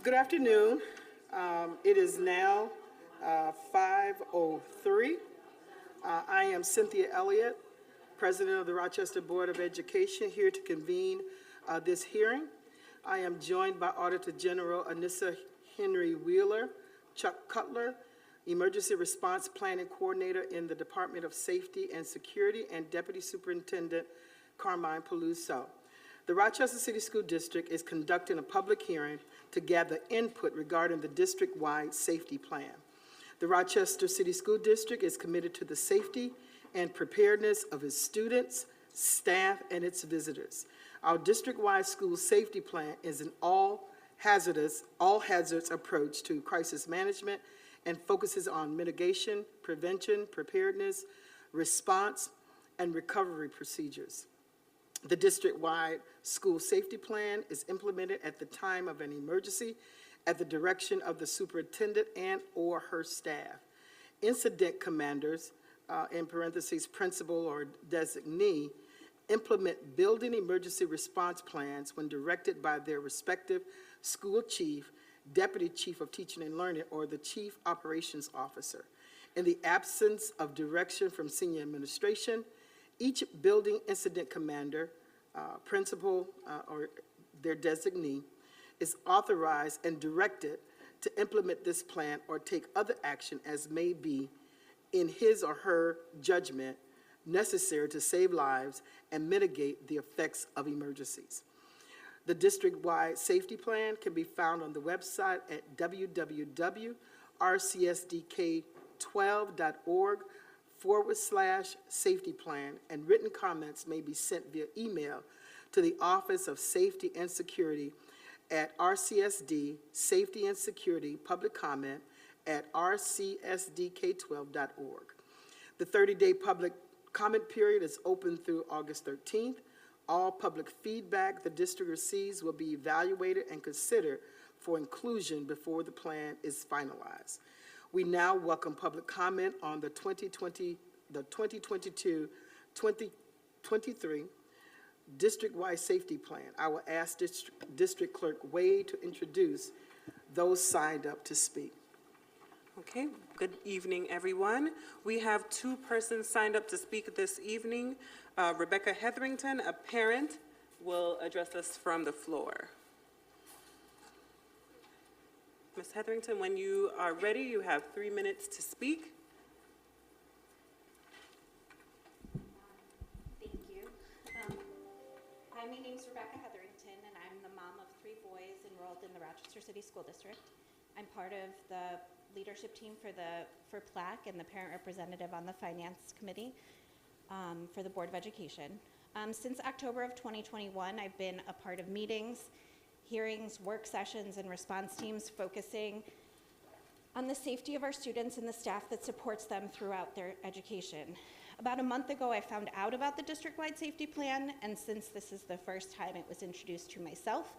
Good afternoon. It is now 5:03. I am Cynthia Elliott, President of the Rochester Board of Education, here to convene this hearing. I am joined by Auditor General Anissa Henry Wheeler, Chuck Cutler, Emergency Response Planning Coordinator in the Department of Safety and Security, and Deputy Superintendent Carmine Paluso. The Rochester City School District is conducting a public hearing to gather input regarding the district-wide safety plan. The Rochester City School District is committed to the safety and preparedness of its students, staff, and its visitors. Our district-wide school safety plan is an all hazards approach to crisis management and focuses on mitigation, prevention, preparedness, response, and recovery procedures. The district-wide school safety plan is implemented at the time of an emergency at the direction of the superintendent and/or her staff. Incident commanders, in parentheses, principal or designee, implement building emergency response plans when directed by their respective school chief, deputy chief of teaching and learning, or the chief operations officer. In the absence of direction from senior administration, each building incident commander, principal, or their designee is authorized and directed to implement this plan or take other action as may be, in his or her judgment, necessary to save lives and mitigate the effects of emergencies. The district-wide safety plan can be found on the website at www.rcsdk12.org/safety plan, and written comments may be sent via email to the Office of Safety and Security at RCSD Safety and Security Public Comment at rcsdk12.org. The 30-day public comment period is open through August 13th. All public feedback the district receives will be evaluated and considered for inclusion before the plan is finalized. We now welcome public comment on the 2022-2023 district-wide safety plan. I will ask District Clerk Wade to introduce those signed up to speak. Okay, good evening, everyone. We have two persons signed up to speak this evening. Rebecca Hetherington, a parent, will address us from the floor. Ms. Hetherington, when you are ready, you have 3 minutes to speak. Thank you. Hi, my name is Rebecca Hetherington, and I'm the mom of 3 boys enrolled in the Rochester City School District. I'm part of the leadership team for PLAC and the parent representative on the finance committee for the Board of Education. Since October of 2021, I've been a part of meetings, hearings, work sessions, and response teams focusing on the safety of our students and the staff that supports them throughout their education. About a month ago, I found out about the district-wide safety plan, and since this is the first time it was introduced to myself,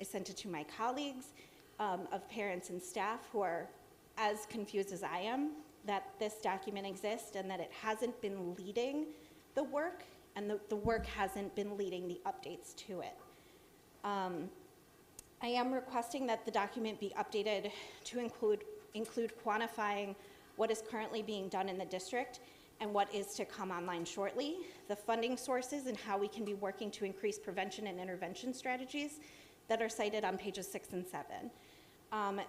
I sent it to my colleagues of parents and staff who are as confused as I am that this document exists and that it hasn't been leading the work, and the work hasn't been leading the updates to it. I am requesting that the document be updated to include quantifying what is currently being done in the district and what is to come online shortly, the funding sources and how we can be working to increase prevention and intervention strategies that are cited on pages 6 and 7.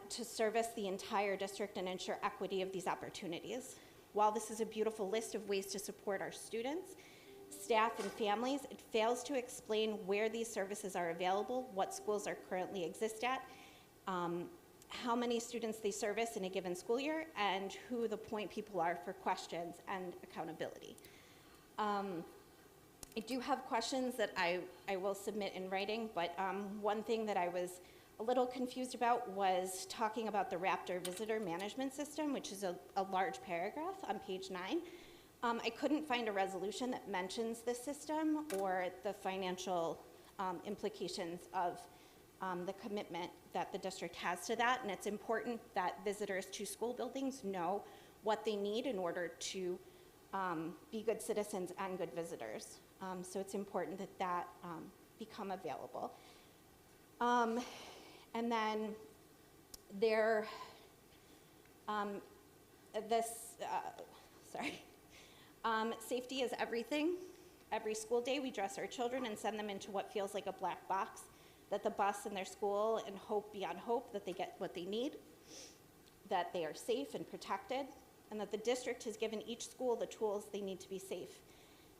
To service the entire district and ensure equity of these opportunities. While this is a beautiful list of ways to support our students, staff, and families, it fails to explain where these services are available, what schools are currently exist at, how many students they service in a given school year, and who the point people are for questions and accountability. I do have questions that I will submit in writing, but one thing that I was a little confused about was talking about the Raptor Visitor Management System, which is a large paragraph on page 9. I couldn't find a resolution that mentions this system or the financial implications of the commitment that the district has to that, and it's important that visitors to school buildings know what they need in order to be good citizens and good visitors. So it's important that that become available. And then There, safety is everything. Every school day, we dress our children and send them into what feels like a black box, that the bus and their school and hope beyond hope that they get what they need, that they are safe and protected, and that the district has given each school the tools they need to be safe.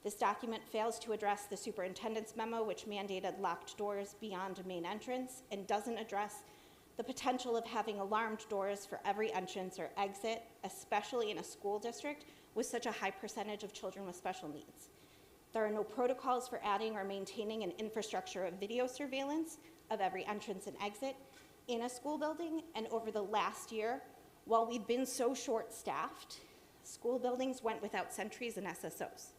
This document fails to address the superintendent's memo, which mandated locked doors beyond a main entrance, and doesn't address the potential of having alarmed doors for every entrance or exit, especially in a school district with such a high percentage of children with special needs. There are no protocols for adding or maintaining an infrastructure of video surveillance of every entrance and exit in a school building, and over the last year, while we've been so short-staffed, school buildings went without sentries and SSOs,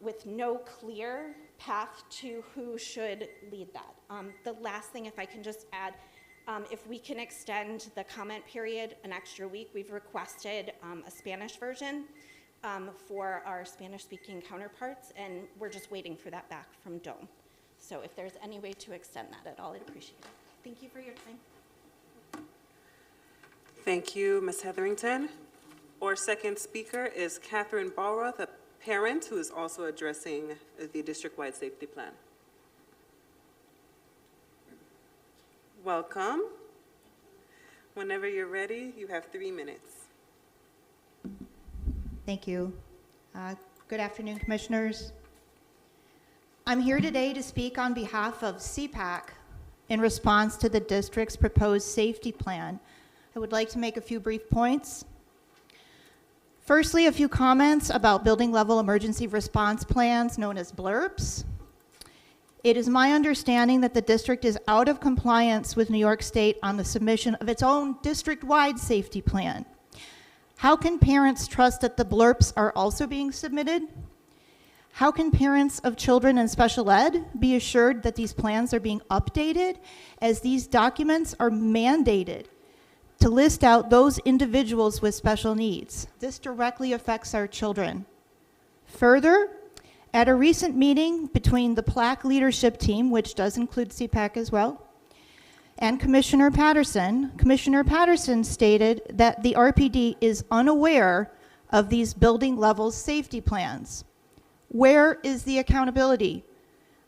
with no clear path to who should lead that. The last thing, if I can just add, if we can extend the comment period an extra week, we've requested a Spanish version for our Spanish-speaking counterparts, and we're just waiting for that back from DOME. So if there's any way to extend that at all, I'd appreciate it. Thank you for your time. Thank you, Ms. Hetherington. Our second speaker is Catherine Ballroth, a parent who is also addressing the district-wide safety plan. Welcome. Whenever you're ready, you have 3 minutes. Thank you. Good afternoon, Commissioners. I'm here today to speak on behalf of CPAC in response to the district's proposed safety plan. I would like to make a few brief points. Firstly, a few comments about building level emergency response plans known as BLERPs. It is my understanding that the district is out of compliance with New York State on the submission of its own district-wide safety plan. How can parents trust that the BLERPs are also being submitted? How can parents of children in special ed be assured that these plans are being updated, as these documents are mandated to list out those individuals with special needs? This directly affects our children. Further, at a recent meeting between the PLAC leadership team, which does include CPAC as well, and Commissioner Patterson stated that the RPD is unaware of these building level safety plans. Where is the accountability?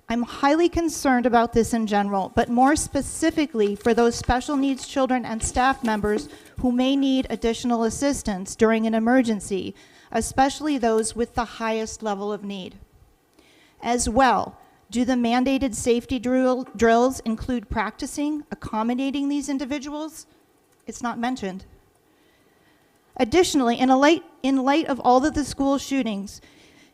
I'm highly concerned about this in general, but more specifically for those special needs children and staff members who may need additional assistance during an emergency, especially those with the highest level of need. As well, do the mandated safety drills include practicing accommodating these individuals? It's not mentioned. Additionally, in light of all of the school shootings,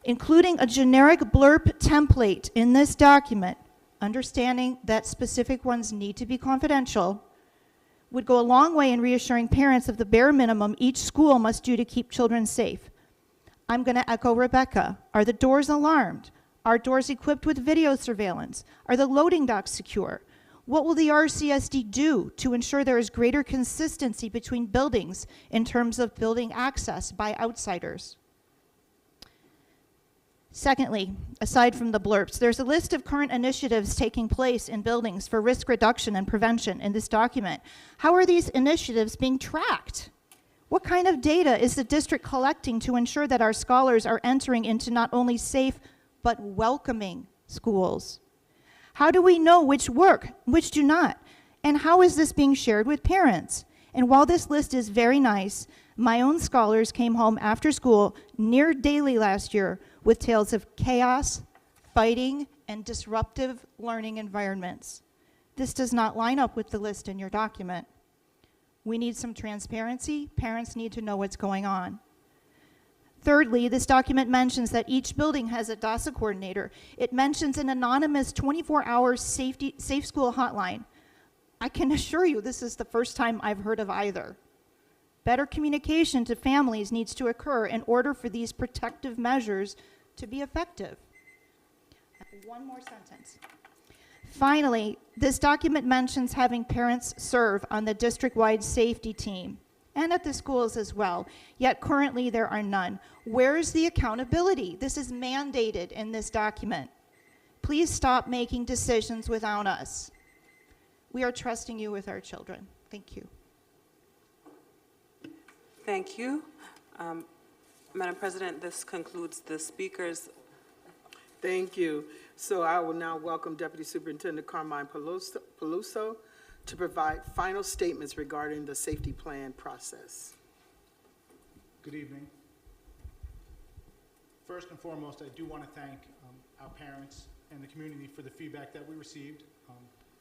including a generic BLERP template in this document, understanding that specific ones need to be confidential, would go a long way in reassuring parents of the bare minimum each school must do to keep children safe. I'm going to echo Rebecca. Are the doors alarmed? Are doors equipped with video surveillance? Are the loading docks secure? What will the RCSD do to ensure there is greater consistency between buildings in terms of building access by outsiders? Secondly, aside from the BLERPs, there's a list of current initiatives taking place in buildings for risk reduction and prevention in this document. How are these initiatives being tracked? What kind of data is the district collecting to ensure that our scholars are entering into not only safe, but welcoming schools? How do we know which work, which do not? And how is this being shared with parents? And while this list is very nice, my own scholars came home after school near daily last year with tales of chaos, fighting, and disruptive learning environments. This does not line up with the list in your document. We need some transparency. Parents need to know what's going on. Thirdly, this document mentions that each building has a DASA coordinator. It mentions an anonymous 24-hour safe school hotline. I can assure you this is the first time I've heard of either. Better communication to families needs to occur in order for these protective measures to be effective. One more sentence. Finally, this document mentions having parents serve on the district-wide safety team and at the schools as well, yet currently there are none. Where is the accountability? This is mandated in this document. Please stop making decisions without us. We are trusting you with our children. Thank you. Thank you. Madam President, this concludes the speakers. Thank you. So I will now welcome Deputy Superintendent Carmine Paluso to provide final statements regarding the safety plan process. Good evening. First and foremost, I do want to thank our parents and the community for the feedback that we received.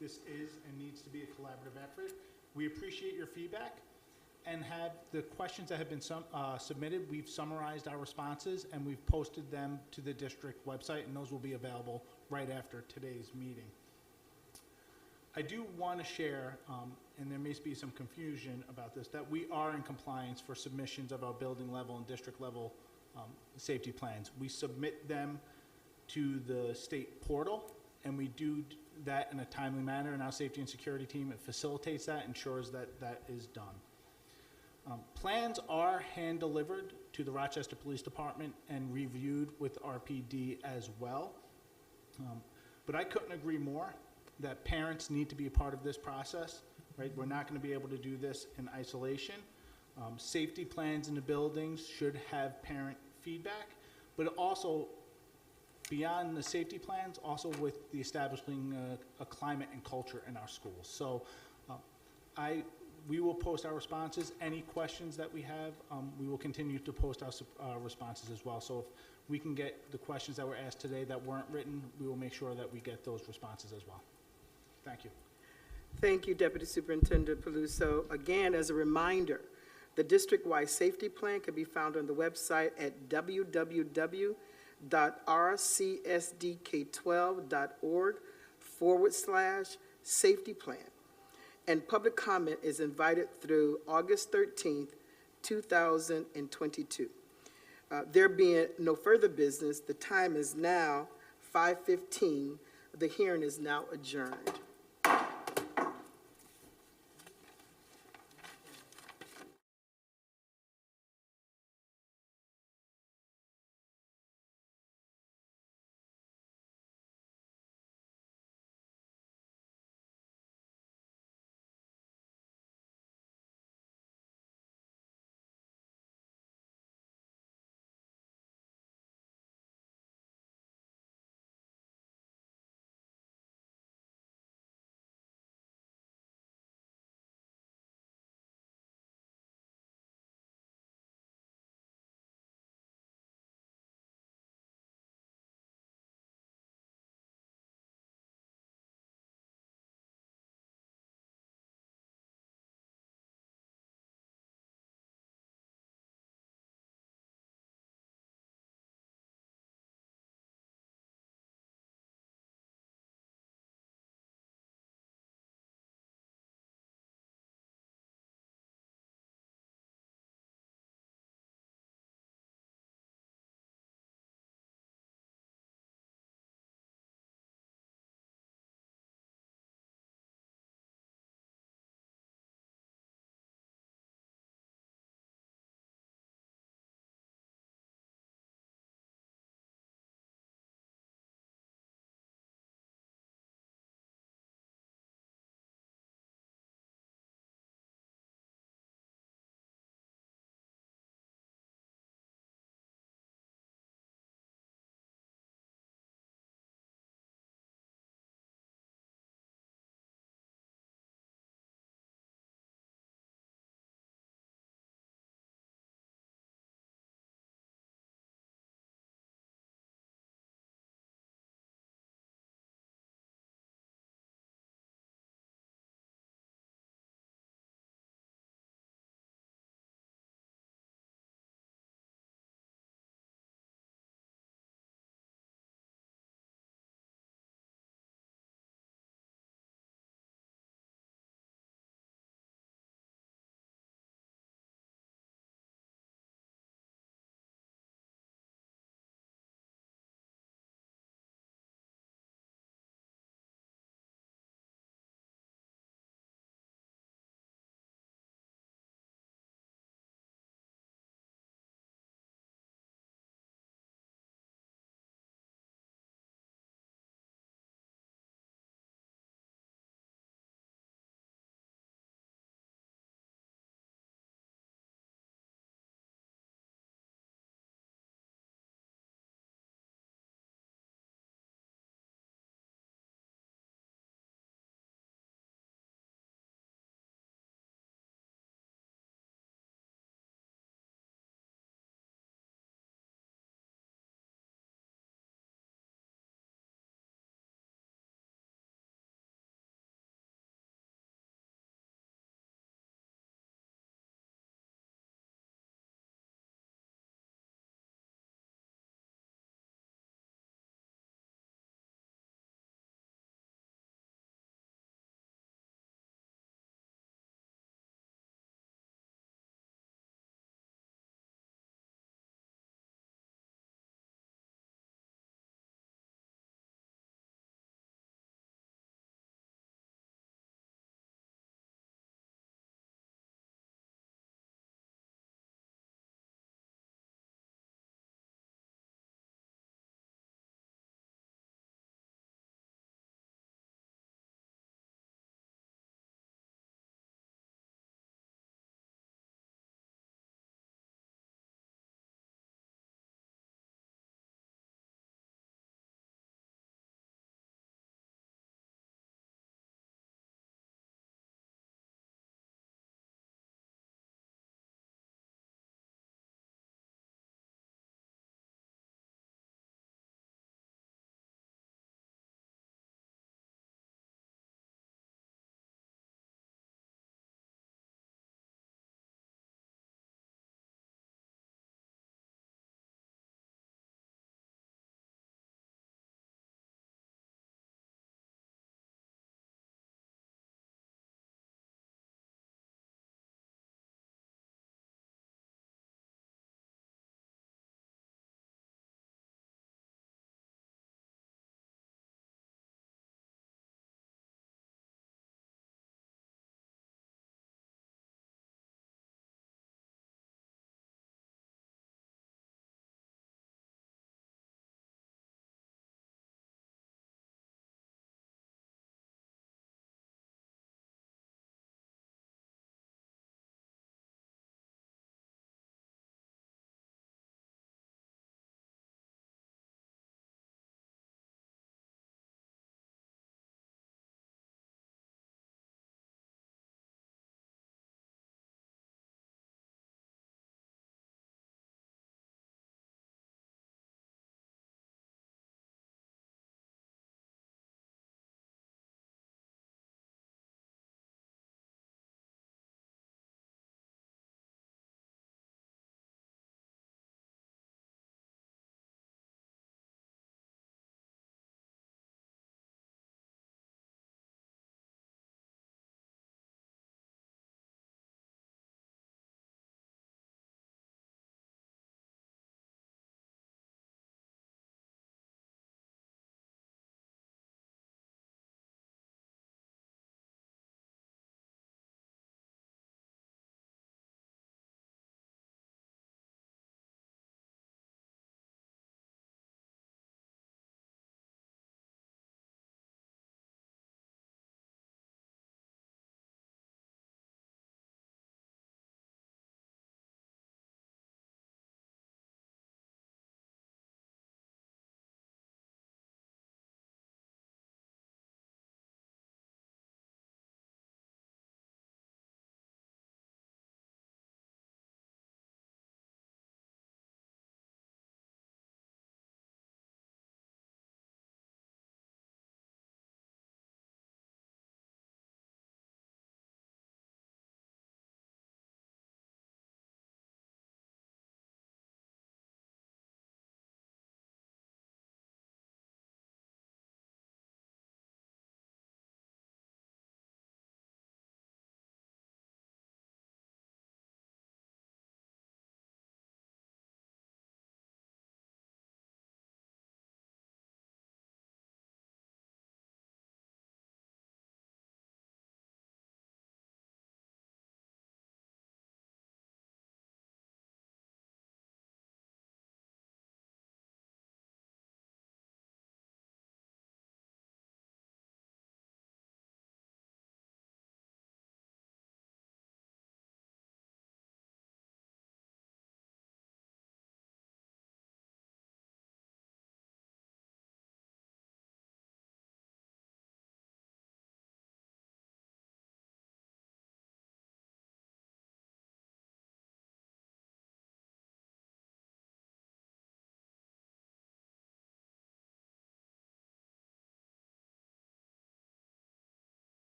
This is and needs to be a collaborative effort. We appreciate your feedback and have the questions that have been submitted. We've summarized our responses and we've posted them to the district website, and those will be available right after today's meeting. I do want to share, and there may be some confusion about this, that we are in compliance for submissions of our building level and district level safety plans. We submit them to the state portal, and we do that in a timely manner, and our safety and security team, it facilitates that, ensures that that is done. Plans are hand-delivered to the Rochester Police Department and reviewed with RPD as well. But I couldn't agree more that parents need to be a part of this process, right? We're not going to be able to do this in isolation. Safety plans in the buildings should have parent feedback, but also beyond the safety plans, also with the establishing a climate and culture in our schools. So we will post our responses. Any questions that we have, we will continue to post our responses as well. So if we can get the questions that were asked today that weren't written, we will make sure that we get those responses as well. Thank you. Thank you, Deputy Superintendent Paluso. Again, as a reminder, the district-wide safety plan can be found on the website at www.rcsdk12.org/safety plan. And public comment is invited through August 13th, 2022. There being no further business, the time is now 5:15. The hearing is now adjourned.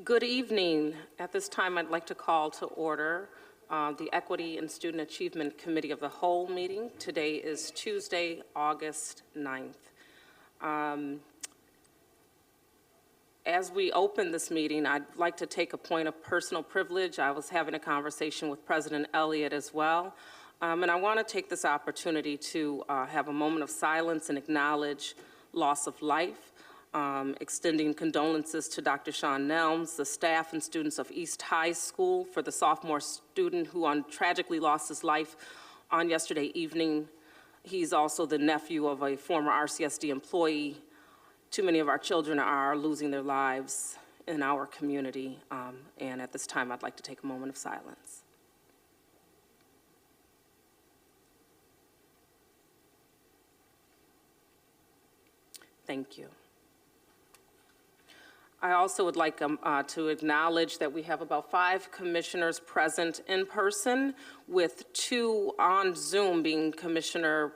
Good evening. At this time, I'd like to call to order the Equity and Student Achievement Committee of the Whole meeting. Today is Tuesday, August 9th. As we open this meeting, I'd like to take a point of personal privilege. I was having a conversation with President Elliott as well, and I want to take this opportunity to have a moment of silence and acknowledge loss of life, extending condolences to Dr. Sean Nelms, the staff and students of East High School, for the sophomore student who tragically lost his life on yesterday evening. He's also the nephew of a former RCSD employee. Too many of our children are losing their lives in our community, and at this time, I'd like to take a moment of silence. Thank you. I also would like to acknowledge that we have about 5 commissioners present in person, with 2 on Zoom, being Commissioner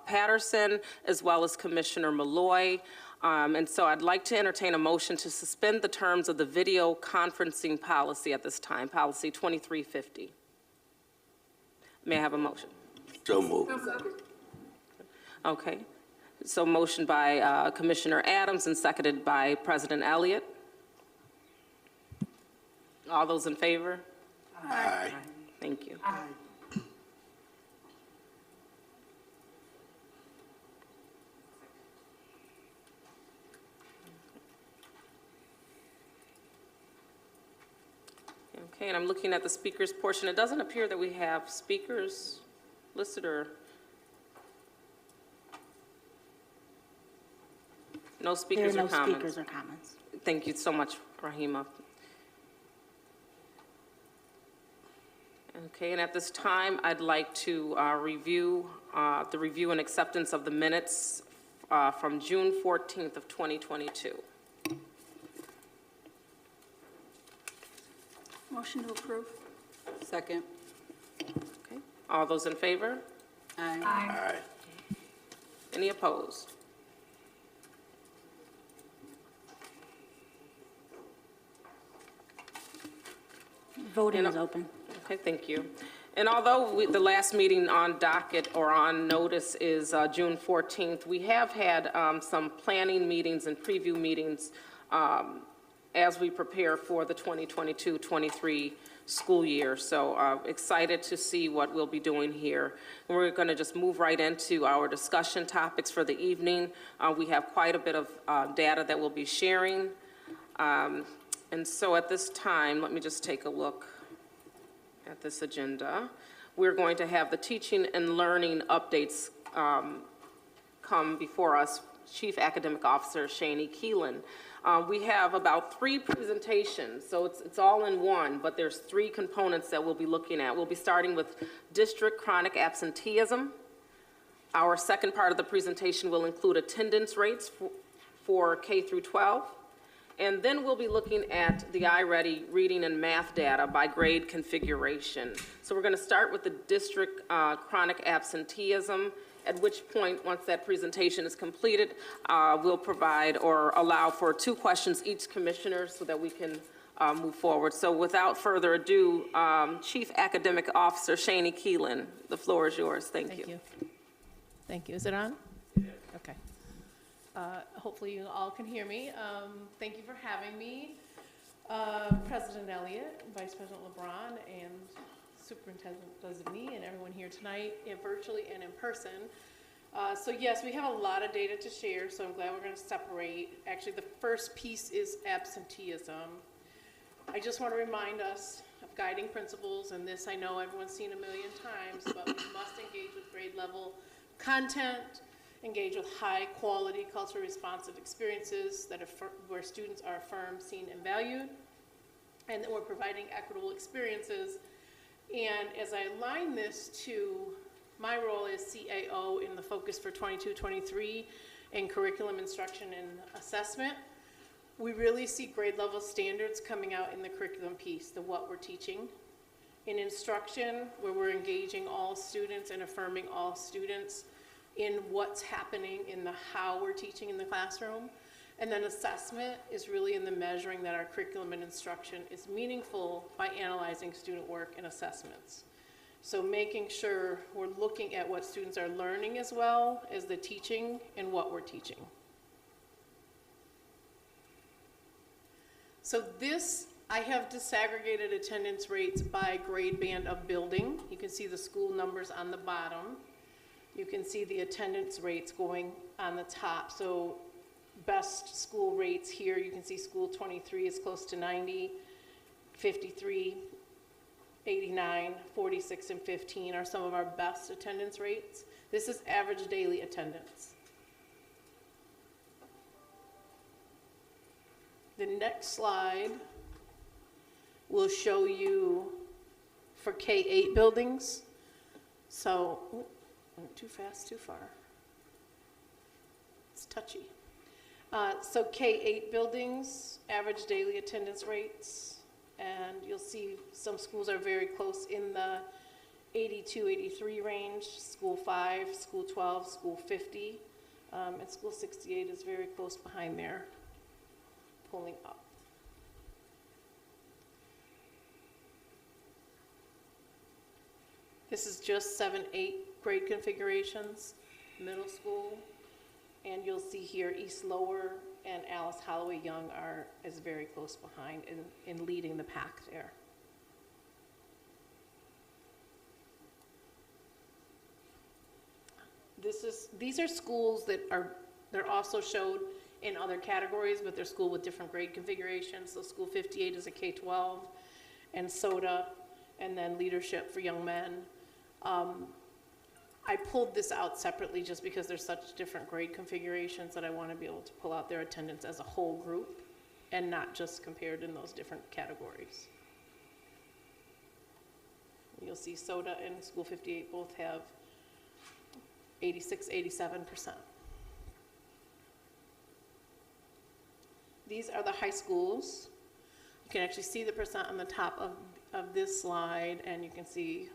Patterson as well as Commissioner Malloy. And so I'd like to entertain a motion to suspend the terms of the video conferencing policy at this time, policy 2350. May I have a motion? So moved. Okay. So motion by Commissioner Adams and seconded by President Elliott. All those in favor? Aye. Thank you. Okay, and I'm looking at the speakers portion. It doesn't appear that we have speakers listed or no speakers or comments. There are no speakers or comments. Thank you so much, Rahima. Okay, and at this time, I'd like to review and acceptance of the minutes from June 14th of 2022. Motion to approve. Second. Okay, all those in favor? Aye. Aye. Any opposed? Voting is open. Okay, thank you. And although the last meeting on docket or on notice is June 14th, we have had some planning meetings and preview meetings as we prepare for the 2022-23 school year. So excited to see what we'll be doing here. And we're going to just move right into our discussion topics for the evening. We have quite a bit of data that we'll be sharing. And so at this time, let me just take a look at this agenda. We're going to have the teaching and learning updates come before us. Chief Academic Officer Shani Keelan. We have about 3 presentations, so it's all in one, but there's 3 components that we'll be looking at. We'll be starting with district chronic absenteeism. Our second part of the presentation will include attendance rates for K through 12. And then we'll be looking at the iReady reading and math data by grade configuration. So we're going to start with the district chronic absenteeism, at which point, once that presentation is completed, we'll provide or allow for 2 questions each commissioner so that we can move forward. So without further ado, Chief Academic Officer Shani Keelan, the floor is yours. Thank you. Thank you. Is it on? Okay. Hopefully you all can hear me. Thank you for having me. President Elliott, Vice President LeBron, and Superintendent Designee, and everyone here tonight, virtually and in person. So yes, we have a lot of data to share, so I'm glad we're going to separate. Actually, the first piece is absenteeism. I just want to remind us of guiding principles, and this I know everyone's seen a million times, but we must engage with grade level content, engage with high quality culturally responsive experiences where students are affirmed, seen, and valued, and that we're providing equitable experiences. And as I align this to my role as CAO in the focus for 22-23 in curriculum instruction and assessment, we really see grade level standards coming out in the curriculum piece, the what we're teaching. In instruction, where we're engaging all students and affirming all students in what's happening in the how we're teaching in the classroom. And then assessment is really in the measuring that our curriculum and instruction is meaningful by analyzing student work and assessments. So making sure we're looking at what students are learning as well as the teaching and what we're teaching. So this, I have disaggregated attendance rates by grade band of building. You can see the school numbers on the bottom. You can see the attendance rates going on the top. So best school rates here, you can see school 23 is close to 90, 53, 89, 46, and 15 are some of our best attendance rates. This is average daily attendance. The next slide will show you for K-8 buildings. So, oh, went too fast, too far. It's touchy. So K-8 buildings, average daily attendance rates, and you'll see some schools are very close in the 82, 83 range, school 5, school 12, school 50, and school 68 is very close behind there, pulling up. This is just 7, 8 grade configurations, middle school, and you'll see here East Lower and Alice Holloway Young is very close behind in leading the pack there. These are schools that they're also showed in other categories, but they're school with different grade configurations. So school 58 is a K-12, and SOTA, and then leadership for young men. I pulled this out separately just because there's such different grade configurations that I want to be able to pull out their attendance as a whole group and not just compared in those different categories. You'll see SOTA and School 58 both have 86, 87%. These are the high schools. You can actually see the percent on the top of this slide, and you can see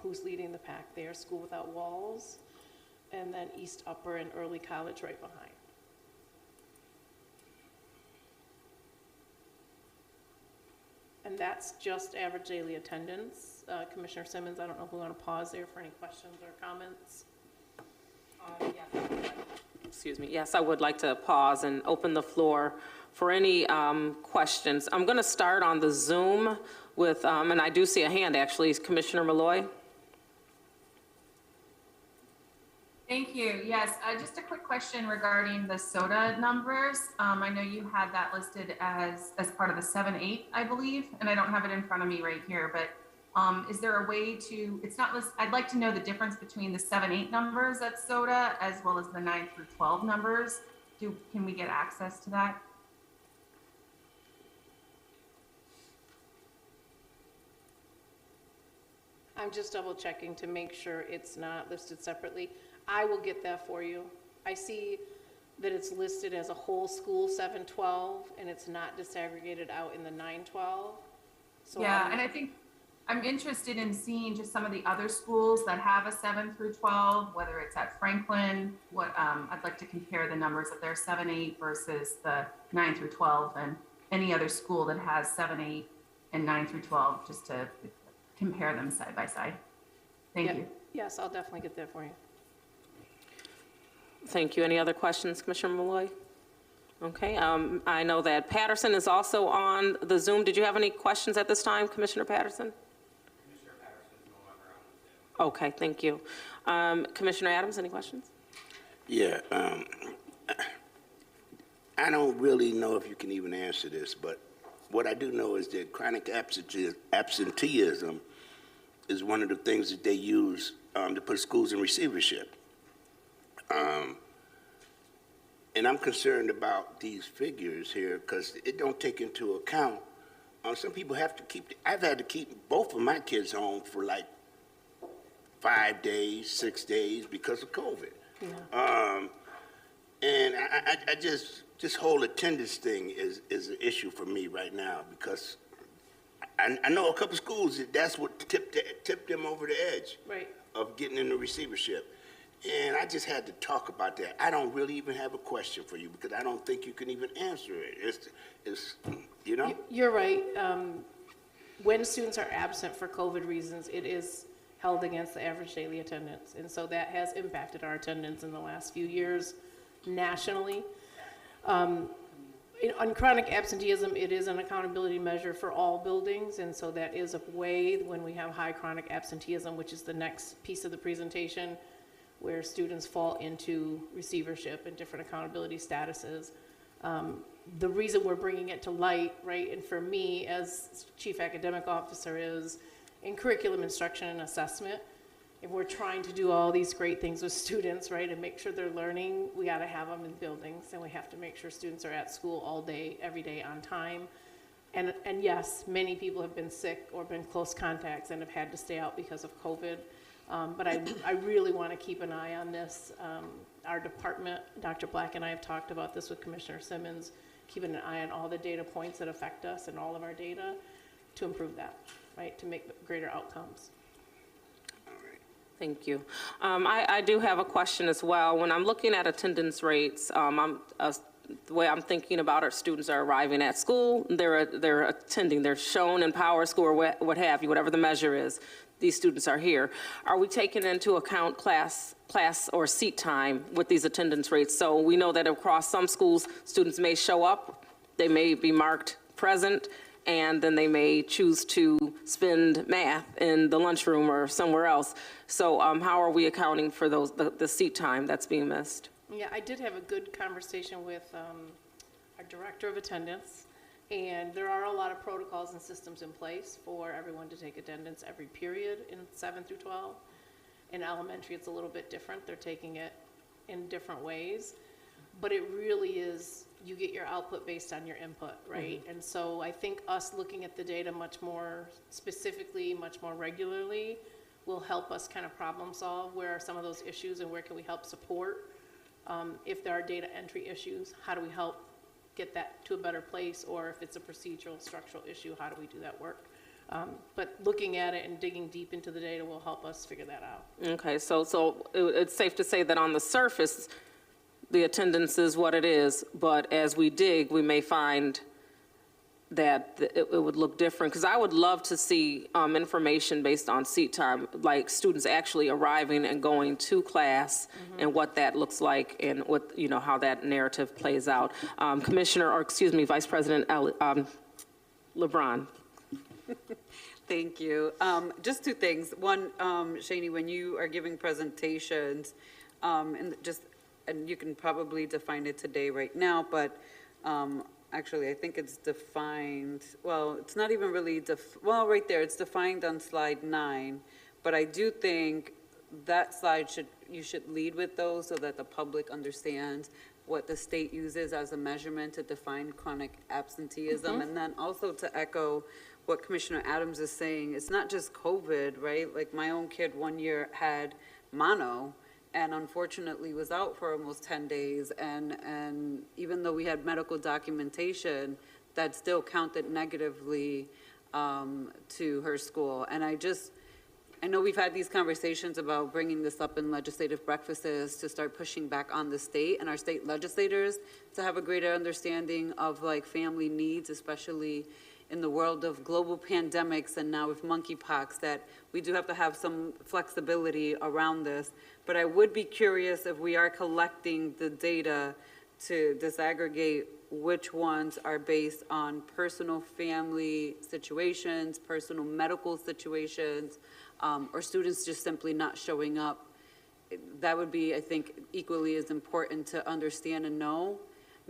who's leading the pack there, School Without Walls, and then East Upper and Early College right behind. And that's just average daily attendance. Commissioner Simmons, I don't know if we want to pause there for any questions or comments. Excuse me. Yes, I would like to pause and open the floor for any questions. I'm going to start on the Zoom with, and I do see a hand actually, Commissioner Malloy. Thank you. Yes, just a quick question regarding the SOTA numbers. I know you had that listed as part of the 7-8, I believe, and I don't have it in front of me right here, but is there a way to, it's not listed, I'd like to know the difference between the 7-8 numbers at SOTA as well as the 9 through 12 numbers. Can we get access to that? I'm just double checking to make sure it's not listed separately. I will get that for you. I see that it's listed as a whole school 7-12 and it's not disaggregated out in the 9-12. So yeah, and I think I'm interested in seeing just some of the other schools that have a 7 through 12, whether it's at Franklin, I'd like to compare the numbers of their 7-8 versus the 9 through 12 and any other school that has 7-8 and 9 through 12, just to compare them side by side. Thank you. Yes, I'll definitely get that for you. Thank you. Any other questions, Commissioner Malloy? Okay. I know that Patterson is also on the Zoom. Did you have any questions at this time, Commissioner Patterson? Commissioner Patterson is no longer on the Zoom. Okay, thank you. Commissioner Adams, any questions? Yeah, I don't really know if you can even answer this, but what I do know is that chronic absenteeism is one of the things that they use to put schools in receivership. And I'm concerned about these figures here because it don't take into account, some people have to keep, I've had to keep both of my kids home for like 5 days, 6 days because of COVID. Yeah. And I just, this whole attendance thing is an issue for me right now because I know a couple schools that's what tipped them over the edge right. of getting in the receivership. And I just had to talk about that. I don't really even have a question for you because I don't think you can even answer it. It's you know? You're right. When students are absent for COVID reasons, it is held against the average daily attendance. And so that has impacted our attendance in the last few years nationally. On chronic absenteeism, it is an accountability measure for all buildings, and so that is a way when we have high chronic absenteeism, which is the next piece of the presentation, where students fall into receivership and different accountability statuses. The reason we're bringing it to light, right, and for me as Chief Academic Officer, is in curriculum instruction and assessment. If we're trying to do all these great things with students, right, and make sure they're learning, we got to have them in buildings, and we have to make sure students are at school all day, every day on time. And yes, many people have been sick or been close contacts and have had to stay out because of COVID. But I really want to keep an eye on this. Our department, Dr. Black and I have talked about this with Commissioner Simmons, keeping an eye on all the data points that affect us and all of our data to improve that, right, to make greater outcomes. Thank you. I do have a question as well. When I'm looking at attendance rates, the way I'm thinking about our students are arriving at school, they're attending, they're shown in Power School or what have you, whatever the measure is, these students are here. Are we taking into account class or seat time with these attendance rates? So we know that across some schools, students may show up, they may be marked present, and then they may choose to spend math in the lunchroom or somewhere else. So how are we accounting for the seat time that's being missed? Yeah, I did have a good conversation with our director of attendance, and there are a lot of protocols and systems in place for everyone to take attendance every period in 7 through 12. In elementary, it's a little bit different. They're taking it in different ways, but it really is, you get your output based on your input, right? Mm-hmm. And so I think us looking at the data much more specifically, much more regularly, will help us kind of problem solve where are some of those issues and where can we help support. If there are data entry issues, how do we help get that to a better place? Or if it's a procedural, structural issue, how do we do that work? But looking at it and digging deep into the data will help us figure that out. Okay, so it's safe to say that on the surface, the attendance is what it is, but as we dig, we may find that it would look different. Because I would love to see information based on seat time, like students actually arriving and going to class, mm-hmm. and what that looks like and what, how that narrative plays out. Vice President LeBron. Thank you. Just two things. One, Shani, when you are giving presentations, and you can probably define it today right now, but actually I think it's defined, well, it's not even really, right there, it's defined on slide 9, but I do think that slide you should lead with those so that the public understands what the state uses as a measurement to define chronic absenteeism. Mm-hmm. And then also to echo what Commissioner Adams is saying, it's not just COVID, right? Like my own kid 1 year had mono, and unfortunately was out for almost 10 days. And even though we had medical documentation, that still counted negatively to her school. And I know we've had these conversations about bringing this up in legislative breakfasts to start pushing back on the state and our state legislators to have a greater understanding of like family needs, especially in the world of global pandemics and now with monkeypox, that we do have to have some flexibility around this. But I would be curious if we are collecting the data to disaggregate which ones are based on personal family situations, personal medical situations, or students just simply not showing up. That would be, I think, equally as important to understand and know,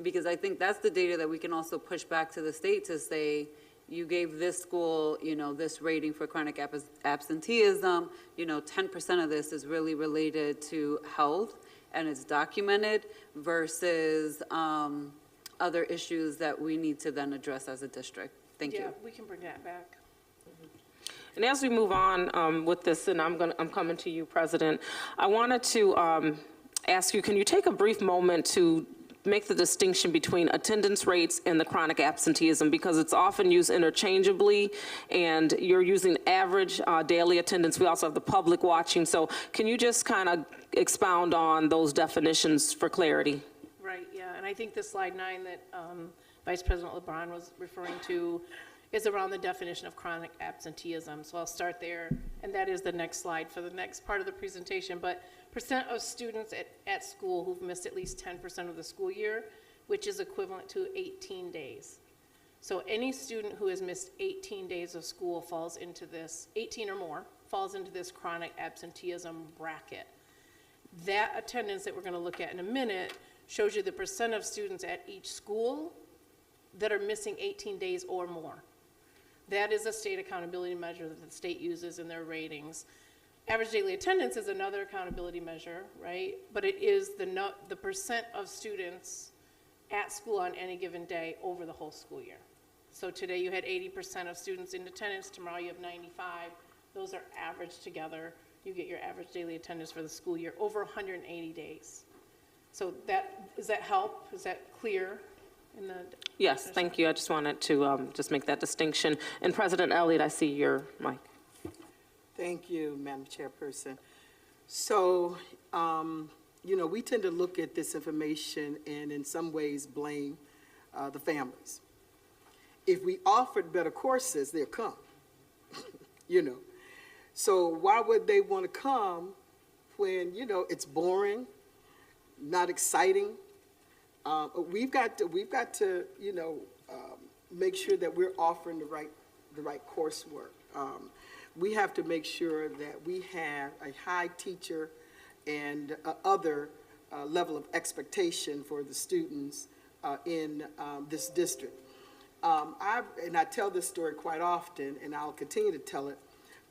because I think that's the data that we can also push back to the state to say, you gave this school, this rating for chronic absenteeism, 10% of this is really related to health and it's documented versus other issues that we need to then address as a district. Thank you. Yeah, we can bring that back. And as we move on with this, and I'm coming to you, President, I wanted to ask you, can you take a brief moment to make the distinction between attendance rates and the chronic absenteeism, because it's often used interchangeably, and you're using average daily attendance. We also have the public watching. So can you just kind of expound on those definitions for clarity? Right, yeah, and I think the slide 9 that Vice President LeBron was referring to is around the definition of chronic absenteeism. So I'll start there, and that is the next slide for the next part of the presentation. But percent of students at school who've missed at least 10% of the school year, which is equivalent to 18 days. So any student who has missed 18 days of school falls into this, 18 or more, falls into this chronic absenteeism bracket. That attendance that we're going to look at in a minute shows you the percent of students at each school that are missing 18 days or more. That is a state accountability measure that the state uses in their ratings. Average daily attendance is another accountability measure, right? But it is the percent of students at school on any given day over the whole school year. So today you had 80% of students in attendance, tomorrow you have 95. Those are averaged together. You get your average daily attendance for the school year over 180 days. So does that help? Is that clear? Yes, thank you. I just wanted to just make that distinction. And President Elliott, I see your mic. Thank you, Madam Chairperson. So, we tend to look at this information and in some ways blame the families. If we offered better courses, they'll come, So why would they want to come when, it's boring, not exciting? We've got to make sure that we're offering the right coursework. We have to make sure that we have a high teacher and other level of expectation for the students in this district. And I tell this story quite often, and I'll continue to tell it.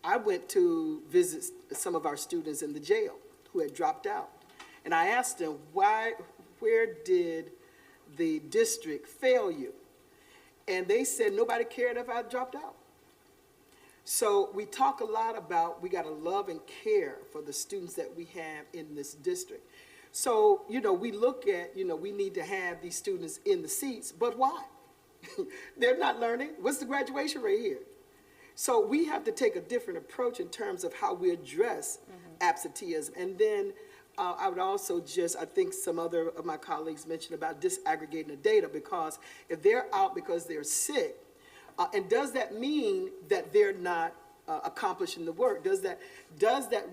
I went to visit some of our students in the jail who had dropped out, and I asked them, where did the district fail you? And they said nobody cared if I dropped out. So we talk a lot about we got to love and care for the students that we have in this district. So, we look at, we need to have these students in the seats, but why? They're not learning. What's the graduation rate here? So we have to take a different approach in terms of how we address absenteeism. And then I would also I think some other of my colleagues mentioned about disaggregating the data, because if they're out because they're sick, and does that mean that they're not accomplishing the work? Does that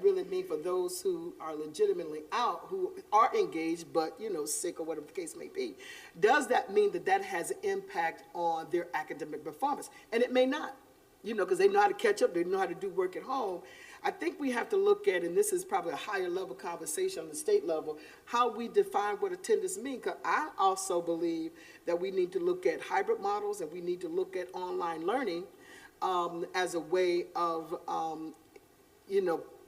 really mean for those who are legitimately out, who are engaged but sick or whatever the case may be, does that mean that has an impact on their academic performance? And it may not, because they know how to catch up, they know how to do work at home. I think we have to look at, and this is probably a higher level conversation on the state level, how we define what attendance means. Because I also believe that we need to look at hybrid models and we need to look at online learning as a way of,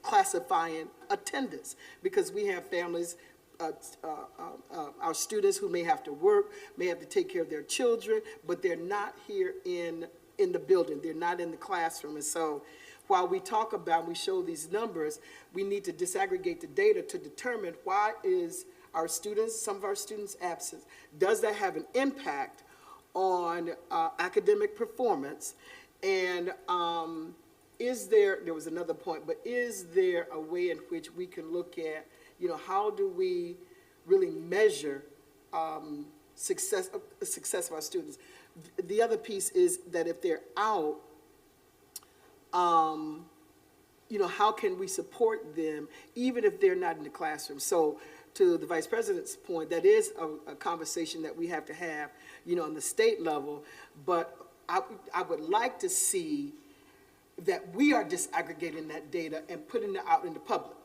classifying attendance. Because we have families, our students who may have to work, may have to take care of their children, but they're not here in the building. They're not in the classroom. And so while we talk about, we show these numbers, we need to disaggregate the data to determine why is some of our students absent. Does that have an impact on academic performance? And there was another point, but is there a way in which we can look at, how do we really measure success of our students? The other piece is that if they're out, how can we support them even if they're not in the classroom? So to the Vice President's point, that is a conversation that we have to have, on the state level. But I would like to see that we are disaggregating that data and putting it out in the public,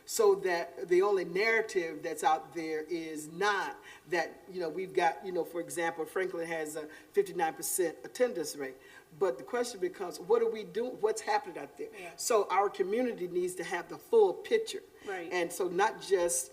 so that the only narrative that's out there is not that, we've got, for example, Franklin has a 59% attendance rate, But the question becomes, what are we doing? What's happening out there? Yeah. So our community needs to have the full picture. Right. And so not just,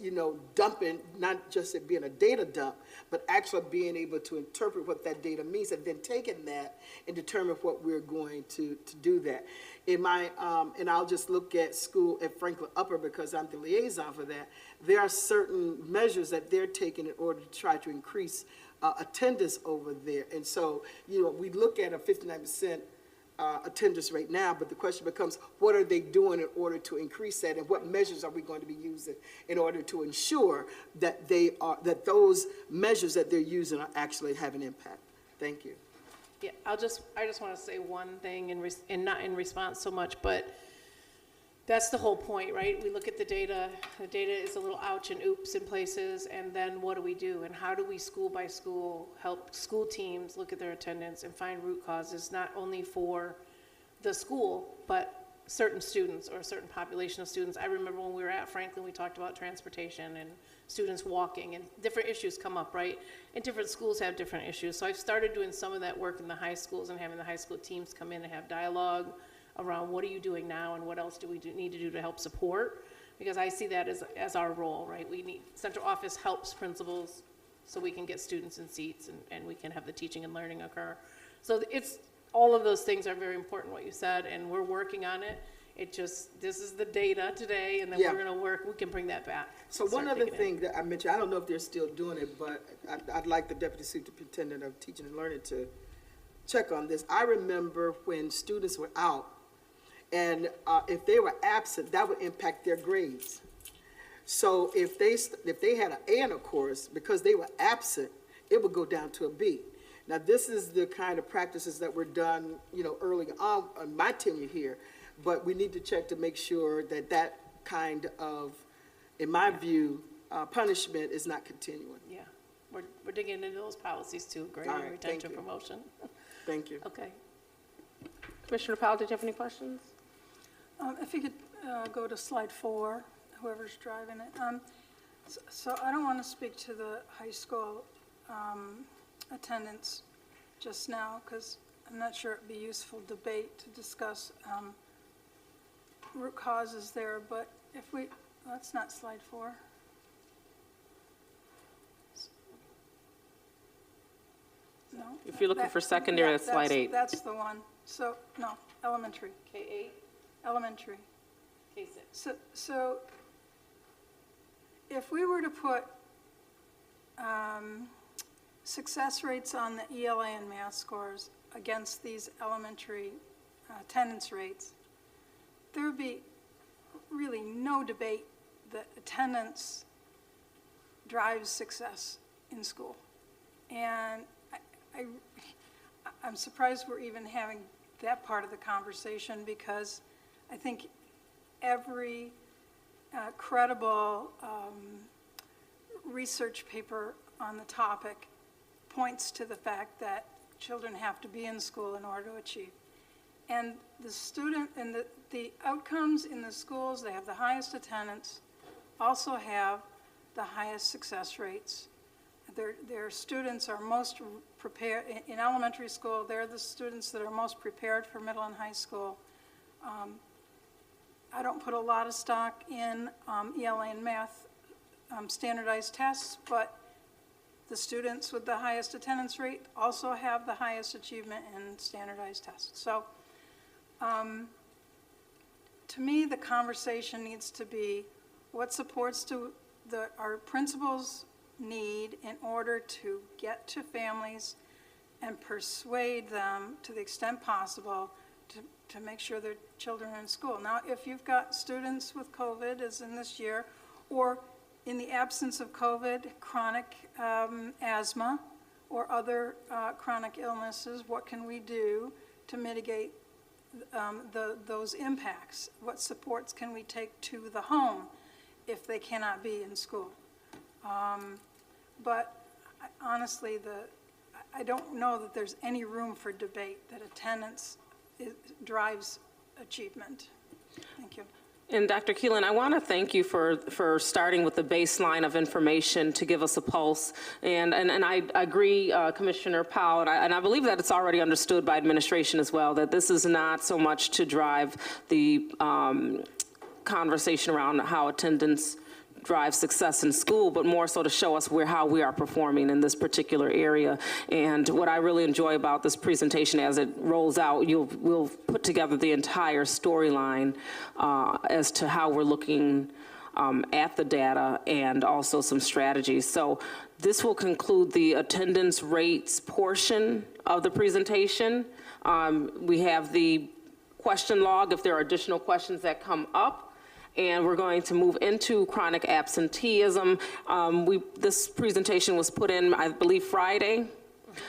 dumping, not just it being a data dump, but actually being able to interpret what that data means and then taking that and determine what we're going to do that. And I'll just look at school at Franklin Upper because I'm the liaison for that. There are certain measures that they're taking in order to try to increase attendance over there. And so, we look at a 59% attendance rate now, but the question becomes, what are they doing in order to increase that, and what measures are we going to be using in order to ensure that that those measures that they're using are actually having impact? Thank you. Yeah, I just want to say one thing, and not in response so much, but that's the whole point, right? We look at the data is a little ouch and oops in places, and then what do we do? And how do we, school by school, help school teams look at their attendance and find root causes, not only for the school, but certain students or a certain population of students. I remember when we were at Franklin, we talked about transportation and students walking, and different issues come up, right? And different schools have different issues. So I've started doing some of that work in the high schools and having the high school teams come in and have dialogue around what are you doing now and what else do we need to do to help support, because I see that as our role, right? We need, central office helps principals so we can get students in seats and we can have the teaching and learning occur. So it's, all of those things are very important, what you said, and we're working on it. This is the data today, and then Yeah. we're gonna work, we can bring that back. So one other thing that I mentioned, I don't know if they're still doing it, but I'd like the Deputy Superintendent of Teaching and Learning to check on this. I remember when students were out, and if they were absent, that would impact their grades. So if they had an A in a course, because they were absent, it would go down to a B. Now, this is the kind of practices that were done, early on in my tenure here, but we need to check to make sure that that kind of, in my view, punishment is not continuing. Yeah, we're digging into those policies too, grade All and right, retention, thank you. promotion. Thank you. Okay. Commissioner Powell, did you have any questions? If you could go to slide 4, whoever's driving it. So I don't want to speak to the high school attendance just now, because I'm not sure it'd be useful debate to discuss root causes there, but if we, that's not slide 4. No? If you're looking for secondary, that's slide 8. That's the one. So, no, elementary. K8, Elementary. K6. So if we were to put success rates on the ELA and math scores against these elementary attendance rates, there would be really no debate that attendance drives success in school. And I'm surprised we're even having that part of the conversation, because I think every credible research paper on the topic points to the fact that children have to be in school in order to achieve. And the student and the outcomes in the schools, they have the highest attendance, also have the highest success rates. Their students are most prepared, in elementary school, they're the students that are most prepared for middle and high school. I don't put a lot of stock in ELA and math standardized tests, but the students with the highest attendance rate also have the highest achievement in standardized tests. So to me, the conversation needs to be what supports do our principals need in order to get to families and persuade them to the extent possible to make sure their children are in school. Now, if you've got students with COVID, as in this year, or in the absence of COVID, chronic asthma or other chronic illnesses, what can we do to mitigate those impacts? What supports can we take to the home if they cannot be in school? But honestly, I don't know that there's any room for debate that attendance drives achievement. Thank you. And Dr. Keelan, I want to thank you for starting with the baseline of information to give us a pulse. And I agree, Commissioner Powell, and I believe that it's already understood by administration as well, that this is not so much to drive the conversation around how attendance drive success in school, but more so to show us how we are performing in this particular area. And what I really enjoy about this presentation as it rolls out, we'll put together the entire storyline as to how we're looking at the data and also some strategies. So this will conclude the attendance rates portion of the presentation. We have the question log if there are additional questions that come up. And we're going to move into chronic absenteeism. This presentation was put in, I believe, Friday.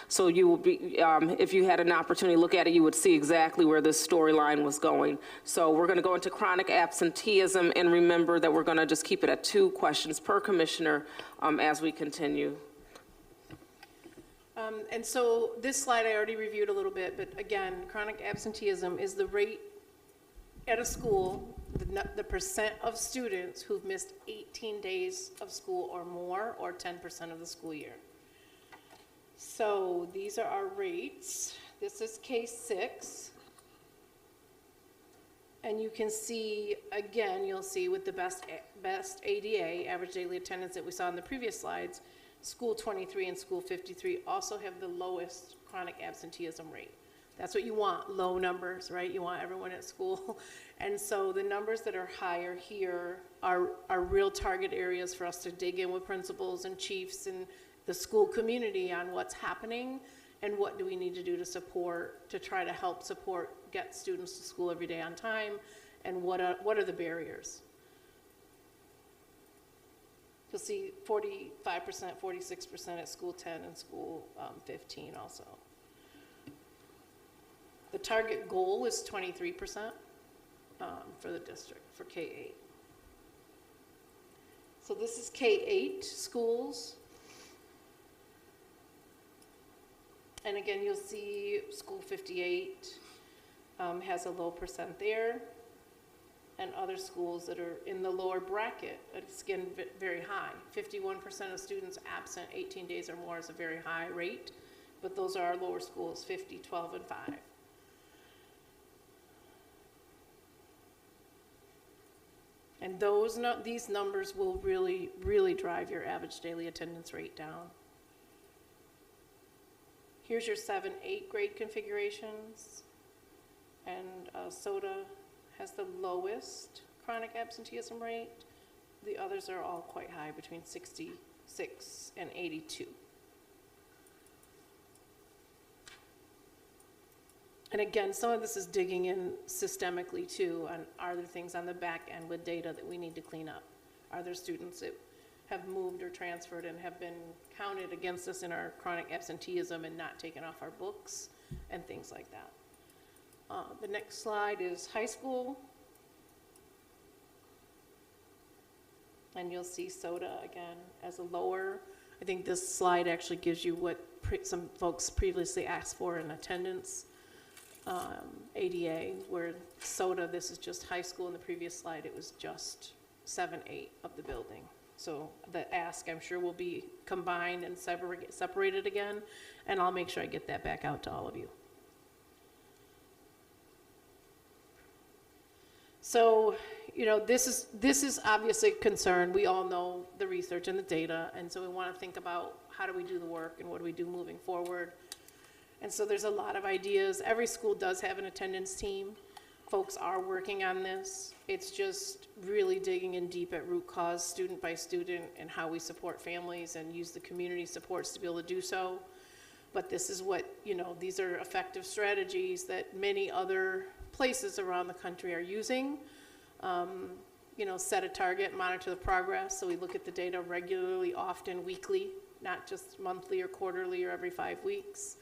So you will be, if you had an opportunity to look at it, you would see exactly where this storyline was going. So we're going to go into chronic absenteeism, and remember that we're going to just keep it at 2 questions per commissioner as we continue. And so this slide I already reviewed a little bit, but again, chronic absenteeism is the rate at a school, the percent of students who've missed 18 days of school or more, or 10% of the school year. So these are our rates. This is K6. And you can see, again, you'll see with the best ADA, average daily attendance, that we saw in the previous slides, School 23 and School 53 also have the lowest chronic absenteeism rate. That's what you want, low numbers, right? You want everyone at school. And so the numbers that are higher here are real target areas for us to dig in with principals and chiefs and the school community on what's happening and what do we need to do to support, to try to help support, get students to school every day on time, and what are the barriers. You'll see 45%, 46% at School 10 and School 15 also. The target goal is 23% for the district, for K-8. So this is K-8 schools. And again, you'll see School 58 has a low percent there, and other schools that are in the lower bracket, it's again very high. 51% of students absent 18 days or more is a very high rate, but those are our lower schools, 50, 12, and 5. And these numbers will really, really drive your average daily attendance rate down. Here's your 7, 8 grade configurations. And SOTA has the lowest chronic absenteeism rate. The others are all quite high, between 66 and 82. And again, some of this is digging in systemically too, and are there things on the back end with data that we need to clean up? Are there students that have moved or transferred and have been counted against us in our chronic absenteeism and not taken off our books and things like that? The next slide is high school. And you'll see SOTA again as a lower. I think this slide actually gives you what some folks previously asked for in attendance. ADA, where SOTA, this is just high school. In the previous slide, it was just 7, 8 of the building. So the ask, I'm sure, will be combined and separated again, and I'll make sure I get that back out to all of you. So, you know, this is obviously a concern. We all know the research and the data, and so we want to think about how do we do the work and what do we do moving forward. And so there's a lot of ideas. Every school does have an attendance team. Folks are working on this. It's just really digging in deep at root cause, student by student, and how we support families and use the community supports to be able to do so. But this is what, you know, these are effective strategies that many other places around the country are using. You know, set a target, monitor the progress. So we look at the data regularly, often weekly, not just monthly or quarterly or every 5 weeks.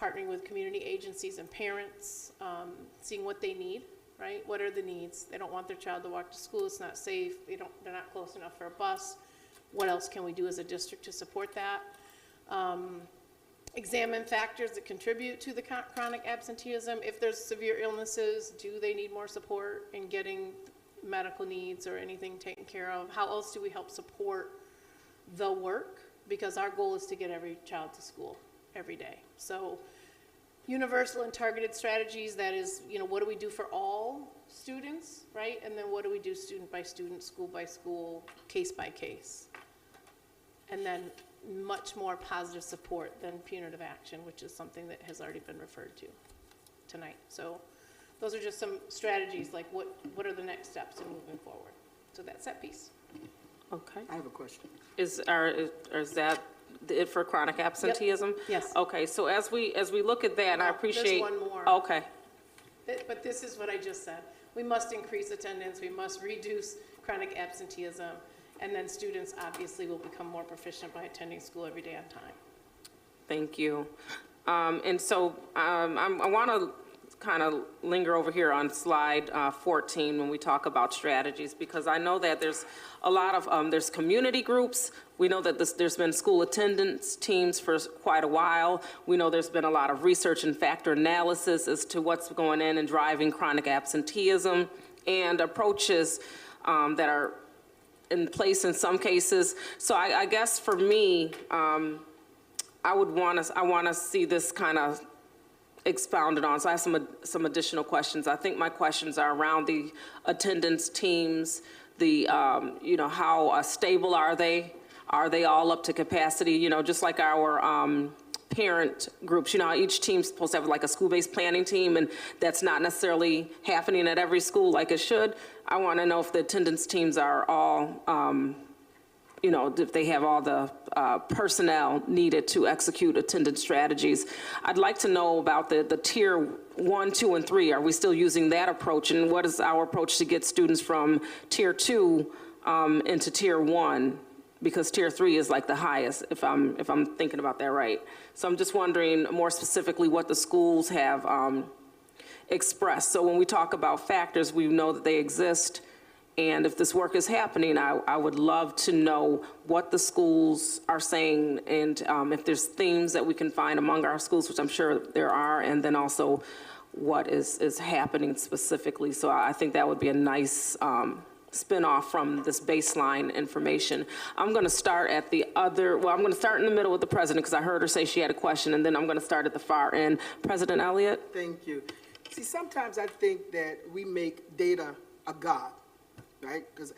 Partnering with community agencies and parents, seeing what they need, right? What are the needs? They don't want their child to walk to school. It's not safe. They're not close enough for a bus. What else can we do as a district to support that? Examine factors that contribute to the chronic absenteeism. If there's severe illnesses, do they need more support in getting medical needs or anything taken care of? How else do we help support the work? Because our goal is to get every child to school every day. So universal and targeted strategies, that is, you know, what do we do for all students, right? And then what do we do student by student, school by school, case by case? And then much more positive support than punitive action, which is something that has already been referred to tonight. So those are just some strategies, like what are the next steps in moving forward? So that's that piece. Okay. I have a question. Is that it for chronic absenteeism? Yes. Okay, so as we look at that, and I Well, appreciate. there's one more. Okay, But this is what I just said. We must increase attendance, we must reduce chronic absenteeism, and then students obviously will become more proficient by attending school every day on time. thank you. And so I want to kind of linger over here on slide 14 when we talk about strategies, because I know that there's a lot of, there's community groups. We know that there's been school attendance teams for quite a while. We know there's been a lot of research and factor analysis as to what's going in and driving chronic absenteeism, and approaches that are in place in some cases. So I guess for me, I want to see this kind of expounded on. So I have some additional questions. I think my questions are around the attendance teams, the, you know, how stable are they? Are they all up to capacity? You know, just like our parent groups, you know, each team's supposed to have like a school-based planning team, and that's not necessarily happening at every school like it should. I want to know if the attendance teams are all, you know, if they have all the personnel needed to execute attendance strategies. I'd like to know about the tier 1, 2, and 3. Are we still using that approach? And what is our approach to get students from tier 2 into tier 1? Because tier 3 is like the highest, if I'm thinking about that right. So I'm just wondering more specifically what the schools have expressed. So when we talk about factors, we know that they exist. And if this work is happening, I would love to know what the schools are saying, and if there's themes that we can find among our schools, which I'm sure there are, and then also what is happening specifically. So I think that would be a nice spin-off from this baseline information. I'm going to start at the other, well, I'm going to start in the middle with the president, because I heard her say she had a question, and then I'm going to start at the far end. President Elliott? Thank you. See, sometimes I think that we make data a god, right? Because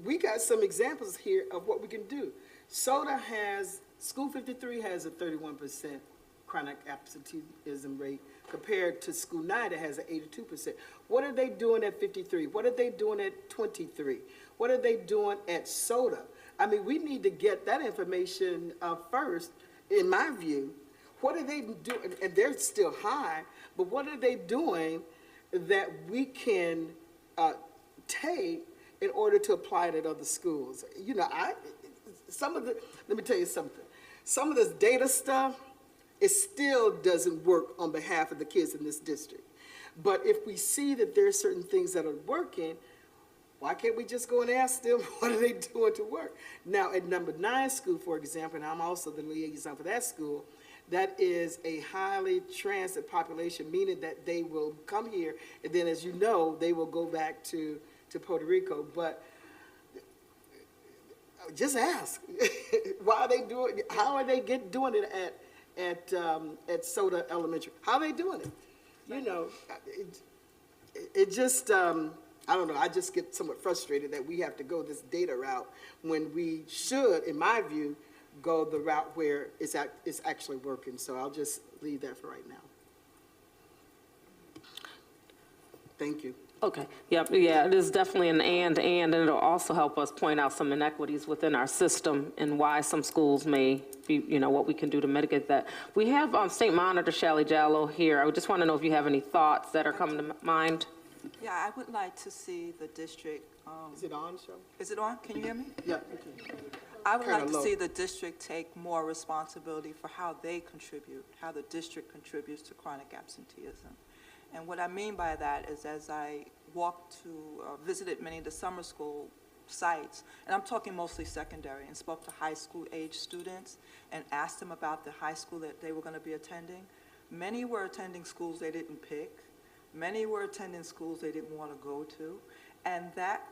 we got some examples here of what we can do. School 53 has a 31% chronic absenteeism rate compared to School 9 that has an 82%. What are they doing at 53? What are they doing at 23? What are they doing at SOTA? I mean, we need to get that information first, in my view. What are they doing? And they're still high, but what are they doing that we can take in order to apply it at other schools? You know, let me tell you something. Some of this data stuff, it still doesn't work on behalf of the kids in this district. But if we see that there are certain things that are working, why can't we just go and ask them, what are they doing to work? Now, at number 9 school, for example, and I'm also the liaison for that school, that is a highly transit population, meaning that they will come here, and then, as you know, they will go back to Puerto Rico. But just ask, why are they doing? How are they doing it at SOTA Elementary? How are they doing it? You know, it just I don't know. I just get somewhat frustrated that we have to go this data route when we should, in my view, go the route where it's actually working. So I'll just leave that for right now. Thank you. Okay, yeah, it is definitely an and it'll also help us point out some inequities within our system and why some schools may be, you know, what we can do to mitigate that. We have State Monitor Shally Jallo here. I just want to know if you have any thoughts that are coming to mind. Yeah, I would like to see the district. Is it on, show? Is it on? Can you hear me? Yeah. I would like to low. see the district take more responsibility for how they contribute, how the district contributes to chronic absenteeism. And what I mean by that is, as I walked to, visited many of the summer school sites, and I'm talking mostly secondary, and spoke to high school age students and asked them about the high school that they were going to be attending. Many were attending schools they didn't pick. Many were attending schools they didn't want to go to. And that,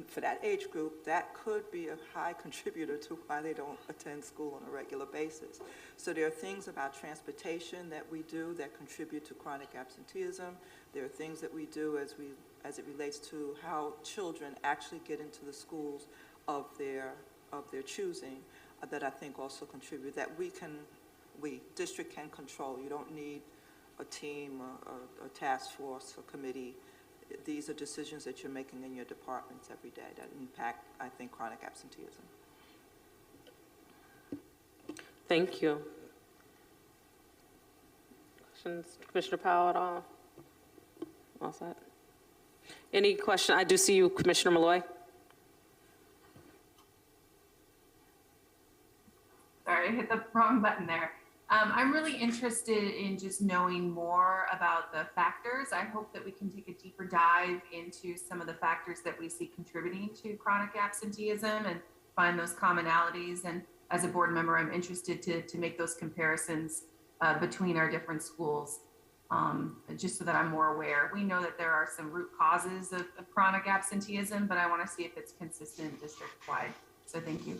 for that age group, that could be a high contributor to why they don't attend school on a regular basis. So there are things about transportation that we do that contribute to chronic absenteeism. There are things that we do as it relates to how children actually get into the schools of their choosing that I think also contribute, that district can control. You don't need a team, a task force, a committee. These are decisions that you're making in your departments every day that impact, I think, chronic absenteeism. Thank you. Questions, Commissioner Powell at all? All set? Any question? I do see you, Commissioner Malloy. Sorry, I hit the wrong button there. I'm really interested in just knowing more about the factors. I hope that we can take a deeper dive into some of the factors that we see contributing to chronic absenteeism and find those commonalities. And as a board member, I'm interested to make those comparisons between our different schools, just so that I'm more aware. We know that there are some root causes of chronic absenteeism, but I want to see if it's consistent district-wide. So thank you.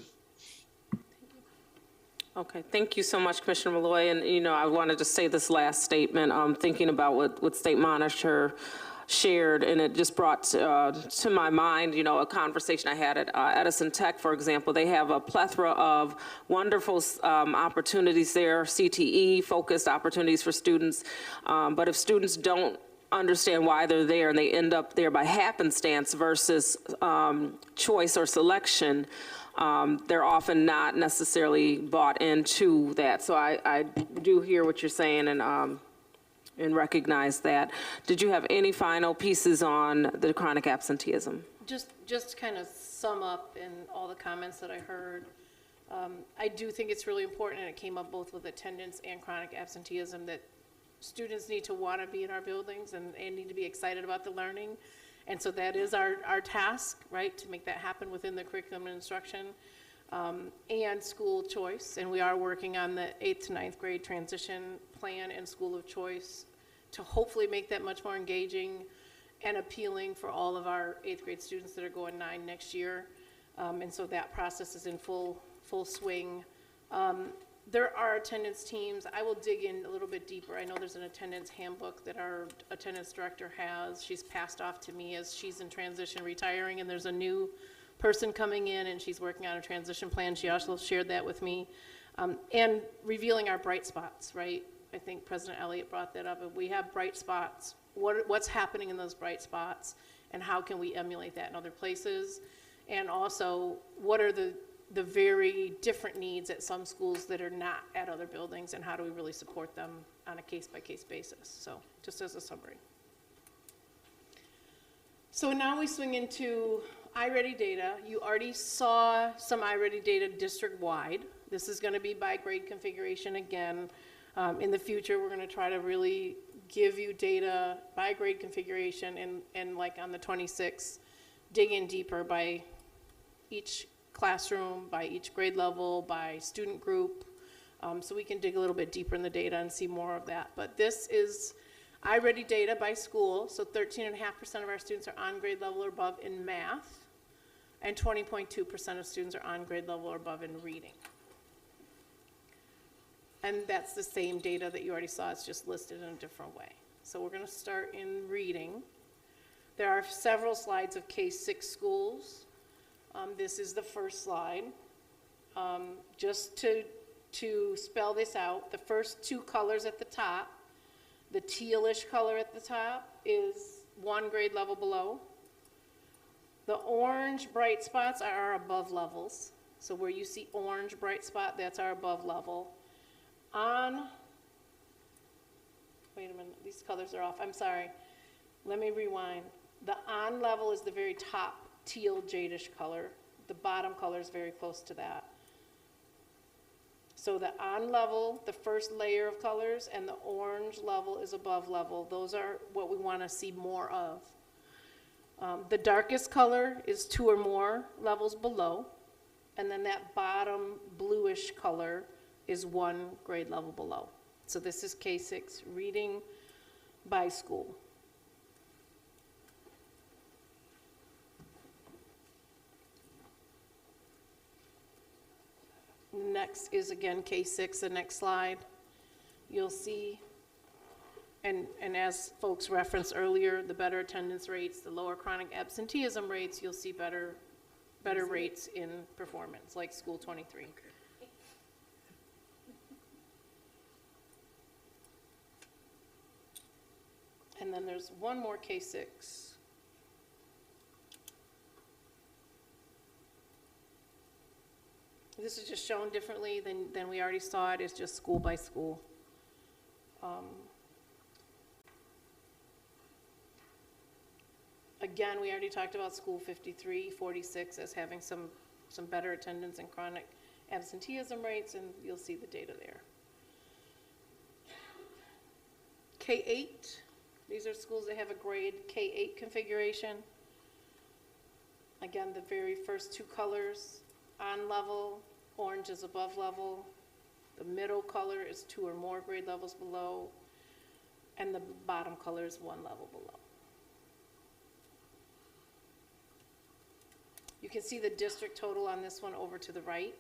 Okay, thank you so much, Commissioner Malloy. And, I wanted to say this last statement, thinking about what State Monitor shared, and it just brought to my mind, a conversation I had at Edison Tech, for example. They have a plethora of wonderful opportunities there, CTE-focused opportunities for students. But if students don't understand why they're there and they end up there by happenstance versus choice or selection, they're often not necessarily bought into that. So I do hear what you're saying and recognize that. Did you have any final pieces on the chronic absenteeism? Just to kind of sum up in all the comments that I heard, I do think it's really important, and it came up both with attendance and chronic absenteeism, that students need to want to be in our buildings and need to be excited about the learning. And so that is our task, right, to make that happen within the curriculum and instruction, and school choice. And we are working on the 8th to 9th grade transition plan and school of choice to hopefully make that much more engaging and appealing for all of our 8th grade students that are going 9 next year. And so that process is in full swing. There are attendance teams. I will dig in a little bit deeper. I know there's an attendance handbook that our attendance director has. She's passed off to me as she's in transition retiring, and there's a new person coming in, and she's working on a transition plan. She also shared that with me. And revealing our bright spots, right? I think President Elliott brought that up. If we have bright spots, what's happening in those bright spots, and how can we emulate that in other places? And also, what are the very different needs at some schools that are not at other buildings, and how do we really support them on a case-by-case basis? So just as a summary. So now we swing into iReady data. You already saw some iReady data district-wide. This is going to be by grade configuration again. In the future, we're going to try to really give you data by grade configuration, and like on the 26th, dig in deeper by each classroom, by each grade level, by student group, so we can dig a little bit deeper in the data and see more of that. But this is iReady data by school, so 13.5% of our students are on grade level or above in math, and 20.2% of students are on grade level or above in reading. And that's the same data that you already saw, it's just listed in a different way. So we're going to start in reading. There are several slides of K-6 schools. This is the first slide. Just to spell this out, the first two colors at the top, the tealish color at the top is 1 grade level below. The orange bright spots are our above levels. So where you see orange bright spot, that's our above level. Wait a minute, these colors are off, I'm sorry. Let me rewind. The on level is the very top teal jadish color. The bottom color is very close to that. So the on level, the first layer of colors, and the orange level is above level. Those are what we want to see more of. The darkest color is 2 or more levels below, and then that bottom bluish color is 1 grade level below. So this is K-6 reading by school. next is again K6, the next slide. You'll see, and as folks referenced earlier, the better attendance rates, the lower chronic absenteeism rates, you'll see better rates in performance, like School 23. And then there's one more K6. This is just shown differently than we already saw it. It's just school by school. Again, we already talked about School 53, 46 as having some better attendance and chronic absenteeism rates, and you'll see the data there. K8, these are schools that have a grade K8 configuration. Again, the very first two colors, on level, orange is above level. The middle color is 2 or more grade levels below, and the bottom color is 1 level below. You can see the district total on this one over to the right.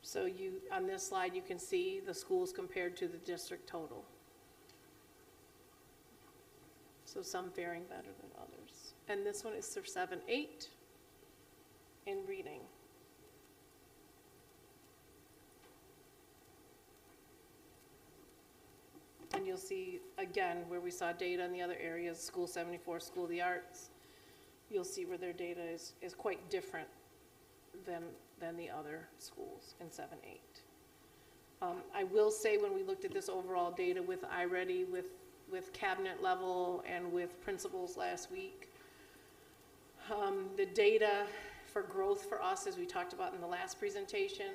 So on this slide, you can see the schools compared to the district total. So some faring better than others. And this one is for 7-8 in reading. And you'll see, again, where we saw data in the other areas, School 74, School of the Arts, you'll see where their data is quite different than the other schools in 7-8. I will say when we looked at this overall data with iReady, with cabinet level and with principals last week, the data for growth for us, as we talked about in the last presentation,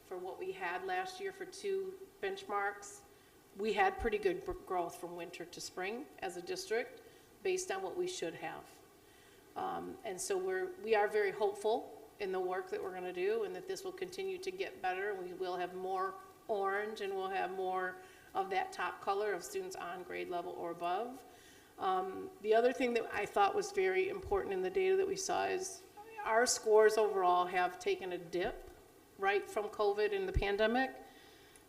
for what we had last year for 2 benchmarks, we had pretty good growth from winter to spring as a district based on what we should have. And so we are very hopeful in the work that we're going to do and that this will continue to get better. And we will have more orange and we'll have more of that top color of students on grade level or above. The other thing that I thought was very important in the data that we saw is our scores overall have taken a dip right from COVID and the pandemic,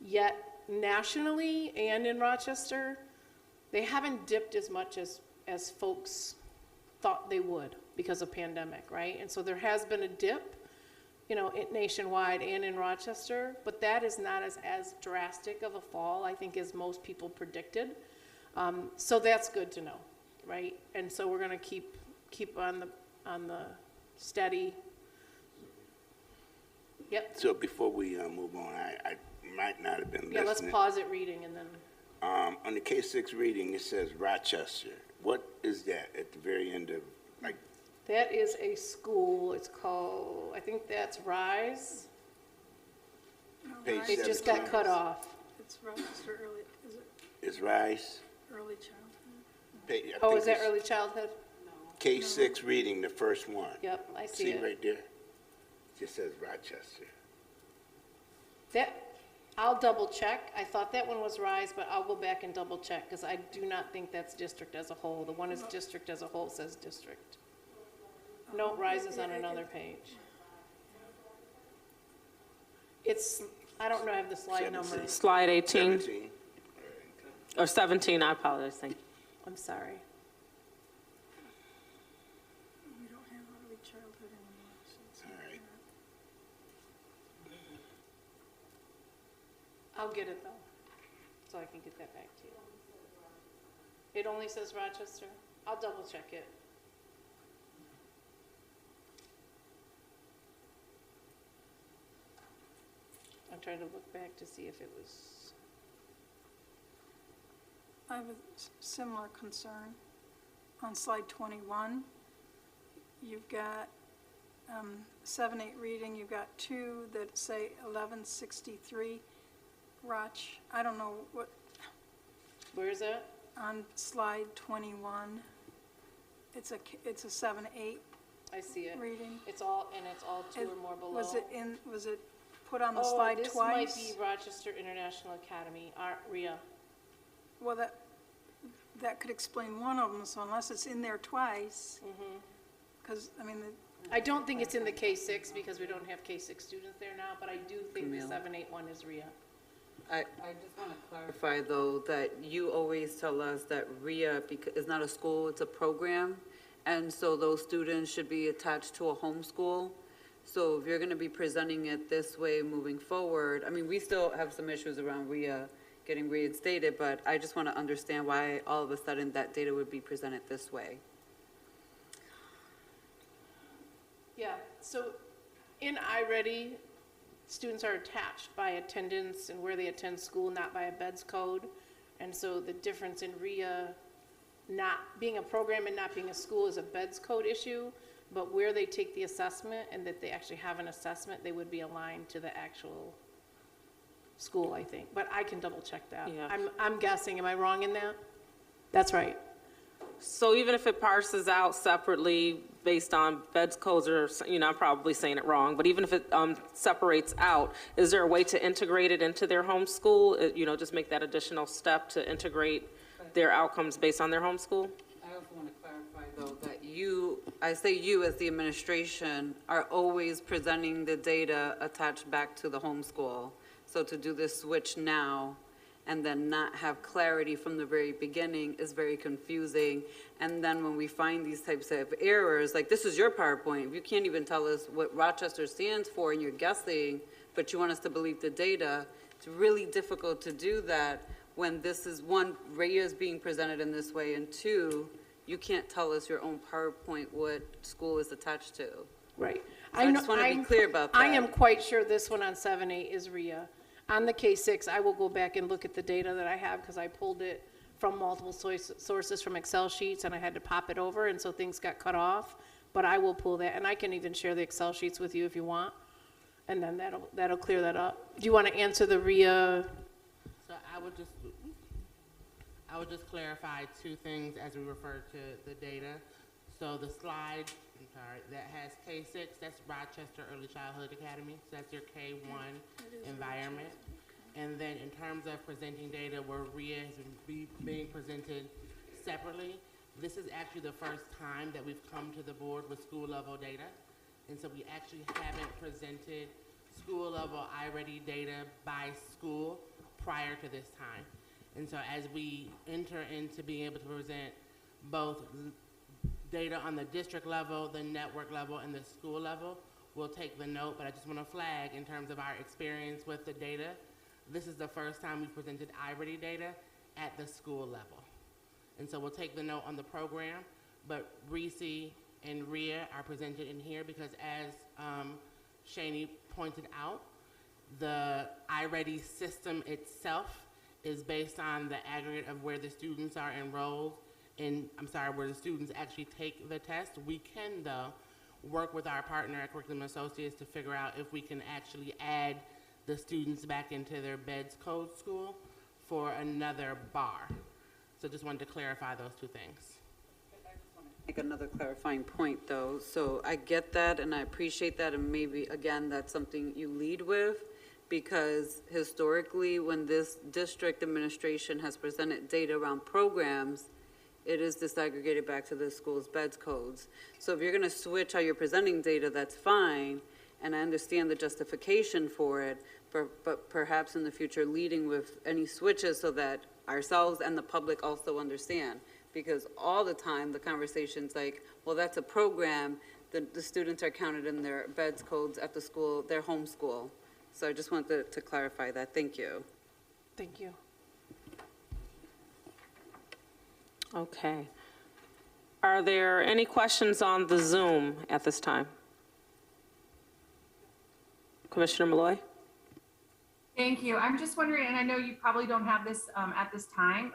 yet nationally and in Rochester, they haven't dipped as much as folks thought they would because of pandemic, right? And so there has been a dip, nationwide and in Rochester, but that is not as drastic of a fall, I think, as most people predicted. So that's good to know, right? And so we're going to keep on the steady. Yep. So before we move on, I might not have been listening. Yeah, let's pause it reading and then. On the K6 reading, it says Rochester. What is that at the very end of, like? That is a school. It's called, I think that's Rise. Page They just got 17. cut off. It's Rochester Early, is it Is Rise? Early Childhood? I Oh, think is that it's early childhood? K6 reading, the first one. Yep, I see See it. right there? It just says Rochester. I'll double check. I thought that one was Rise, but I'll go back and double check because I do not think that's district as a whole. The one is district as a whole says district. No, Rise is on another page. I don't know, I have the slide number. Slide 18, 17. or 17, I apologize, thank you. I'm sorry. We don't have early childhood anymore. So it's All right. I'll get it though, so I can get that back to you. It only says Rochester? I'll double check it. I'm trying to look back to see if it was. I have a similar concern. On slide 21, you've got 7-8 reading, you've got 2 that say 1163 Roch. I don't know what, Where is that? on slide 21, it's a 7-8 I see it. reading. It's all 2 or more below. Was it put on the slide twice? Oh, this might be Rochester International Academy, RIA. Well, that could explain one of them, so unless it's in there twice, because, I mean, I don't think it's in the K-6 because we don't have K-6 students there now, but I do think the Camille. 781 is RIA. I just want to clarify, though, that you always tell us that RIA is not a school, it's a program, and so those students should be attached to a homeschool. So if you're going to be presenting it this way moving forward, I mean, we still have some issues around RIA getting reinstated, but I just want to understand why all of a sudden that data would be presented this way. Yeah, so in iReady, students are attached by attendance and where they attend school, not by a BEDS code. And so the difference in RIA not being a program and not being a school is a BEDS code issue, but where they take the assessment and that they actually have an assessment, they would be aligned to the actual school, I think. But I can double check that. Yeah. I'm guessing, am I wrong in that? That's right. So even if it parses out separately based on BEDS codes, or, I'm probably saying it wrong, but even if it separates out, is there a way to integrate it into their homeschool? Just make that additional step to integrate their outcomes based on their homeschool? I also want to clarify, though, that I say you as the administration are always presenting the data attached back to the homeschool. So to do this switch now and then not have clarity from the very beginning is very confusing. And then when we find these types of errors, like this is your PowerPoint, if you can't even tell us what Rochester stands for and you're guessing, but you want us to believe the data, it's really difficult to do that when this is, one, RIA is being presented in this way, and two, you can't tell us your own PowerPoint what school is attached to. Right. So I just want to be clear about that. I am quite sure this one on 7-8 is RIA. On the K-6, I will go back and look at the data that I have because I pulled it from multiple sources from Excel sheets and I had to pop it over, and so things got cut off. But I will pull that, and I can even share the Excel sheets with you if you want, and then that'll clear that up. Do you want to answer the RIA? So I would just clarify two things as we refer to the data. So the slide, that has K-6, that's Rochester Early Childhood Academy. So that's your K-1 environment. And then in terms of presenting data where RIA is being presented separately, this is actually the first time that we've come to the board with school level data. And so we actually haven't presented school level iReady data by school prior to this time. And so as we enter into being able to present both data on the district level, the network level, and the school level, we'll take the note, but I just want to flag in terms of our experience with the data, this is the first time we've presented iReady data at the school level. And so we'll take the note on the program, but RISI and RIA are presented in here because as Shani pointed out, the iReady system itself is based on the aggregate of where the students are enrolled where the students actually take the test. We can, though, work with our partner at Curriculum Associates to figure out if we can actually add the students back into their BEDS code school for another bar. So just wanted to clarify those two things. Make another clarifying point, though. So I get that, and I appreciate that, and maybe, again, that's something you lead with, because historically, when this district administration has presented data around programs, it is disaggregated back to the school's BEDS codes. So if you're going to switch how you're presenting data, that's fine, and I understand the justification for it, but perhaps in the future leading with any switches so that ourselves and the public also understand. Because all the time, the conversation's like, well, that's a program, the students are counted in their BEDS codes at the school, their home school. So I just wanted to clarify that. Thank you. Thank you. Okay. Are there any questions on the Zoom at this time? Commissioner Malloy? Thank you. I'm just wondering, and I know you probably don't have this at this time,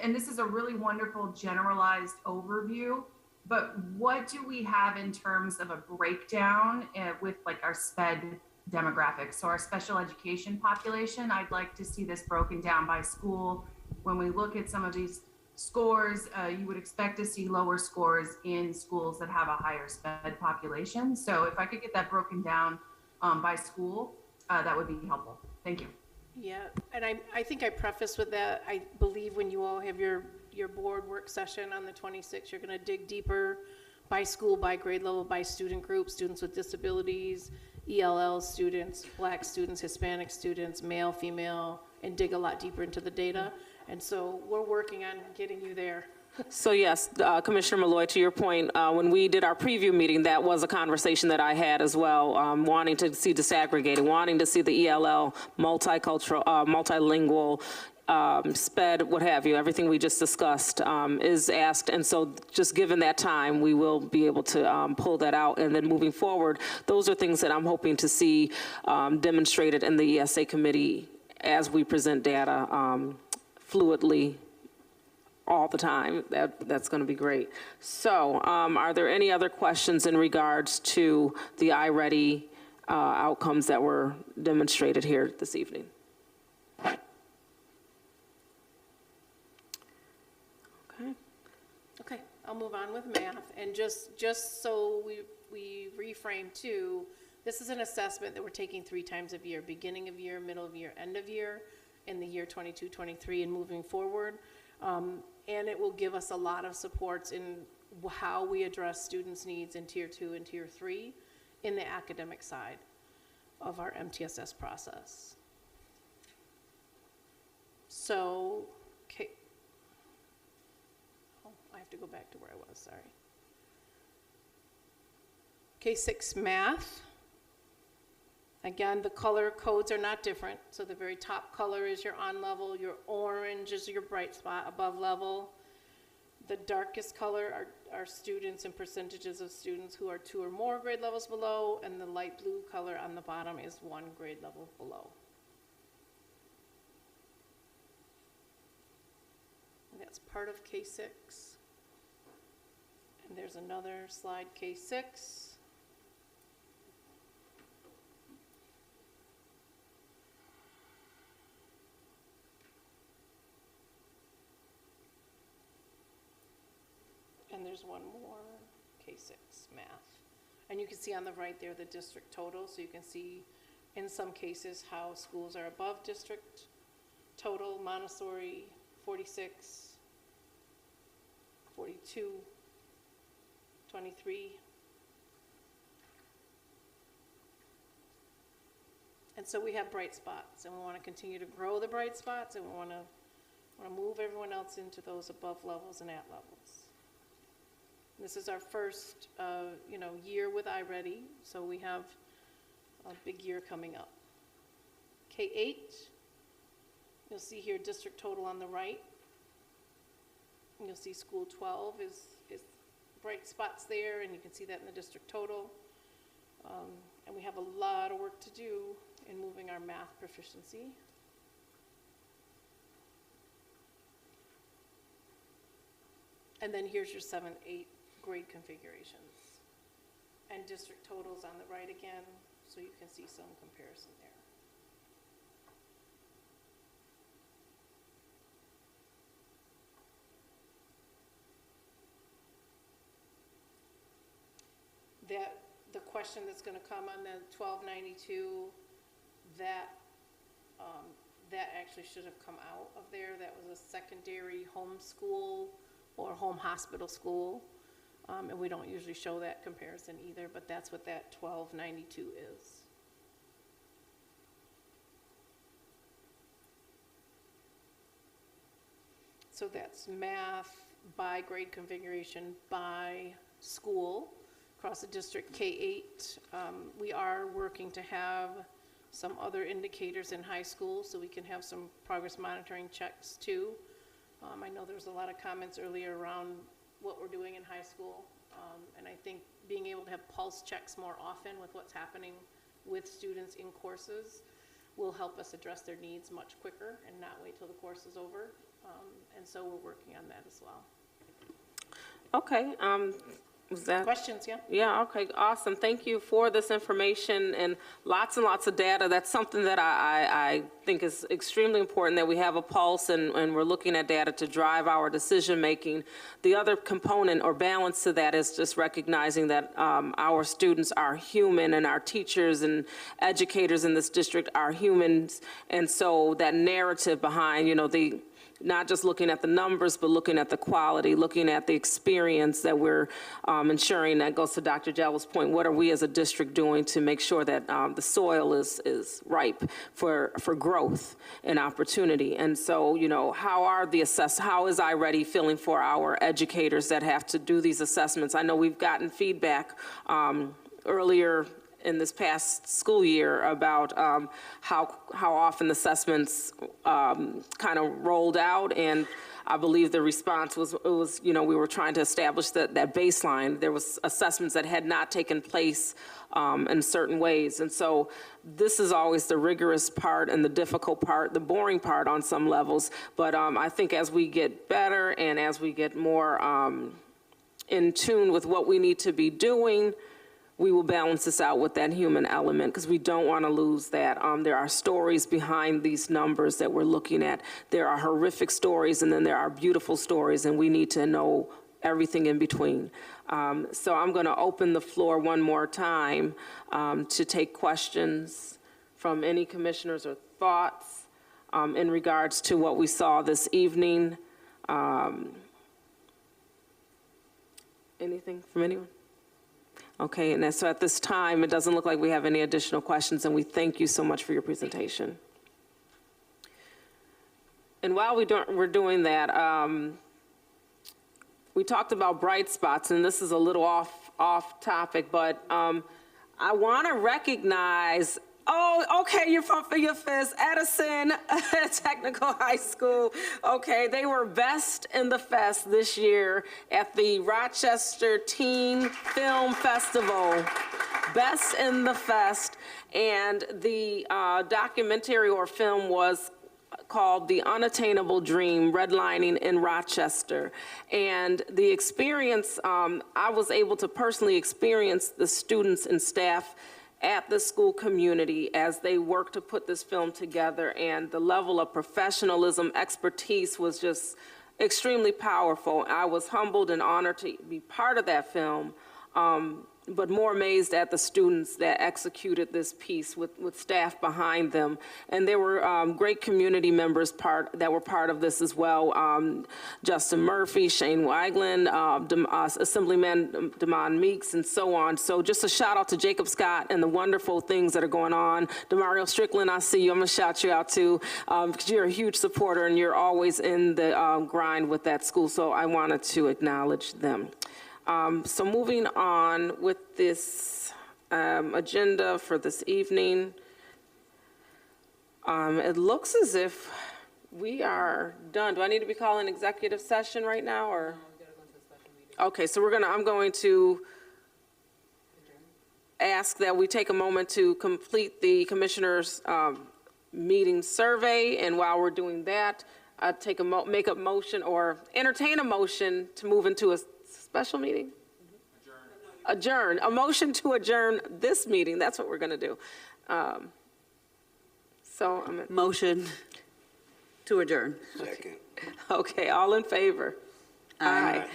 and this is a really wonderful generalized overview, but what do we have in terms of a breakdown with like our SPED demographics, so our special education population? I'd like to see this broken down by school. When we look at some of these scores, you would expect to see lower scores in schools that have a higher SPED population. So if I could get that broken down by school, that would be helpful. Thank you. Yeah, and I think I prefaced with that. I believe when you all have your board work session on the 26th, you're going to dig deeper by school, by grade level, by student group, students with disabilities, ELL students, Black students, Hispanic students, male, female, and dig a lot deeper into the data. And so we're working on getting you there. So yes, Commissioner Malloy, to your point, when we did our preview meeting, that was a conversation that I had as well, wanting to see disaggregated, wanting to see the ELL, multicultural, multilingual, SPED, what have you, everything we just discussed is asked. And so just given that time, we will be able to pull that out. And then moving forward, those are things that I'm hoping to see demonstrated in the ESA committee as we present data fluidly all the time. That's going to be great. So are there any other questions in regards to the iReady outcomes that were demonstrated here this evening? Okay. Okay, I'll move on with math. And just so we reframe too, this is an assessment that we're taking 3 times a year, beginning of year, middle of year, end of year, in the year 22, 23, and moving forward. And it will give us a lot of supports in how we address students' needs in Tier 2 and Tier 3 in the academic side of our MTSS process. So, okay. Oh, I have to go back to where I was, sorry. K-6 math. Again, the color codes are not different. So the very top color is your on level, your orange is your bright spot above level. The darkest color are students and percentages of students who are 2 or more grade levels below, and the light blue color on the bottom is 1 grade level below. And that's part of K-6. And there's another slide, K-6. And there's one more, K-6 math. And you can see on the right there the district total, so you can see in some cases how schools are above district total. Montessori, 46, 42, 23. And so we have bright spots, and we want to continue to grow the bright spots, and we want to move everyone else into those above levels and at levels. This is our first, year with iReady, so we have a big year coming up. K-8, you'll see here district total on the right. And you'll see school 12 is bright spots there, and you can see that in the district total. And we have a lot of work to do in moving our math proficiency. And then here's your 7-8 grade configurations. And district totals on the right again, so you can see some comparison there. The question that's going to come on the 1292, that actually should have come out of there. That was a secondary home school or home hospital school. And we don't usually show that comparison either, but that's what that 1292 is. So that's math by grade configuration by school across the district. K-8, we are working to have some other indicators in high school so we can have some progress monitoring checks too. I know there was a lot of comments earlier around what we're doing in high school. And I think being able to have pulse checks more often with what's happening with students in courses will help us address their needs much quicker and not wait till the course is over. And so we're working on that as well. Okay. Was that questions? Yeah. Yeah. Okay. Awesome. Thank you for this information and lots of data. That's something that I think is extremely important, that we have a pulse and we're looking at data to drive our decision making. The other component or balance to that is just recognizing that our students are human and our teachers and educators in this district are humans, and so that narrative behind, not just looking at the numbers, but looking at the quality, looking at the experience that we're ensuring. That goes to Dr. Jallo's point. What are we as a district doing to make sure that the soil is ripe for growth and opportunity? And so, you know, how is I-Ready feeling for our educators that have to do these assessments? I know we've gotten feedback earlier in this past school year about how often the assessments kind of rolled out, and I believe the response was, you know, we were trying to establish that baseline. There was assessments that had not taken place in certain ways, and so this is always the rigorous part and the difficult part, the boring part on some levels, but I think as we get better and as we get more in tune with what we need to be doing, we will balance this out with that human element, because we don't want to lose that. There are stories behind these numbers that we're looking at. There are horrific stories, and then there are beautiful stories, and we need to know everything in between. So I'm going to open the floor one more time to take questions from any commissioners or thoughts in regards to what we saw this evening. Anything from anyone? Okay, and so at this time, it doesn't look like we have any additional questions, and we thank you so much for your presentation. And while we're doing that, we talked about bright spots, and this is a little off topic, but I want to recognize. Oh, okay, you're from for your fist. Edison Technical High School. Okay, they were best in the fest this year at the Rochester Teen Film Festival. Best in the fest. And the documentary or film was called The Unattainable Dream, Redlining in Rochester. And the experience, I was able to personally experience the students and staff at the school community as they worked to put this film together, and the level of professionalism, expertise was just extremely powerful. I was humbled and honored to be part of that film, but more amazed at the students that executed this piece with staff behind them. And there were great community members that were part of this as well. Justin Murphy, Shane Weiglin, Assemblyman Damon Meeks, and so on. So just a shout out to Jacob Scott and the wonderful things that are going on. Demario Strickland, I see you. I'm gonna shout you out too, because you're a huge supporter and you're always in the grind with that school. So I wanted to acknowledge them. So moving on with this agenda for this evening, it looks as if we are done. Do I need to be calling executive session right now, or? No, we gotta go into a special meeting. Okay, so I'm going to ask that we take a moment to complete the commissioners' meeting survey, and while we're doing that, make a motion or entertain a motion to move into a special meeting? Adjourn. A motion to adjourn this meeting. That's what we're going to do. Motion to adjourn. Second. Okay, all in favor? Aye.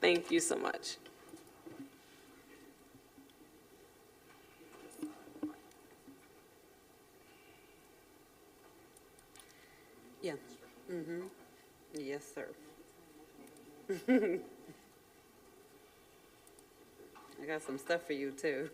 Thank you so much. Yeah. Mm-hmm. Yes, sir. I got some stuff for you, too.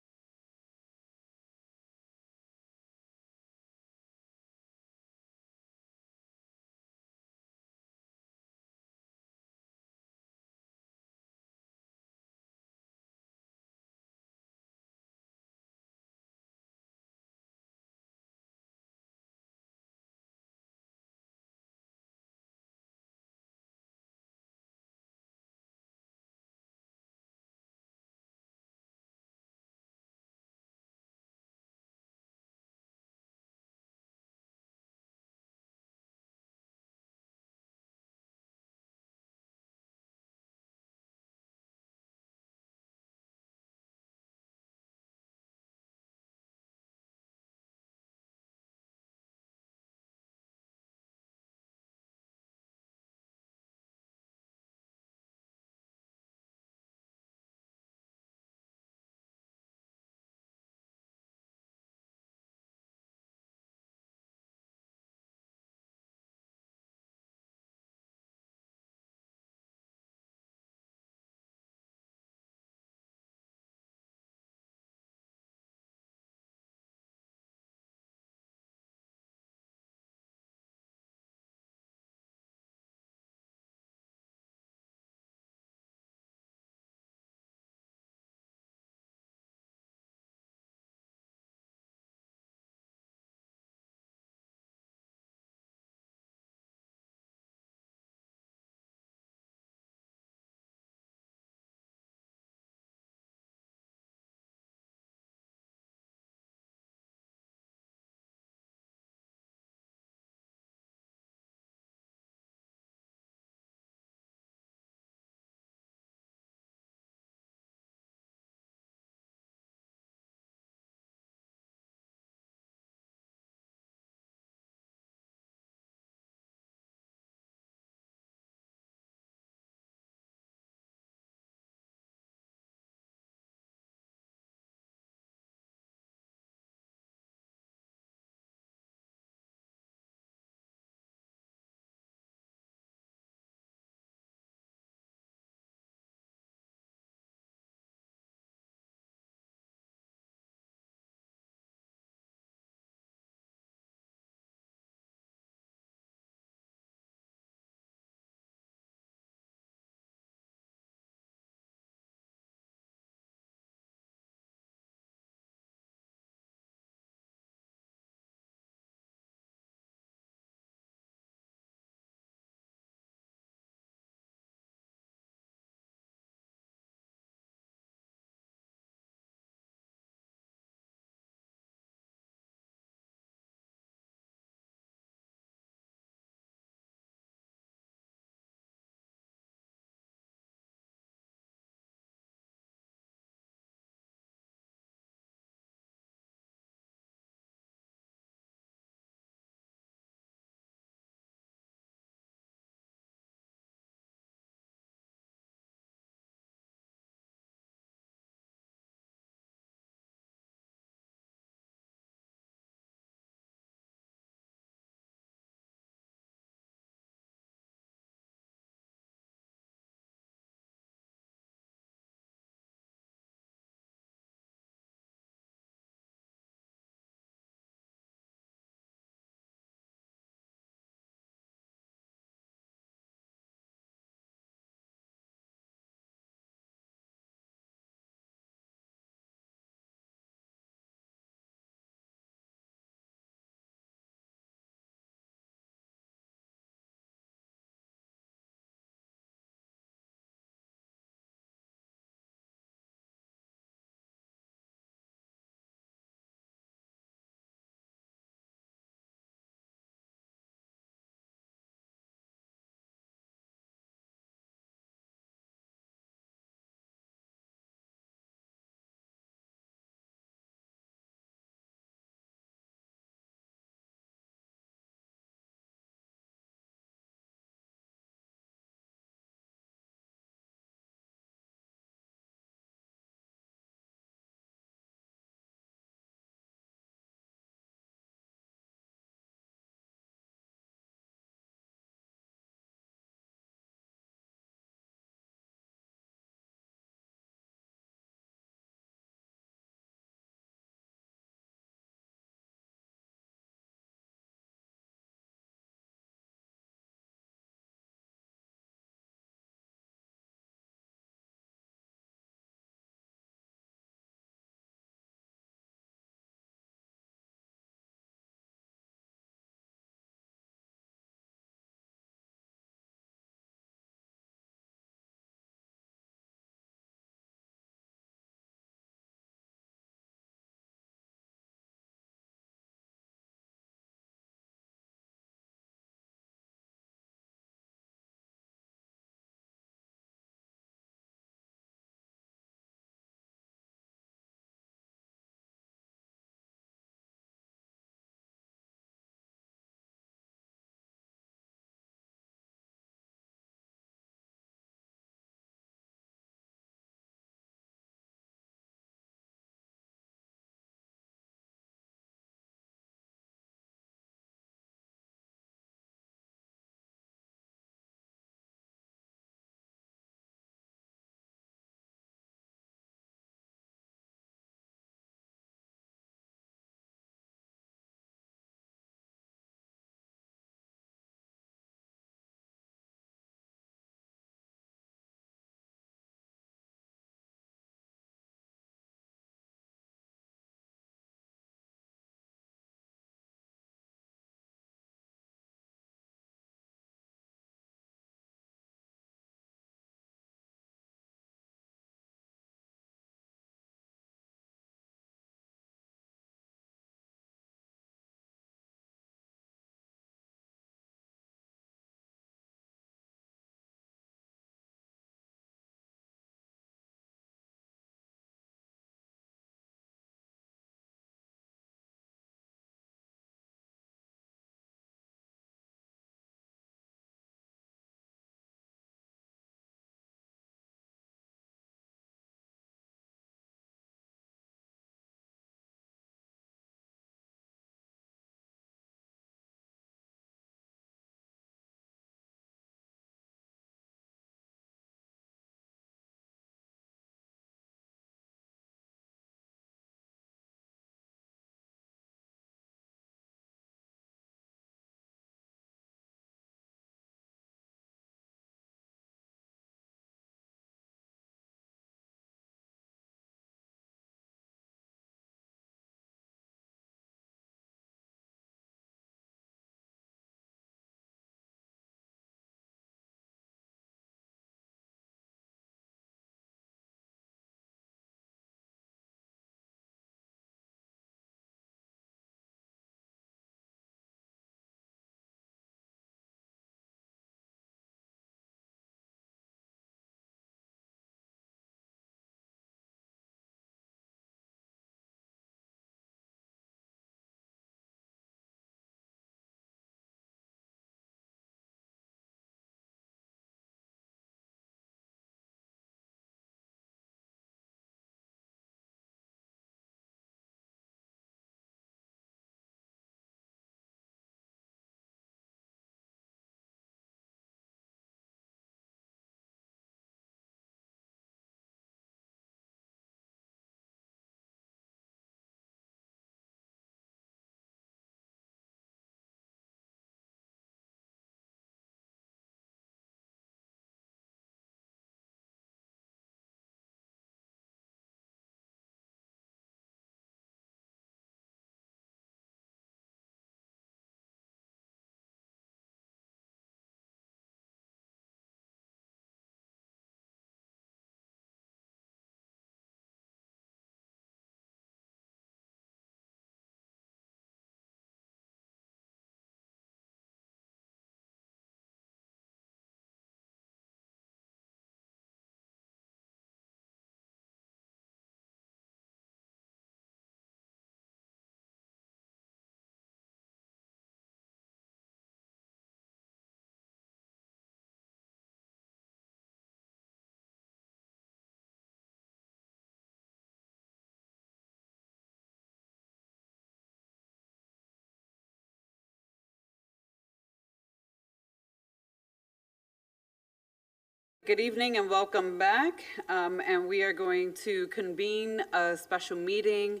Good evening and welcome back. And we are going to convene a special meeting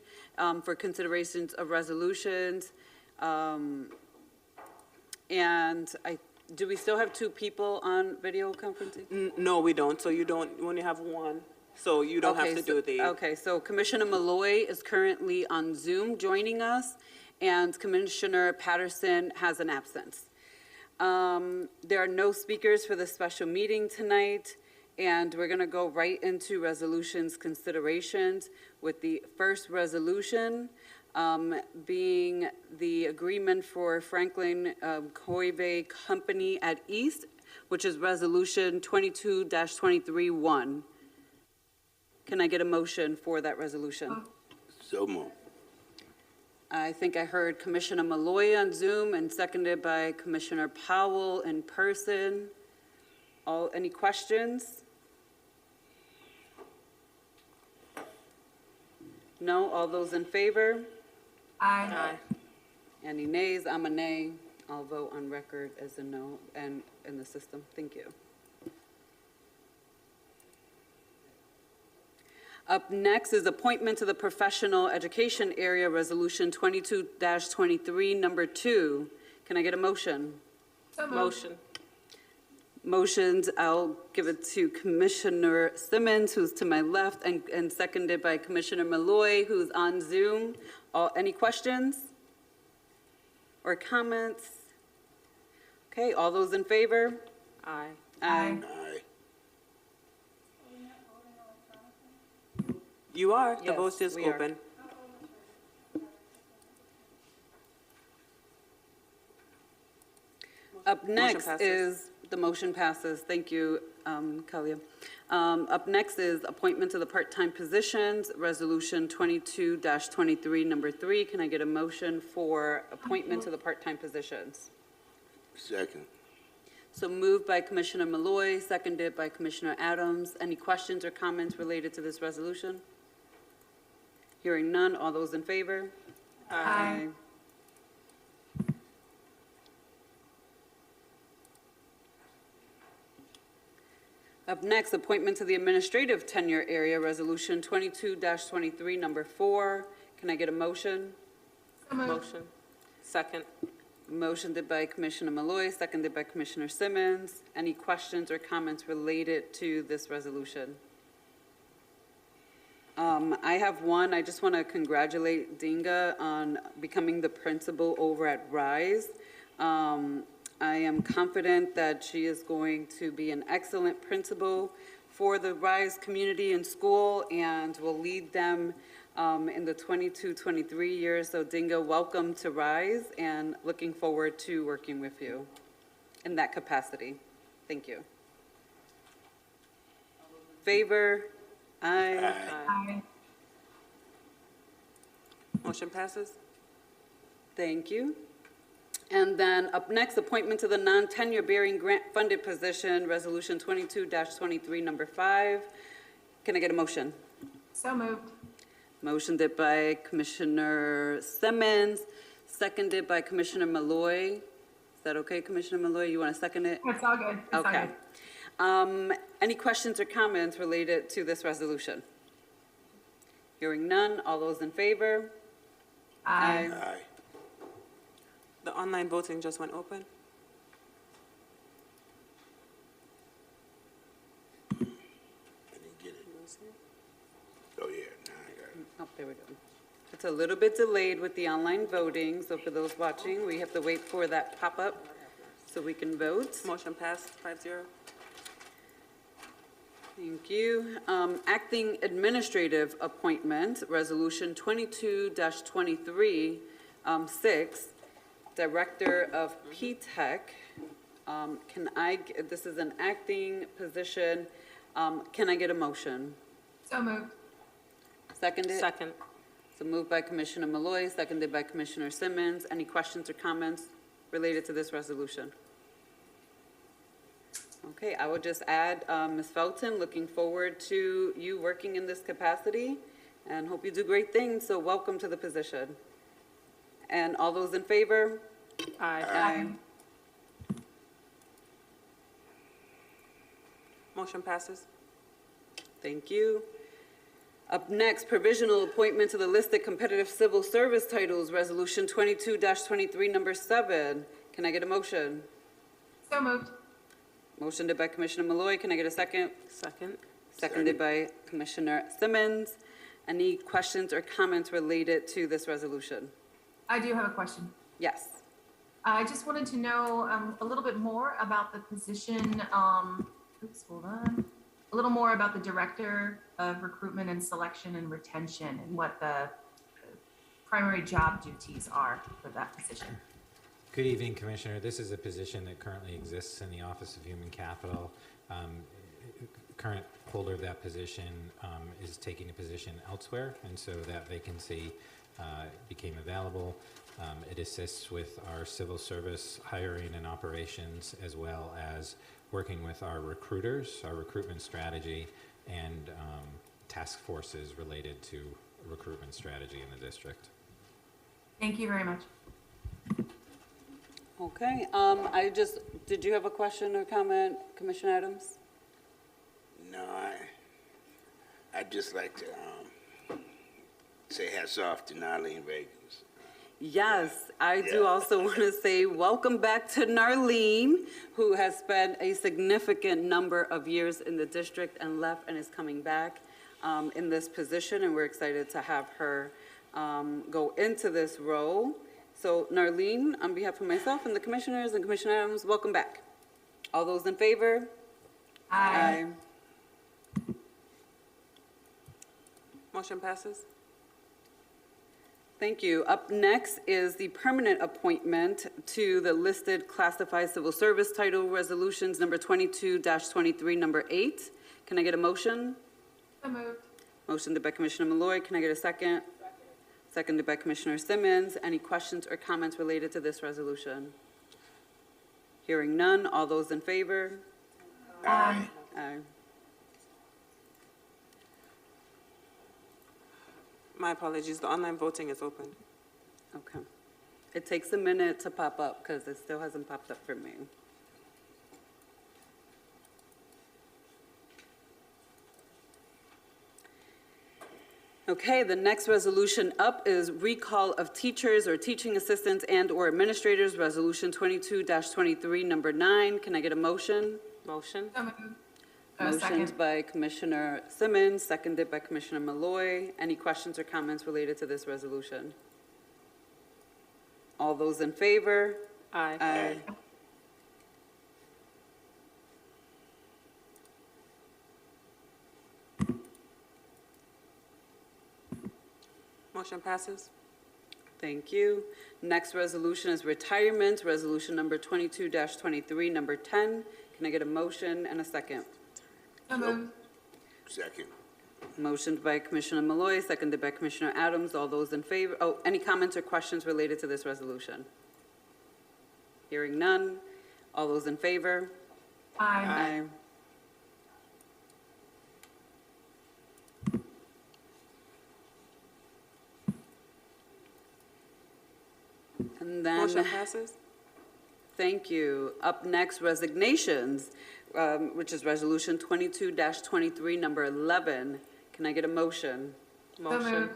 for considerations of resolutions. Do we still have two people on video conferencing? No, we don't, so you only have one, so you don't have to do the. Okay, so Commissioner Malloy is currently on Zoom joining us, and Commissioner Patterson has an absence. There are no speakers for the special meeting tonight, and we're going to go right into resolutions considerations with the first resolution being the agreement for Franklin Coive Company at East, which is Resolution 22-23-1. Can I get a motion for that resolution? So moved. I think I heard Commissioner Malloy on Zoom and seconded by Commissioner Powell in person. Any questions? No? All those in favor? Aye. Any nays? I'm a nay. I'll vote on record as a no and in the system. Thank you. Up next is appointment to the Professional Education Area, Resolution 22-23, number 2. Can I get a motion? So moved. Motion. Motions, I'll give it to Commissioner Simmons, who's to my left, and seconded by Commissioner Malloy, who's on Zoom. Any questions or comments? Okay, all those in favor? Aye. Aye. Aye. You are, the Yes, vote is we are. open. Up next passes. is, the motion passes, thank you, Kalia. Up next is appointment to the part-time positions, Resolution 22-23, number 3. Can I get a motion for appointment to the part-time positions? Second. So moved by Commissioner Malloy, seconded by Commissioner Adams. Any questions or comments related to this resolution? Hearing none, all those in favor? Aye. Up next, appointment to the Administrative Tenure Area, Resolution 22-23, number 4. Can I get a motion? So moved. Motion. Second. Motioned by Commissioner Malloy, seconded by Commissioner Simmons. Any questions or comments related to this resolution? I have one. I just want to congratulate Dinga on becoming the principal over at Rise. I am confident that she is going to be an excellent principal for the Rise community and school and will lead them in the 22-23 years. So Dinga, welcome to Rise and looking forward to working with you in that capacity. Thank you. Favor? Aye. Aye. Motion passes. Thank you. And then up next, appointment to the non-tenure bearing grant-funded position, Resolution 22-23, number 5. Can I get a motion? So moved. Motioned by Commissioner Simmons, seconded by Commissioner Malloy. Is that okay, Commissioner Malloy? You want to second it? It's all good. It's all Okay. good. Any questions or comments related to this resolution? Hearing none, all those in favor? Aye. Aye. The online voting just went open. I didn't get it. Oh, yeah, now I got it. Oh, there we go. It's a little bit delayed with the online voting, so for those watching, we have to wait for that pop-up so we can vote. Motion passed, 5-0. Thank you. Acting Administrative Appointment, Resolution 22-23, 6, Director of P-TECH. This is an acting position. Can I get a motion? So moved. Seconded? Second. So moved by Commissioner Malloy, seconded by Commissioner Simmons. Any questions or comments related to this resolution? Okay, I would just add, Ms. Felton, looking forward to you working in this capacity and hope you do great things, so welcome to the position. And all those in favor? Aye. Aye. Motion passes. Thank you. Up next, provisional appointment to the listed competitive civil service titles, Resolution 22-23, number 7. Can I get a motion? So moved. Motioned by Commissioner Malloy. Can I get a second? Second. Seconded by Commissioner Simmons. Any questions or comments related to this resolution? I do have a question. Yes. I just wanted to know a little bit more about the position, oops, hold on. A little more about the Director of Recruitment and Selection and Retention and what the primary job duties are for that position. Good evening, Commissioner. This is a position that currently exists in the Office of Human Capital. Current holder of that position is taking a position elsewhere, and so that vacancy became available. It assists with our civil service hiring and operations, as well as working with our recruiters, our recruitment strategy, and task forces related to recruitment strategy in the district. Thank you very much. Okay. Did you have a question or comment, Commissioner Adams? No, I'd just like to say hats off to Narlene Reagans. Yes, I do also want to say welcome back to Narlene, who has spent a significant number of years in the district and left and is coming back in this position, and we're excited to have her go into this role. So Narlene, on behalf of myself and the commissioners and Commissioner Adams, welcome back. All those in favor? Aye. Motion passes. Thank you. Up next is the permanent appointment to the listed classified civil service title resolutions, number 22-23, number 8. Can I get a motion? So moved. Motioned by Commissioner Malloy. Can I get a second? Seconded by Commissioner Simmons. Any questions or comments related to this resolution? Hearing none. All those in favor? Aye. Aye. My apologies, the online voting is open. Okay. It takes a minute to pop up because it still hasn't popped up for me. Okay, the next resolution up is recall of teachers or teaching assistants and/or administrators, Resolution 22-23, number 9. Can I get a motion? Motion. So moved. Motioned Second. by Commissioner Simmons, seconded by Commissioner Malloy. Any questions or comments related to this resolution? All those in favor? Aye. Aye. Motion passes. Thank you. Next resolution is retirement, resolution number 22-23, number 10. Can I get a motion and a second? So moved. Second. Motioned by Commissioner Malloy, seconded by Commissioner Adams. All those in favor? Oh, any comments or questions related to this resolution? Hearing none. All those in favor? Aye. And then, Motion passes. thank you. Up next, resignations, which is Resolution 22-23, number 11. Can I get a motion? So Motion. moved.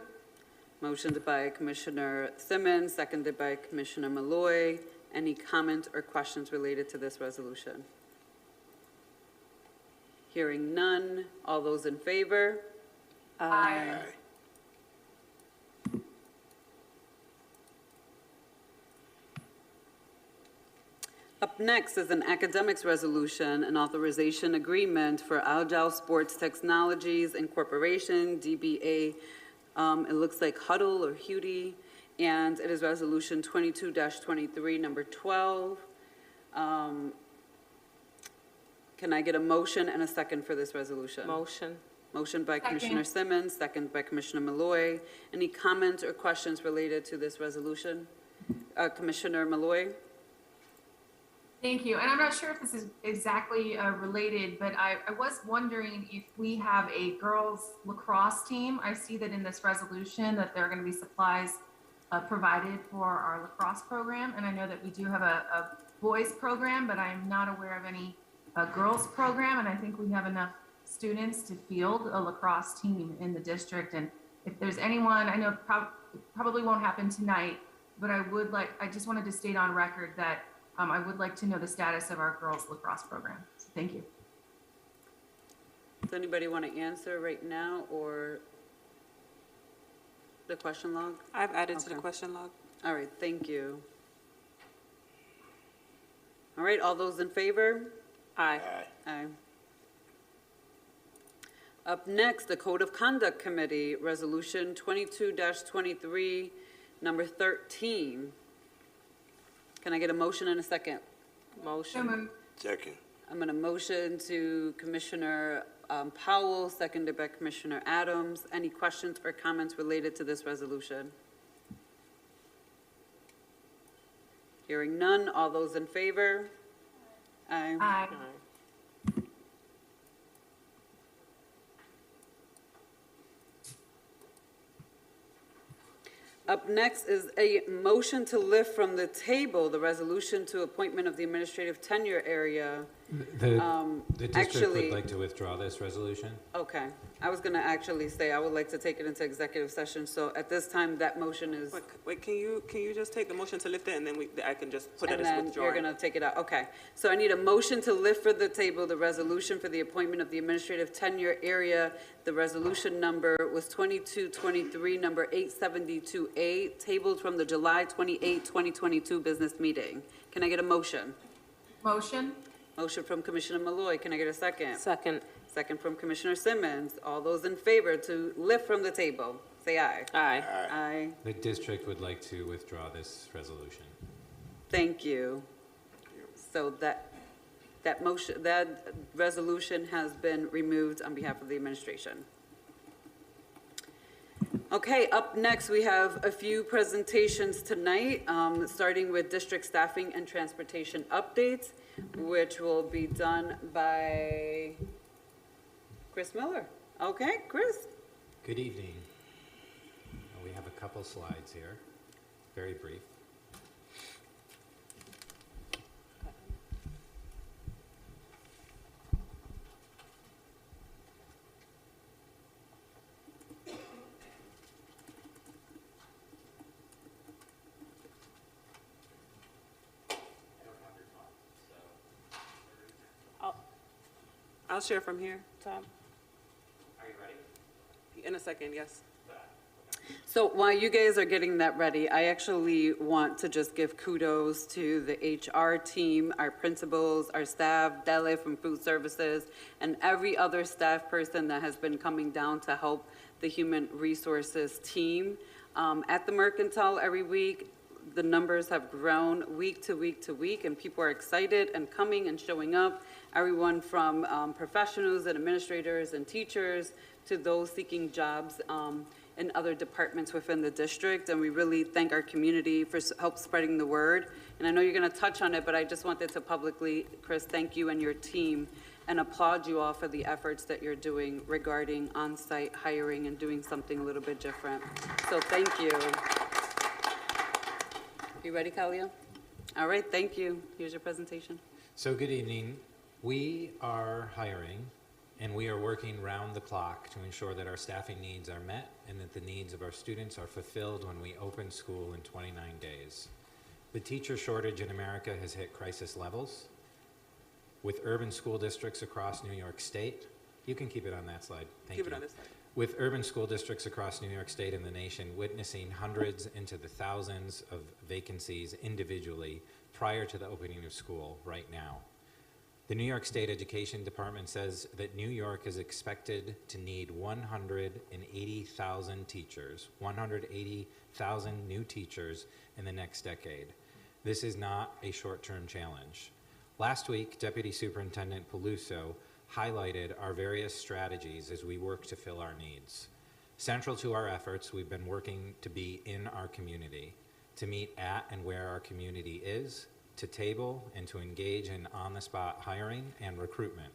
Motioned by Commissioner Simmons, seconded by Commissioner Malloy. Any comments or questions related to this resolution? Hearing none. All those in favor? Aye. Up next is an academics resolution, an authorization agreement for Agile Sports Technologies Incorporation, DBA. It looks like Huddle or Hudi, and it is Resolution 22-23, number 12. Can I get a motion and a second for this resolution? Motion. Motion by Second. Commissioner Simmons, second by Commissioner Malloy. Any comments or questions related to this resolution? Commissioner Malloy? Thank you. And I'm not sure if this is exactly related, but I was wondering if we have a girls lacrosse team. I see that in this resolution that there are going to be supplies provided for our lacrosse program. And I know that we do have a boys program, but I'm not aware of any girls program, and I think we have enough students to field a lacrosse team in the district. And if there's anyone, I know it probably won't happen tonight, but I just wanted to state on record that I would like to know the status of our girls lacrosse program. So thank you. Does anybody want to answer right now or the question log? I've added to the Okay. question log. All right, thank you. All right, all those in favor? Aye. Aye. Up next, the Code of Conduct Committee, Resolution 22-23, number 13. Can I get a motion and a second? Motion. Second. I'm going to motion to Commissioner Powell, seconded by Commissioner Adams. Any questions or comments related to this resolution? Hearing none, all those in favor? Aye. Aye. Up next is a motion to lift from the table the resolution to appointment of the administrative tenure area. The district actually- would like to withdraw this resolution. Okay, I was gonna actually say I would like to take it into executive session, so at this time, that motion is, Wait, can you just take the motion to lift it, and then I can just put it and as then withdrawn? you're gonna take it out, okay. So I need a motion to lift for the table the resolution for the appointment of the administrative tenure area. The resolution number was 2223, number 872A, tabled from the July 28, 2022 business meeting. Can I get a motion? Motion? Motion from Commissioner Malloy, can I get a second? Second. Second from Commissioner Simmons. All those in favor to lift from the table, say aye. Aye. Aye. The district would like to withdraw this resolution. Thank you. So that motion, that resolution has been removed on behalf of the administration. Okay, up next, we have a few presentations tonight, starting with district staffing and transportation updates, which will be done by Chris Miller. Okay, Chris? Good evening. We have a couple slides here, very brief. I'll share from here, Tom. Are you ready? In a second, yes. So while you guys are getting that ready, I actually want to just give kudos to the HR team, our principals, our staff, Dele from Food Services, and every other staff person that has been coming down to help the Human Resources team. At the Mercantile every week, the numbers have grown week to week to week, and people are excited and coming and showing up. Everyone from professionals and administrators and teachers to those seeking jobs in other departments within the district. And we really thank our community for help spreading the word. And I know you're going to touch on it, but I just wanted to publicly, Chris, thank you and your team and applaud you all for the efforts that you're doing regarding on-site hiring and doing something a little bit different. So thank you. You ready, Kalia? All right, thank you. Here's your presentation. So good evening. We are hiring, and we are working round the clock to ensure that our staffing needs are met and that the needs of our students are fulfilled when we open school in 29 days. The teacher shortage in America has hit crisis levels. With urban school districts across New York State, you can keep it on that slide. Thank you. Keep it on this slide. With urban school districts across New York State and the nation witnessing hundreds into the thousands of vacancies individually prior to the opening of school right now. The New York State Education Department says that New York is expected to need 180,000 teachers, 180,000 new teachers in the next decade. This is not a short-term challenge. Last week, Deputy Superintendent Paluso highlighted our various strategies as we work to fill our needs. Central to our efforts, we've been working to be in our community, to meet at and where our community is, to table and to engage in on-the-spot hiring and recruitment.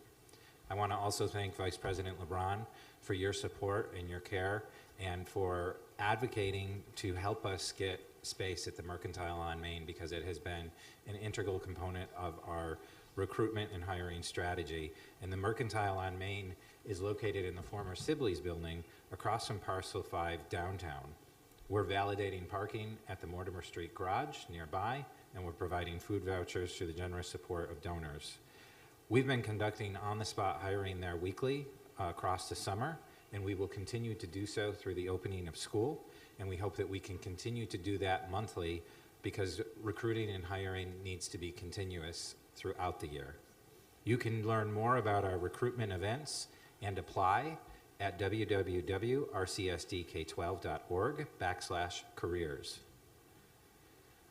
I want to also thank Vice President LeBron for your support and your care and for advocating to help us get space at the Mercantile on Main, because it has been an integral component of our recruitment and hiring strategy. And the Mercantile on Main is located in the former Sibley's building across from Parcel 5 downtown. We're validating parking at the Mortimer Street Garage nearby, and we're providing food vouchers through the generous support of donors. We've been conducting on-the-spot hiring there weekly across the summer, and we will continue to do so through the opening of school, and we hope that we can continue to do that monthly because recruiting and hiring needs to be continuous throughout the year. You can learn more about our recruitment events and apply at www.rcsdk12.org/careers.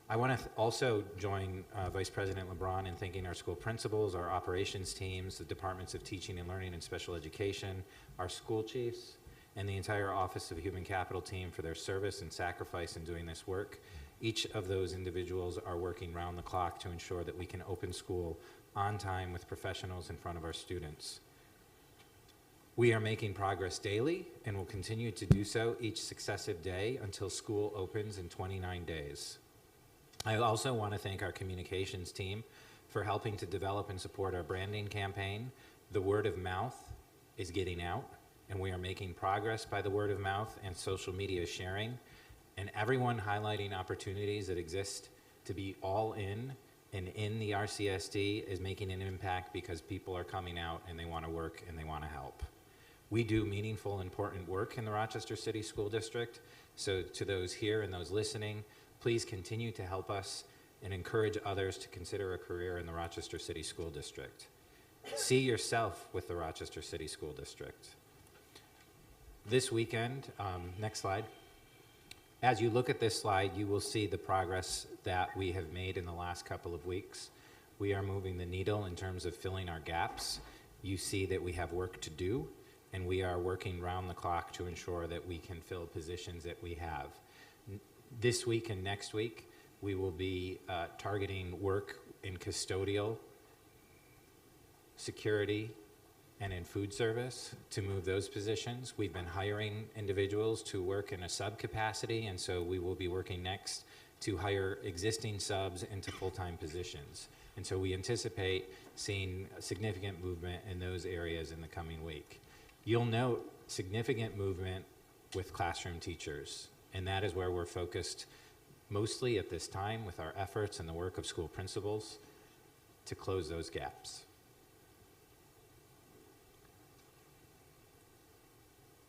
I want to also join Vice President LeBron in thanking our school principals, our operations teams, the departments of teaching and learning and special education, our school chiefs, and the entire Office of Human Capital team for their service and sacrifice in doing this work. Each of those individuals are working round the clock to ensure that we can open school on time with professionals in front of our students. We are making progress daily and will continue to do so each successive day until school opens in 29 days. I also want to thank our communications team for helping to develop and support our branding campaign. The word of mouth is getting out, and we are making progress by the word of mouth and social media sharing, and everyone highlighting opportunities that exist to be all in and in the RCSD is making an impact because people are coming out and they want to work and they want to help. We do meaningful, important work in the Rochester City School District, so to those here and those listening, please continue to help us and encourage others to consider a career in the Rochester City School District. See yourself with the Rochester City School District. This weekend, next slide. As you look at this slide, you will see the progress that we have made in the last couple of weeks. We are moving the needle in terms of filling our gaps. You see that we have work to do, and we are working round the clock to ensure that we can fill positions that we have. This week and next week, we will be targeting work in custodial, security, and in food service to move those positions. We've been hiring individuals to work in a sub capacity, and so we will be working next to hire existing subs into full-time positions. And so we anticipate seeing significant movement in those areas in the coming week. You'll note significant movement with classroom teachers, and that is where we're focused mostly at this time with our efforts and the work of school principals to close those gaps.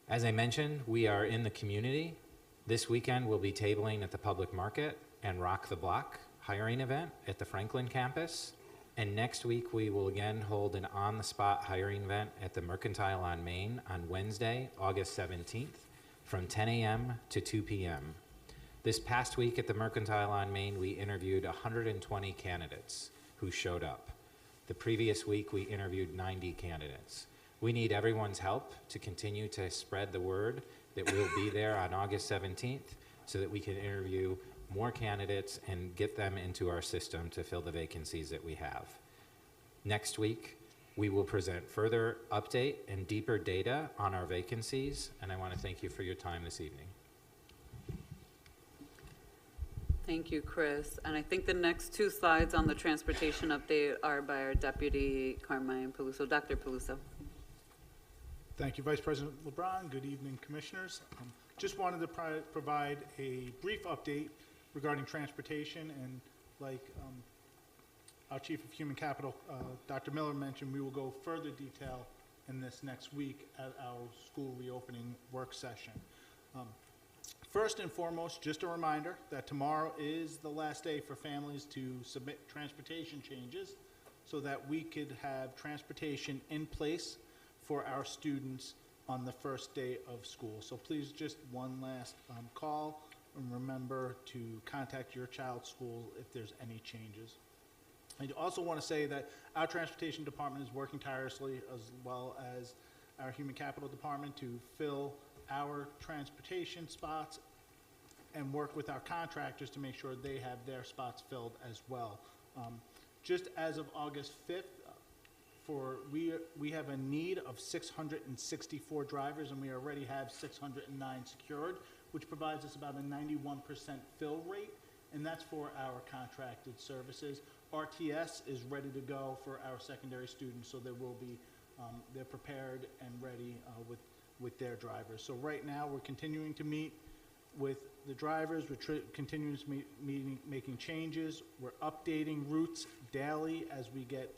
As I mentioned, we are in the community. This weekend we'll be tabling at the public market and Rock the Block hiring event at the Franklin campus. And next week we will again hold an on-the-spot hiring event at the Mercantile on Main on Wednesday, August 17th from 10 a.m. to 2 p.m. This past week at the Mercantile on Main, we interviewed 120 candidates who showed up. The previous week, we interviewed 90 candidates. We need everyone's help to continue to spread the word that we'll be there on August 17th so that we can interview more candidates and get them into our system to fill the vacancies that we have. Next week, we will present further update and deeper data on our vacancies, and I want to thank you for your time this evening. Thank you, Chris. And I think the next two slides on the transportation update are by our Deputy Carmine Paluso. Dr. Paluso. Thank you, Vice President LeBron. Good evening, Commissioners. Just wanted to provide a brief update regarding transportation, and like our Chief of Human Capital, Dr. Miller, mentioned, we will go further detail in this next week at our school reopening work session. First and foremost, just a reminder that tomorrow is the last day for families to submit transportation changes so that we could have transportation in place for our students on the first day of school. So please, just one last call, and remember to contact your child's school if there's any changes. I also want to say that our transportation department is working tirelessly, as well as our human capital department, to fill our transportation spots and work with our contractors to make sure they have their spots filled as well. Just as of August 5th, we have a need of 664 drivers, and we already have 609 secured, which provides us about a 91% fill rate, and that's for our contracted services. RTS is ready to go for our secondary students, so there will be, they're prepared and ready with their drivers. So right now, we're continuing to meet with the drivers, we're continuing to making changes, we're updating routes daily as we get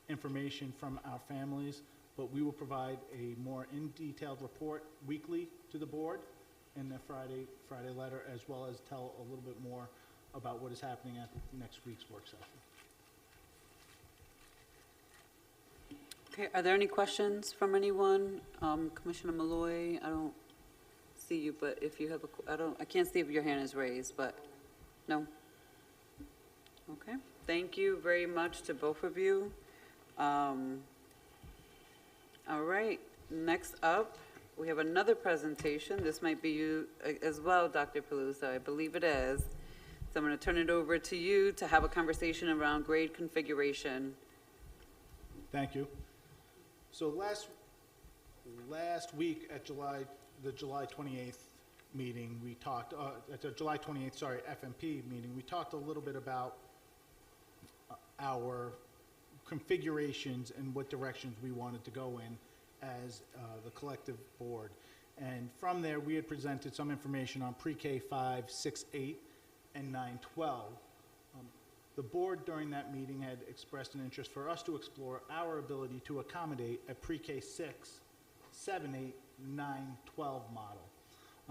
information from our families, but we will provide a more in-detailed report weekly to the board in the Friday letter, as well as tell a little bit more about what is happening at next week's work session. Okay, are there any questions from anyone? Commissioner Malloy, I don't see you, but if you have I can't see if your hand is raised, but no? Okay, thank you very much to both of you. All right, next up, we have another presentation. This might be you as well, Dr. Paluso, I believe it is. So I'm going to turn it over to you to have a conversation around grade configuration. Thank you. So last week at the July 28th meeting, we talked, at the July 28th, FMP meeting, we talked a little bit about our configurations and what directions we wanted to go in as the collective board. And from there, we had presented some information on pre-K 5, 6, 8, and 9, 12. The board during that meeting had expressed an interest for us to explore our ability to accommodate a pre-K 6, 7, 8, 9, 12 model.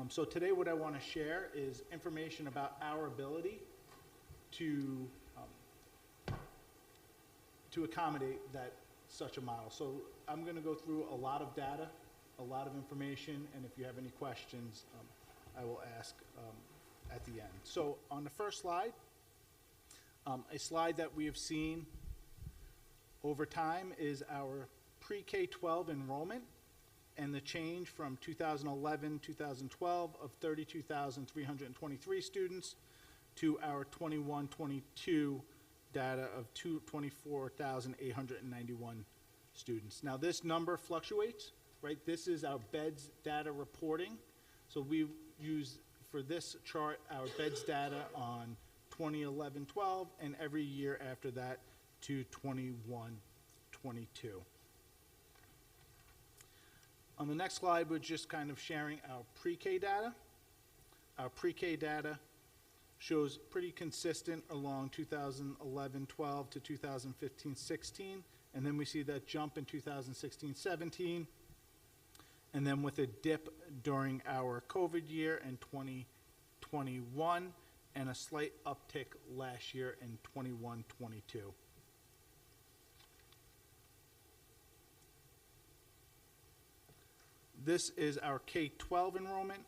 So today what I want to share is information about our ability to accommodate such a model. So I'm going to go through a lot of data, a lot of information, and if you have any questions, I will ask at the end. So on the first slide, a slide that we have seen over time is our pre-K 12 enrollment and the change from 2011-2012 of 32,323 students to our 21-22 data of 24,891 students. Now this number fluctuates, right? This is our beds data reporting. So we use, for this chart, our beds data on 2011-12 and every year after that to 21-22. On the next slide, we're just kind of sharing our pre-K data. Our pre-K data shows pretty consistent along 2011-12 to 2015-16, and then we see that jump in 2016-17, and then with a dip during our COVID year in 2021, and a slight uptick last year in 21-22. This is our K-12 enrollment.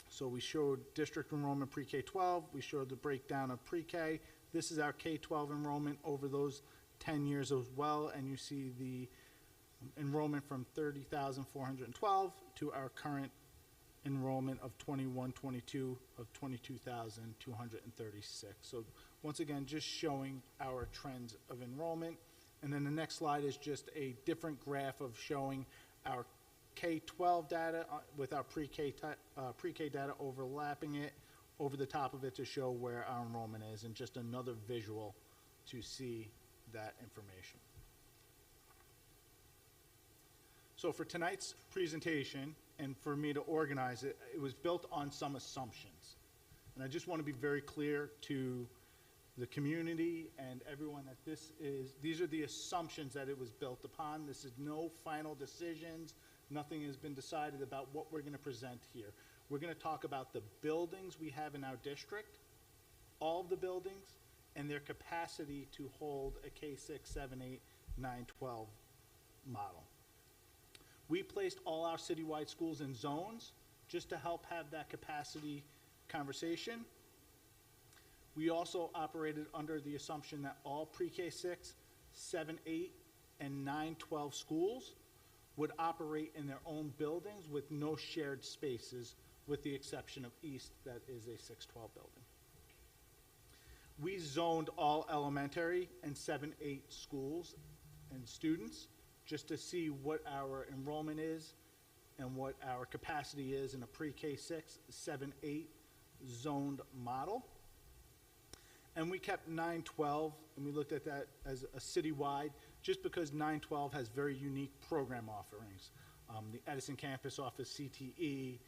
So we showed district enrollment pre-K-12. We showed the breakdown of pre-K. This is our K-12 enrollment over those 10 years as well, and you see the enrollment from 30,412 to our current enrollment of 21-22 of 22,236. So once again, just showing our trends of enrollment. And then the next slide is just a different graph of showing our K-12 data with our pre-K data, overlapping it over the top of it to show where our enrollment is, and just another visual to see that information. So for tonight's presentation, and for me to organize it, it was built on some assumptions. And I just want to be very clear to the community and everyone that these are the assumptions that it was built upon. This is no final decisions. Nothing has been decided about what we're going to present here. We're going to talk about the buildings we have in our district, all of the buildings, and their capacity to hold a K-6, 7, 8, 9, 12 model. We placed all our citywide schools in zones just to help have that capacity conversation. We also operated under the assumption that all pre-K 6, 7, 8, and 9, 12 schools would operate in their own buildings with no shared spaces, with the exception of East, that is a 612 building. We zoned all elementary and 7, 8 schools and students just to see what our enrollment is and what our capacity is in a pre-K 6, 7, 8 zoned model. And we kept 912, and we looked at that as a citywide, just because 912 has very unique program offerings. The Edison campus offers CTE,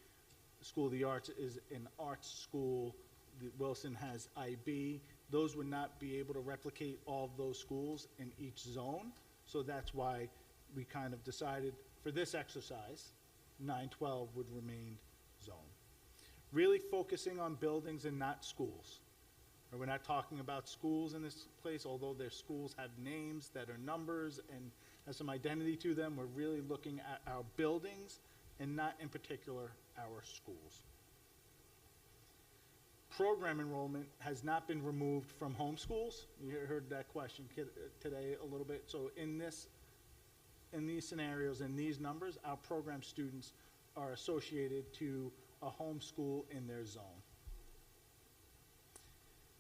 School of the Arts is an arts school, the Wilson has IB. Those would not be able to replicate all of those schools in each zone, so that's why we kind of decided for this exercise, 912 would remain zone. Really focusing on buildings and not schools. Or we're not talking about schools in this place, although their schools have names that are numbers and have some identity to them. We're really looking at our buildings and not in particular our schools. Program enrollment has not been removed from home schools. You heard that question today a little bit. So in these scenarios, in these numbers, our program students are associated to a home school in their zone.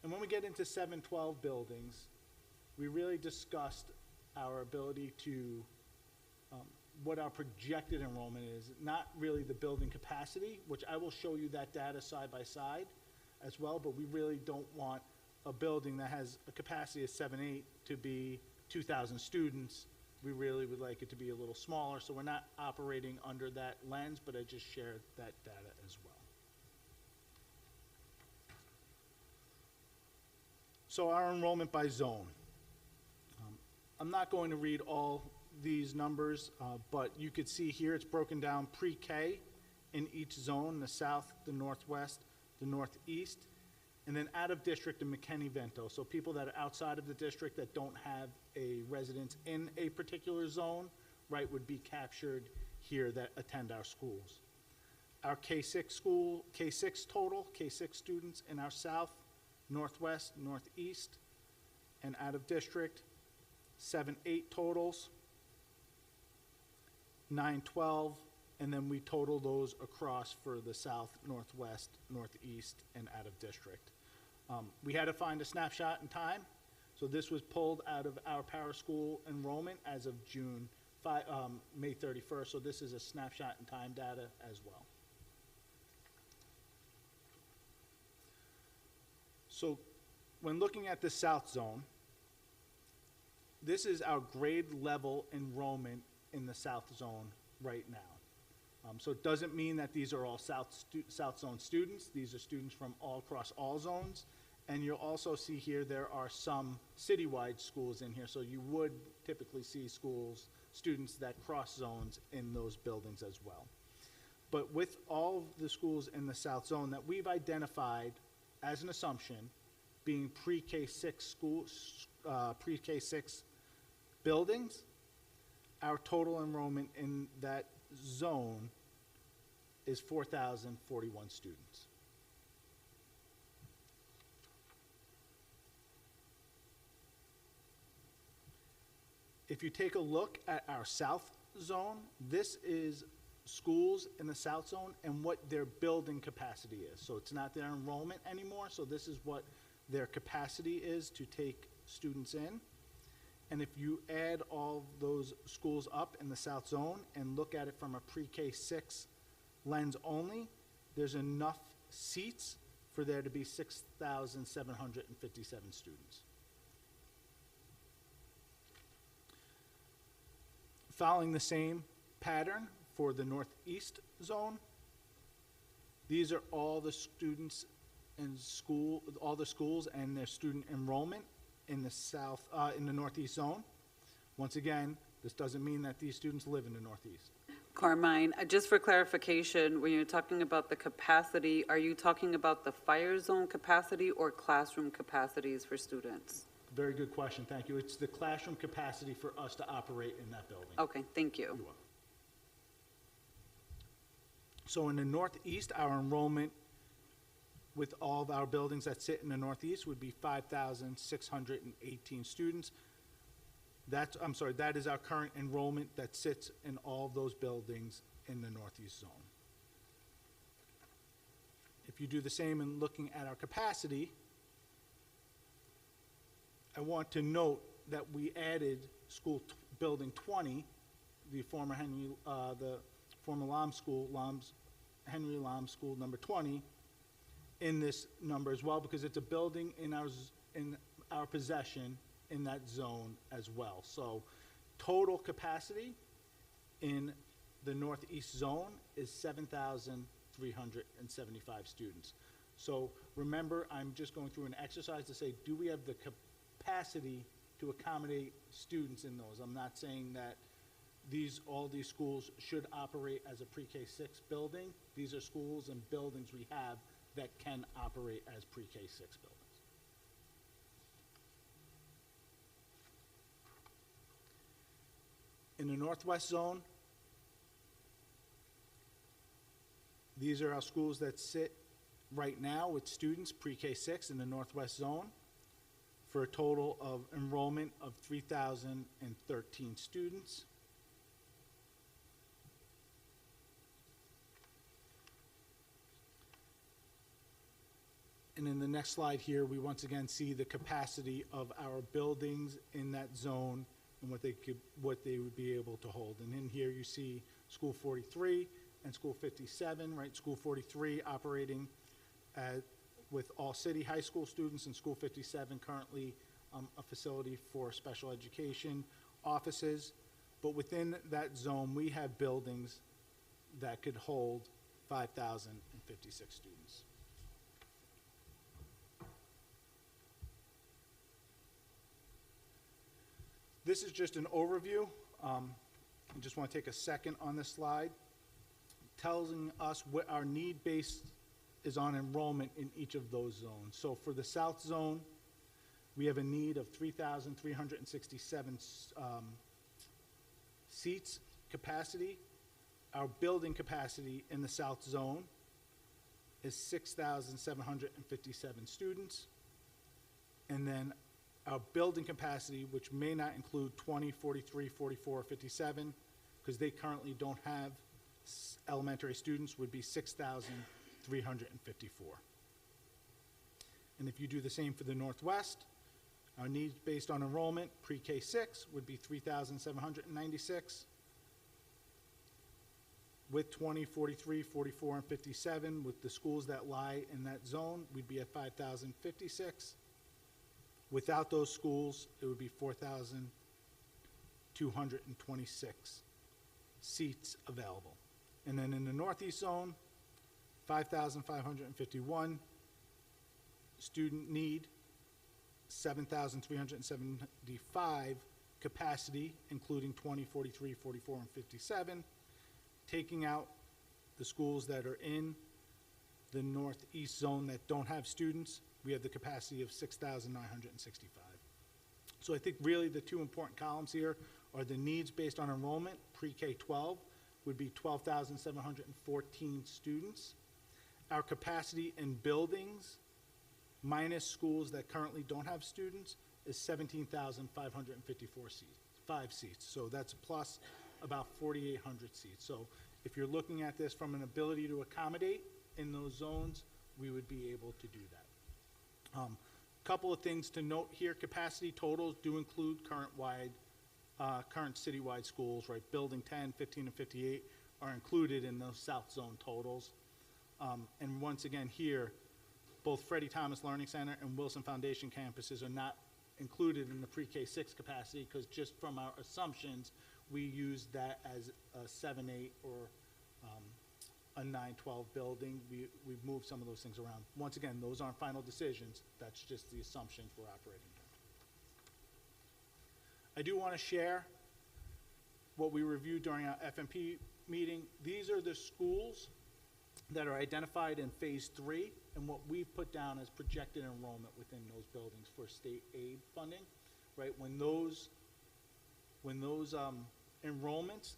And when we get into 712 buildings, we really discussed our ability to, what our projected enrollment is, not really the building capacity, which I will show you that data side by side as well, but we really don't want a building that has a capacity of 7-8 to be 2,000 students. We really would like it to be a little smaller, so we're not operating under that lens, but I just shared that data as well. So our enrollment by zone. I'm not going to read all these numbers, but you could see here it's broken down pre-K in each zone, the south, the northwest, the northeast, and then out of district in McKinney-Vento. So people that are outside of the district that don't have a residence in a particular zone, right, would be captured here that attend our schools. Our K-6 total, K-6 students in our south, northwest, northeast, and out of district, 7-8 totals, 912, and then we total those across for the south, northwest, northeast, and out of district. We had to find a snapshot in time, so this was pulled out of our Power School enrollment as of May 31st, so this is a snapshot in time data as well. So when looking at the south zone, this is our grade level enrollment in the south zone right now. So it doesn't mean that these are all south zone students. These are students from all across all zones. And you'll also see here there are some citywide schools in here, so you would typically see students that cross zones in those buildings as well. But with all of the schools in the south zone that we've identified as an assumption being pre-K-6 pre-K-6 buildings, our total enrollment in that zone is 4,041 students. If you take a look at our south zone, this is schools in the south zone and what their building capacity is. So it's not their enrollment anymore, so this is what their capacity is to take students in. And if you add all those schools up in the south zone and look at it from a pre-K-6 lens only, there's enough seats for there to be 6,757 students. Following the same pattern for the northeast zone, these are all the students in school, all the schools and their student enrollment in the in the northeast zone. Once again, this doesn't mean that these students live in the northeast. Carmine, just for clarification, when you're talking about the capacity, are you talking about the fire zone capacity or classroom capacities for students? Very good question, thank you. It's the classroom capacity for us to operate in that building. Okay, thank you. You're welcome. So in the northeast, our enrollment with all of our buildings that sit in the northeast would be 5,618 students. That is our current enrollment that sits in all of those buildings in the northeast zone. If you do the same in looking at our capacity, I want to note that we added building 20, the former Lom School, Henry Lom School number 20, in this number as well, because it's a building in in our possession in that zone as well. So total capacity in the northeast zone is 7,375 students. So remember, I'm just going through an exercise to say, do we have the capacity to accommodate students in those? I'm not saying that all these schools should operate as a pre-K-6 building. These are schools and buildings we have that can operate as pre-K-6 buildings. In the northwest zone, these are our schools that sit right now with students pre-K-6 in the northwest zone for a total of enrollment of 3,013 students. And in the next slide here, we once again see the capacity of our buildings in that zone and what they would be able to hold. And in here you see School 43 and School 57, right? School 43 operating with all city high school students, and School 57 currently a facility for special education offices. But within that zone, we have buildings that could hold 5,056 students. This is just an overview. I just want to take a second on this slide, telling us what our need base is on enrollment in each of those zones. So for the South Zone, we have a need of 3,367 seats capacity. Our building capacity in the South Zone is 6,757 students. And then our building capacity, which may not include 20, 43, 44, or 57, because they currently don't have elementary students, would be 6,354. And if you do the same for the Northwest, our needs based on enrollment, pre-K-6, would be 3,796. With 20, 43, 44, and 57, with the schools that lie in that zone, we'd be at 5,056. Without those schools, it would be 4,226 seats available. And then in the Northeast Zone, 5,551 student need, 7,375 capacity, including 20, 43, 44, and 57. Taking out the schools that are in the Northeast Zone that don't have students, we have the capacity of 6,965. So I think really the two important columns here are the needs based on enrollment. Pre-K-12 would be 12,714 students. Our capacity in buildings, minus schools that currently don't have students, is 17,554 seats. So that's plus about 4,800 seats. So if you're looking at this from an ability to accommodate in those zones, we would be able to do that. Couple of things to note here. Capacity totals do include current citywide schools, right? Building 10, 15, and 58 are included in those South Zone totals. And once again here, both Freddie Thomas Learning Center and Wilson Foundation campuses are not included in the pre-K-6 capacity because just from our assumptions, we use that as a 7-8 or a 9-12 building. We've moved some of those things around. Once again, those aren't final decisions. That's just the assumptions we're operating under. I do want to share what we reviewed during our FMP meeting. These are the schools that are identified in phase 3 and what we've put down as projected enrollment within those buildings for state aid funding, right? When those enrollments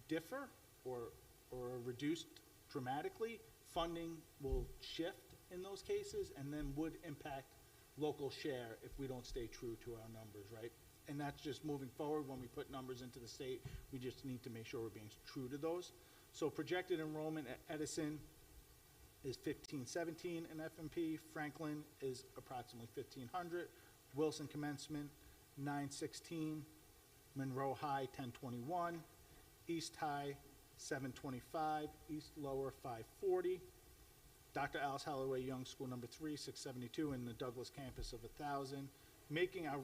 differ or are reduced dramatically, funding will shift in those cases and then would impact local share if we don't stay true to our numbers, right? And that's just moving forward. When we put numbers into the state, we just need to make sure we're being true to those. So projected enrollment at Edison is 1,517 in FMP. Franklin is approximately 1,500. Wilson commencement, 916. Monroe High, 1021. East High, 725, East Lower 540. Dr. Alice Holloway Young School Number 3, 672, and the Douglas campus of 1,000, making our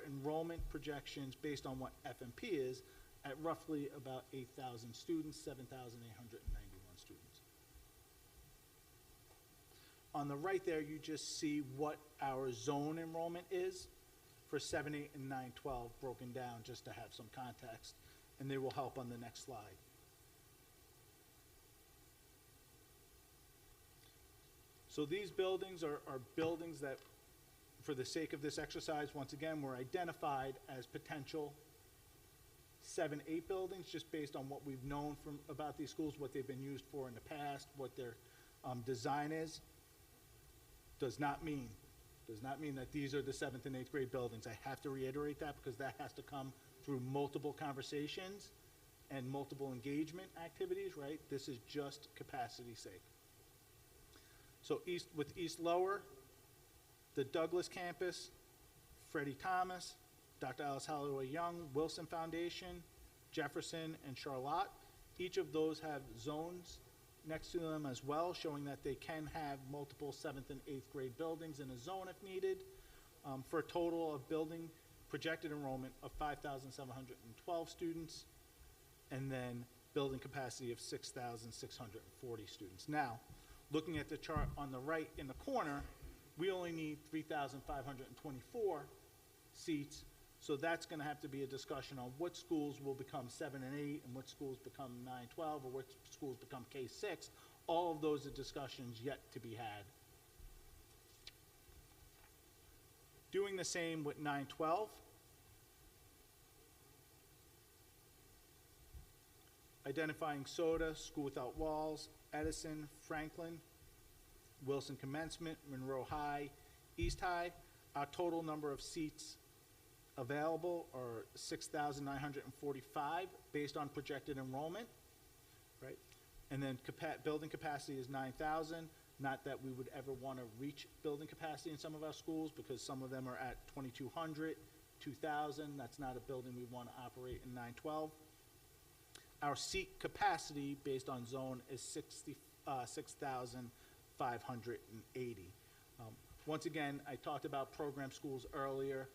enrollment projections based on what FMP is at roughly about 8,000 students, 7,891 students. On the right there, you just see what our zone enrollment is for 7, 8, and 9, 12 broken down, just to have some context, and they will help on the next slide. So these buildings are buildings that, for the sake of this exercise, once again, were identified as potential 7, 8 buildings, just based on what we've known about these schools, what they've been used for in the past, what their design is. Does not mean that these are the 7th and 8th grade buildings. I have to reiterate that because that has to come through multiple conversations and multiple engagement activities, right? This is just capacity's sake. So with East Lower, the Douglas campus, Freddie Thomas, Dr. Alice Holloway Young, Wilson Foundation, Jefferson, and Charlotte, each of those have zones next to them as well, showing that they can have multiple 7th and 8th grade buildings in a zone if needed, for a total of building projected enrollment of 5,712 students, and then building capacity of 6,640 students. Now, looking at the chart on the right in the corner, we only need 3,524 seats, so that's going to have to be a discussion on what schools will become 7 and 8 and what schools become 9, 12, or what schools become K-6. All of those are discussions yet to be had. Doing the same with 9, 12. Identifying Soda, School Without Walls, Edison, Franklin, Wilson Commencement, Monroe High, East High. Our total number of seats available are 6,945 based on projected enrollment, right? And then building capacity is 9,000. Not that we would ever want to reach building capacity in some of our schools, because some of them are at 2,200, 2,000. That's not a building we want to operate in 912. Our seat capacity based on zone is 6,580. Once again, I talked about program schools earlier.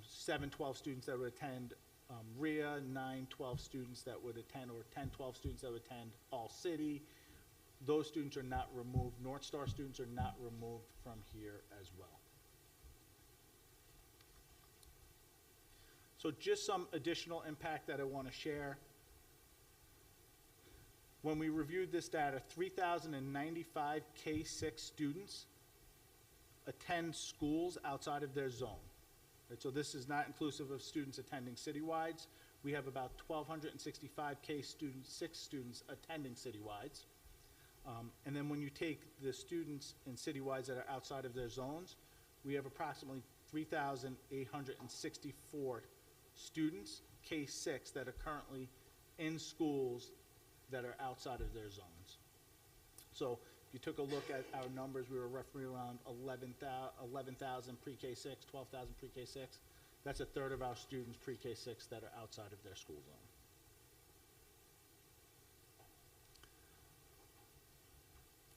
7, 12 students that would attend RIA, 9, 12 students that would attend, or 10, 12 students that would attend All City. Those students are not removed. North Star students are not removed from here as well. So just some additional impact that I want to share. When we reviewed this data, 3,095 K-6 students attend schools outside of their zone. Right, so this is not inclusive of students attending citywides. We have about 1,265 K-6 students attending citywides. And then when you take the students in citywides that are outside of their zones, we have approximately 3,864 students, K-6, that are currently in schools that are outside of their zones. So if you took a look at our numbers, we were roughly around 11,000 pre-K-6, 12,000 pre-K-6. That's a third of our students pre-K-6 that are outside of their school zone.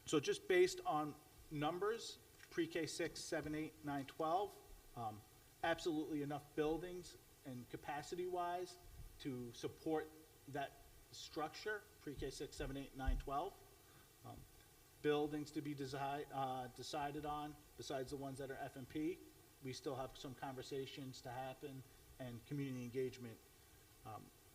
So just based on numbers, pre-K-6, 7, 8, 9, 12, absolutely enough buildings and capacity-wise to support that structure, pre-K-6, 7, 8, 9, 12. Buildings to be decided on, besides the ones that are FMP. We still have some conversations to happen and community engagement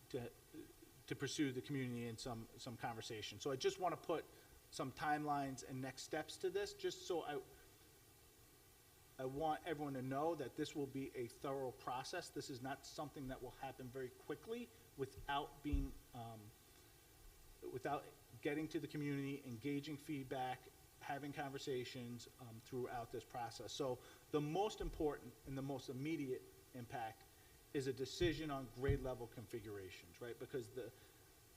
to pursue the community in some conversation. So I just want to put some timelines and next steps to this, just so I want everyone to know that this will be a thorough process. This is not something that will happen very quickly without being, without getting to the community, engaging feedback, having conversations throughout this process. So the most important and the most immediate impact is a decision on grade level configurations, right? Because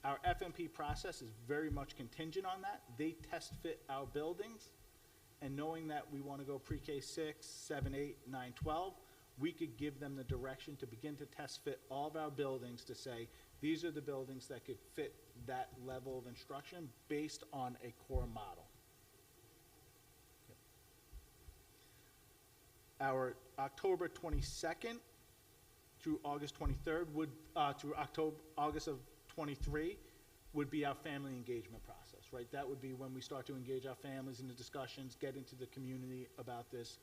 our FMP process is very much contingent on that. They test fit our buildings, and knowing that we want to go pre-K 6, 7, 8, 9, 12, we could give them the direction to begin to test fit all of our buildings to say, these are the buildings that could fit that level of instruction based on a core model. Our October 22nd through August 23rd would, through August of 23 would be our family engagement process, right? That would be when we start to engage our families in the discussions, get into the community about this,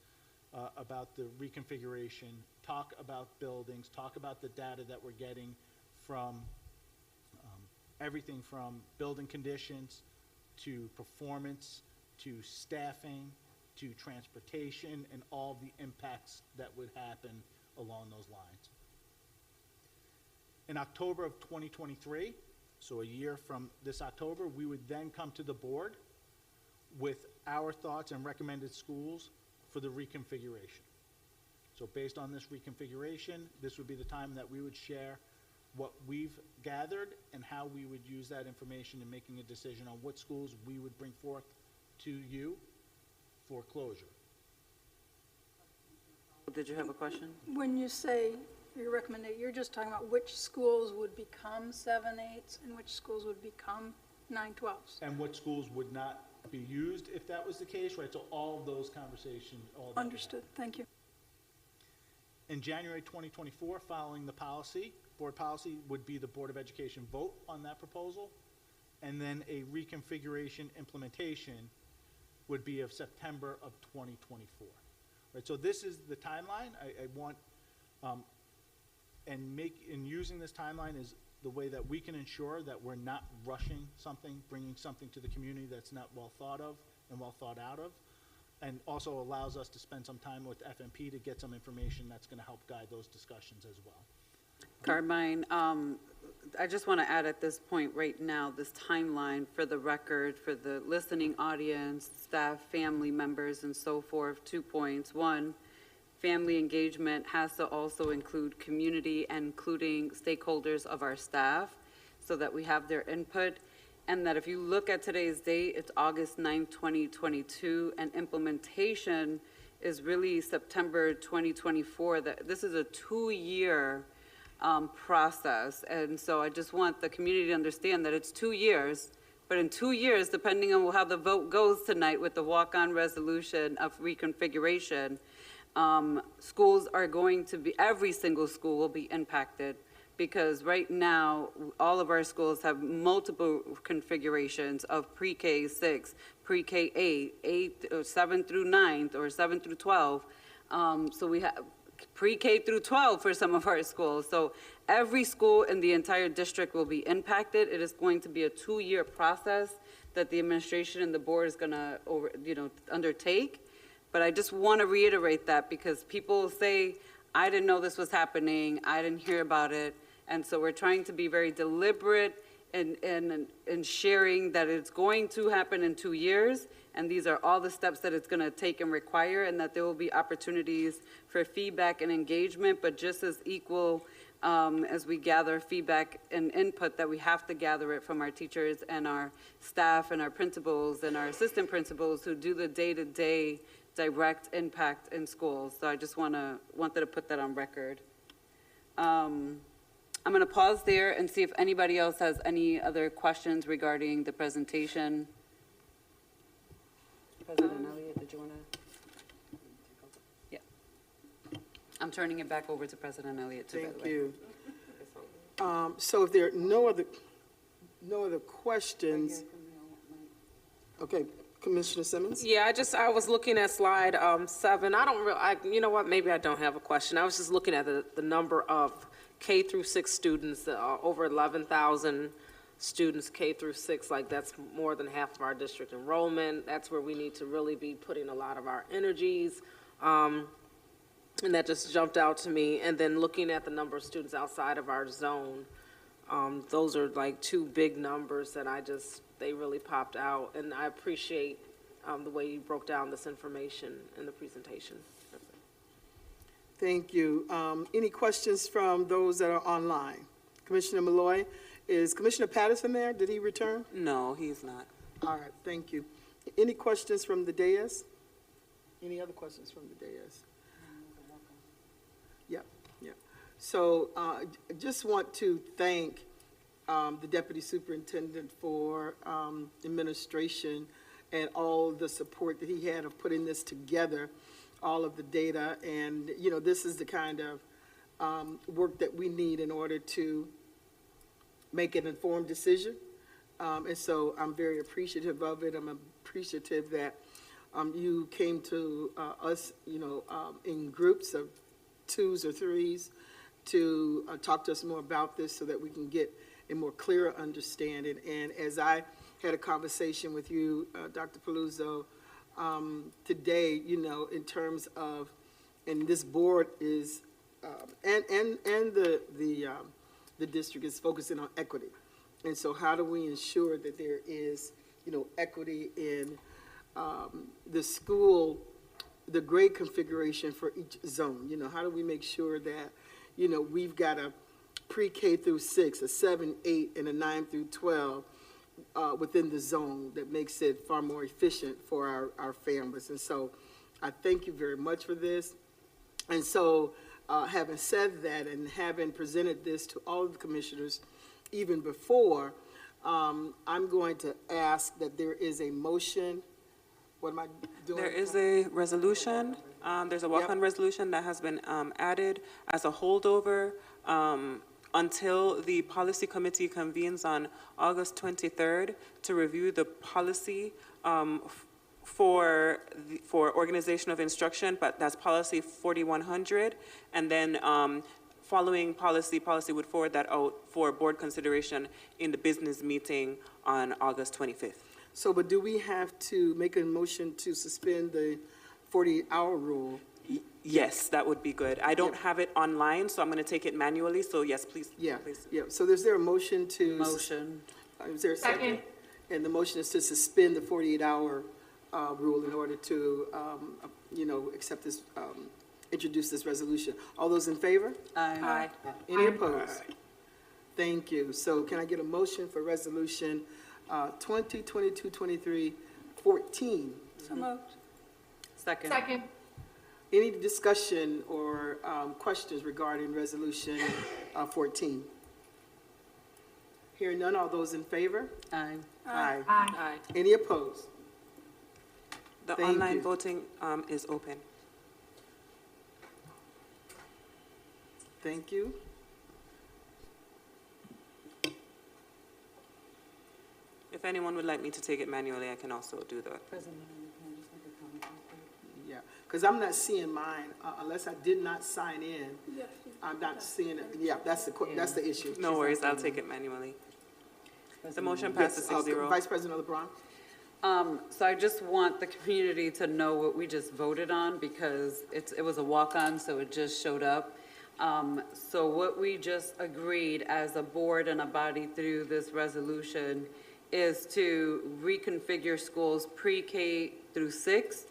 about the reconfiguration, talk about buildings, talk about the data that we're getting from everything from building conditions to performance to staffing to transportation and all the impacts that would happen along those lines. In October of 2023, so a year from this October, we would then come to the board with our thoughts and recommended schools for the reconfiguration. So based on this reconfiguration, this would be the time that we would share what we've gathered and how we would use that information in making a decision on what schools we would bring forth to you for closure. Did you have a question? When you say your recommendation, you're just talking about which schools would become 7/8s and which schools would become 9/12s. And what schools would not be used if that was the case, right? So all of those conversations, all that. Understood, thank you. In January 2024, following the policy, board policy would be the Board of Education vote on that proposal, and then a reconfiguration implementation would be of September of 2024. Right, so this is the timeline. I want, and using this timeline is the way that we can ensure that we're not rushing something, bringing something to the community that's not well thought of and well thought out of, and also allows us to spend some time with FMP to get some information that's going to help guide those discussions as well. Carmine, I just want to add at this point right now, this timeline for the record, for the listening audience, staff, family members, and so forth, 2 points. One, family engagement has to also include community, including stakeholders of our staff, so that we have their input. And that if you look at today's date, it's August 9th, 2022, and implementation is really September 2024. That this is a 2-year process. And so I just want the community to understand that it's 2 years, but in 2 years, depending on how the vote goes tonight with the walk-on resolution of reconfiguration, schools are going to be, every single school will be impacted, because right now, all of our schools have multiple configurations of pre-K 6, pre-K 8, 7 through 9, or 7 through 12. So we have pre-K through 12 for some of our schools. So every school in the entire district will be impacted. It is going to be a 2-year process that the administration and the board is going to undertake. But I just want to reiterate that, because people say, I didn't know this was happening, I didn't hear about it. And so we're trying to be very deliberate in sharing that it's going to happen in 2 years, and these are all the steps that it's going to take and require, and that there will be opportunities for feedback and engagement, but just as equal as we gather feedback and input, that we have to gather it from our teachers and our staff and our principals and our assistant principals who do the day-to-day direct impact in schools. So I just wanted to put that on record. I'm going to pause there and see if anybody else has any other questions regarding the presentation. President Elliott, did you want to? Yeah. I'm turning it back over to President Elliott too, by the way. Thank you. So if there are no other questions, okay, Commissioner Simmons? Yeah, I was looking at slide 7. You know what, maybe I don't have a question. I was just looking at the number of K through 6 students, over 11,000 students K through 6, like that's more than half of our district enrollment. That's where we need to really be putting a lot of our energies. And that just jumped out to me. And then looking at the number of students outside of our zone, those are like 2 big numbers that they really popped out. And I appreciate the way you broke down this information in the presentation. Thank you. Any questions from those that are online? Commissioner Malloy, is Commissioner Patterson there? Did he return? No, he's not. All right, thank you. Any questions from the dais? Any other questions from the dais? Yep. So I just want to thank the Deputy Superintendent for administration and all the support that he had of putting this together. all of the data. And, you know, this is the kind of work that we need in order to make an informed decision. And so I'm very appreciative of it. I'm appreciative that you came to us, you know, in groups of 2s or 3s to talk to us more about this so that we can get a more clearer understanding. And as I had a conversation with you, Dr. Paluso, today, you know, in terms of, and this board is, and the district is focusing on equity. And so how do we ensure that there is, you know, equity in the school, the grade configuration for each zone? You know, how do we make sure that, you know, we've got a pre-K through 6, a 7, 8, and a 9 through 12 within the zone that makes it far more efficient for our families. And so I thank you very much for this. And so having said that and having presented this to all of the commissioners even before, I'm going to ask that there is a motion. What am I doing? There is a resolution. There's a walk-on resolution that has been added as a holdover until the policy committee convenes on August 23rd to review the policy for organization of instruction, but that's policy 4100. And then following policy would forward that out for board consideration in the business meeting on August 25th. So, but do we have to make a motion to suspend the 48-hour rule? Yes, that would be good. I don't have it online, so I'm going to take it manually. So yes, please. Yeah, please. yeah. So is there a motion to? Motion. Is there a second? And the motion is to suspend the 48-hour rule in order to, you know, accept this, introduce this resolution. All those in favor? Aye. Any opposed? Thank you. So can I get a motion for resolution 2022-23-14? So moved. Second. Second. Any discussion or questions regarding resolution 14? Hearing none, all those in favor? Aye. Aye. Aye. Any opposed? The Thank online you. voting is open. Thank you. If anyone would like me to take it manually, I can also do that. Yeah, because I'm not seeing mine unless I did not sign in. I'm not seeing it. Yeah, that's the issue. No worries, I'll take it manually. The motion passes 6-0. Vice President LeBron. So I just want the community to know what we just voted on because it was a walk-on, so it just showed up. So what we just agreed as a board and a body through this resolution is to reconfigure schools pre-K through 6,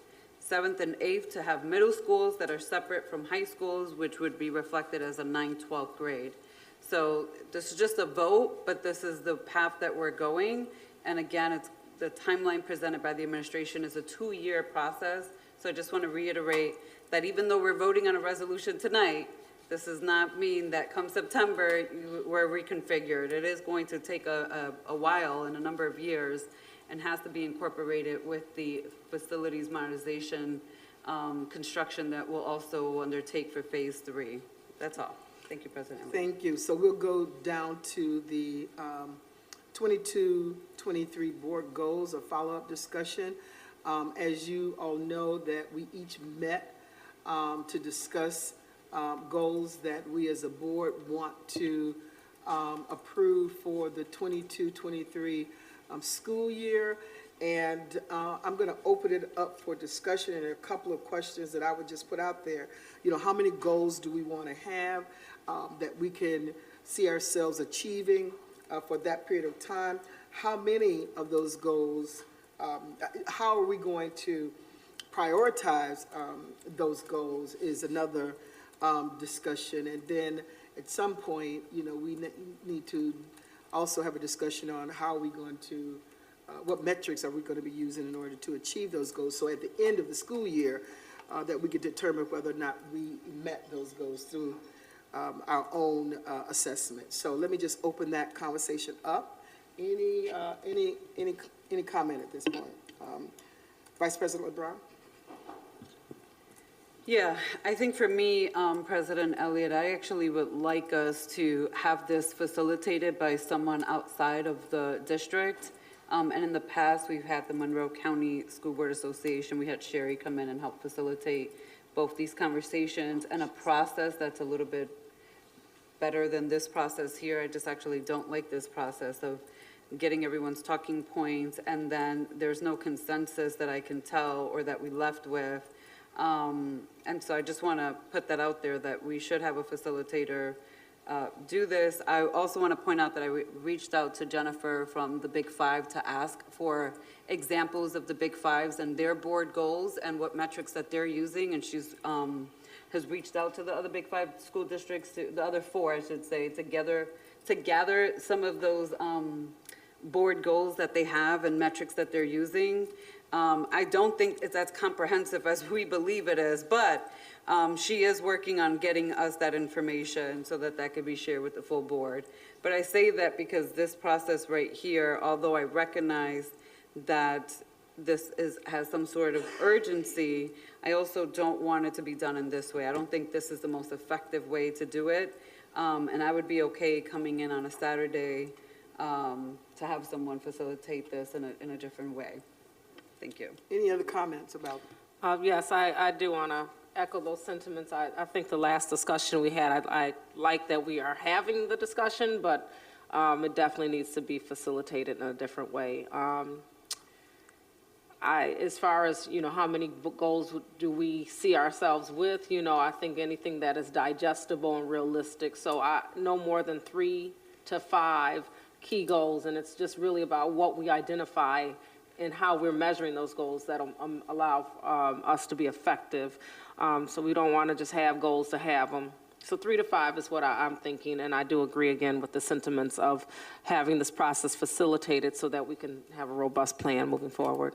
7th and 8th to have middle schools that are separate from high schools, which would be reflected as a 9th, 12th grade. So this is just a vote, but this is the path that we're going. And again, it's the timeline presented by the administration is a 2-year process. So I just want to reiterate that even though we're voting on a resolution tonight, this does not mean that come September, we're reconfigured. It is going to take a while and a number of years and has to be incorporated with the facilities modernization construction that we'll also undertake for phase 3. That's all. Thank you, President. Thank you. So we'll go down to the 22-23 board goals, a follow-up discussion. As you all know, that we each met to discuss goals that we as a board want to approve for the 22-23 school year. And I'm going to open it up for discussion and a couple of questions that I would just put out there. You know, how many goals do we want to have that we can see ourselves achieving for that period of time? How many of those goals, how are we going to prioritize those goals is another discussion. And then at some point, you know, we need to also have a discussion on how are we going to, what metrics are we going to be using in order to achieve those goals? So at the end of the school year, that we could determine whether or not we met those goals through our own assessment. So let me just open that conversation up. Any comment at this point? Vice President LeBron? Yeah, I think for me, President Elliott, I actually would like us to have this facilitated by someone outside of the district. And in the past, we've had the Monroe County School Board Association. We had Sherry come in and help facilitate both these conversations and a process that's a little bit better than this process here. I just actually don't like this process of getting everyone's talking points, and then there's no consensus that I can tell or that we left with. And so I just want to put that out there, that we should have a facilitator do this. I also want to point out that I reached out to Jennifer from the Big Five to ask for examples of the Big Fives and their board goals and what metrics that they're using, and she's has reached out to the other Big Five school districts, the other four, I should say, to gather some of those board goals that they have and metrics that they're using. I don't think it's as comprehensive as we believe it is, but she is working on getting us that information so that that could be shared with the full board. But I say that because this process right here, although I recognize that this has some sort of urgency, I also don't want it to be done in this way. I don't think this is the most effective way to do it. And I would be okay coming in on a Saturday to have someone facilitate this in a different way. Thank you. Any other comments about? Yes, I do want to echo those sentiments. I think the last discussion we had, I like that we are having the discussion, but it definitely needs to be facilitated in a different way. As far as, how many goals do we see ourselves with, I think anything that is digestible and realistic. So no more than 3 to 5 key goals, and it's just really about what we identify and how we're measuring those goals that allow us to be effective. So we don't want to just have goals to have them. So 3 to 5 is what I'm thinking, and I do agree again with the sentiments of having this process facilitated so that we can have a robust plan moving forward.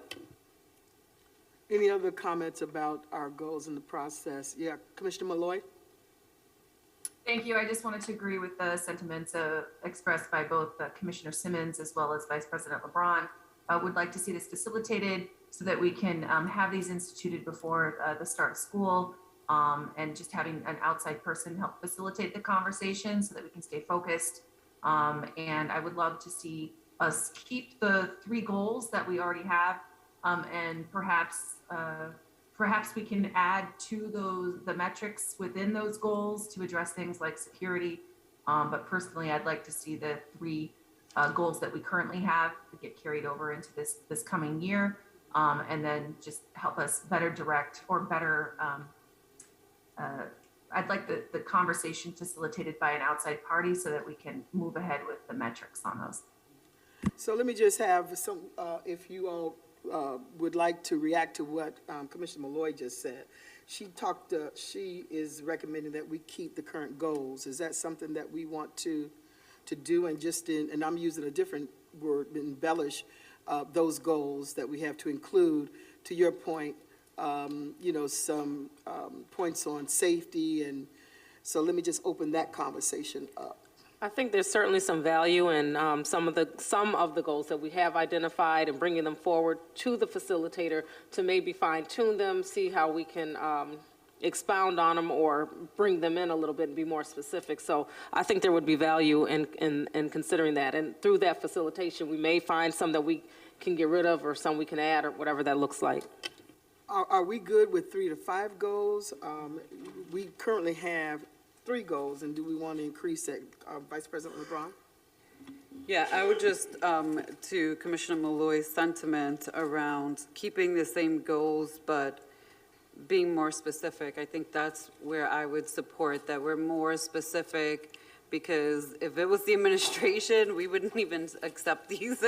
Any other comments about our goals in the process? Yeah, Commissioner Malloy? Thank you. I just wanted to agree with the sentiments expressed by both Commissioner Simmons as well as Vice President LeBron. Would like to see this facilitated so that we can have these instituted before the start of school, and just having an outside person help facilitate the conversation so that we can stay focused. And I would love to see us keep the 3 goals that we already have, and perhaps we can add to the metrics within those goals to address things like security. But personally, I'd like to see the 3 goals that we currently have get carried over into this coming year, and then just help us better direct or better. I'd like the conversation facilitated by an outside party so that we can move ahead with the metrics on those. So let me just have some, if you all would like to react to what Commissioner Malloy just said. She is recommending that we keep the current goals. Is that something that we want to do, and and I'm using a different word, embellish those goals that we have to include, to your point, some points on safety, and so let me just open that conversation up. I think there's certainly some value in some of the goals that we have identified and bringing them forward to the facilitator to maybe fine tune them, see how we can expound on them or bring them in a little bit and be more specific. So I think there would be value in considering that. And through that facilitation, we may find some that we can get rid of or some we can add or whatever that looks like. Are we good with 3 to 5 goals? We currently have 3 goals, and do we want to increase that? Vice President LeBron? Yeah, I would just, to Commissioner Malloy's sentiment around keeping the same goals, but being more specific. I think that's where I would support that we're more specific, because if it was the administration, we wouldn't even accept these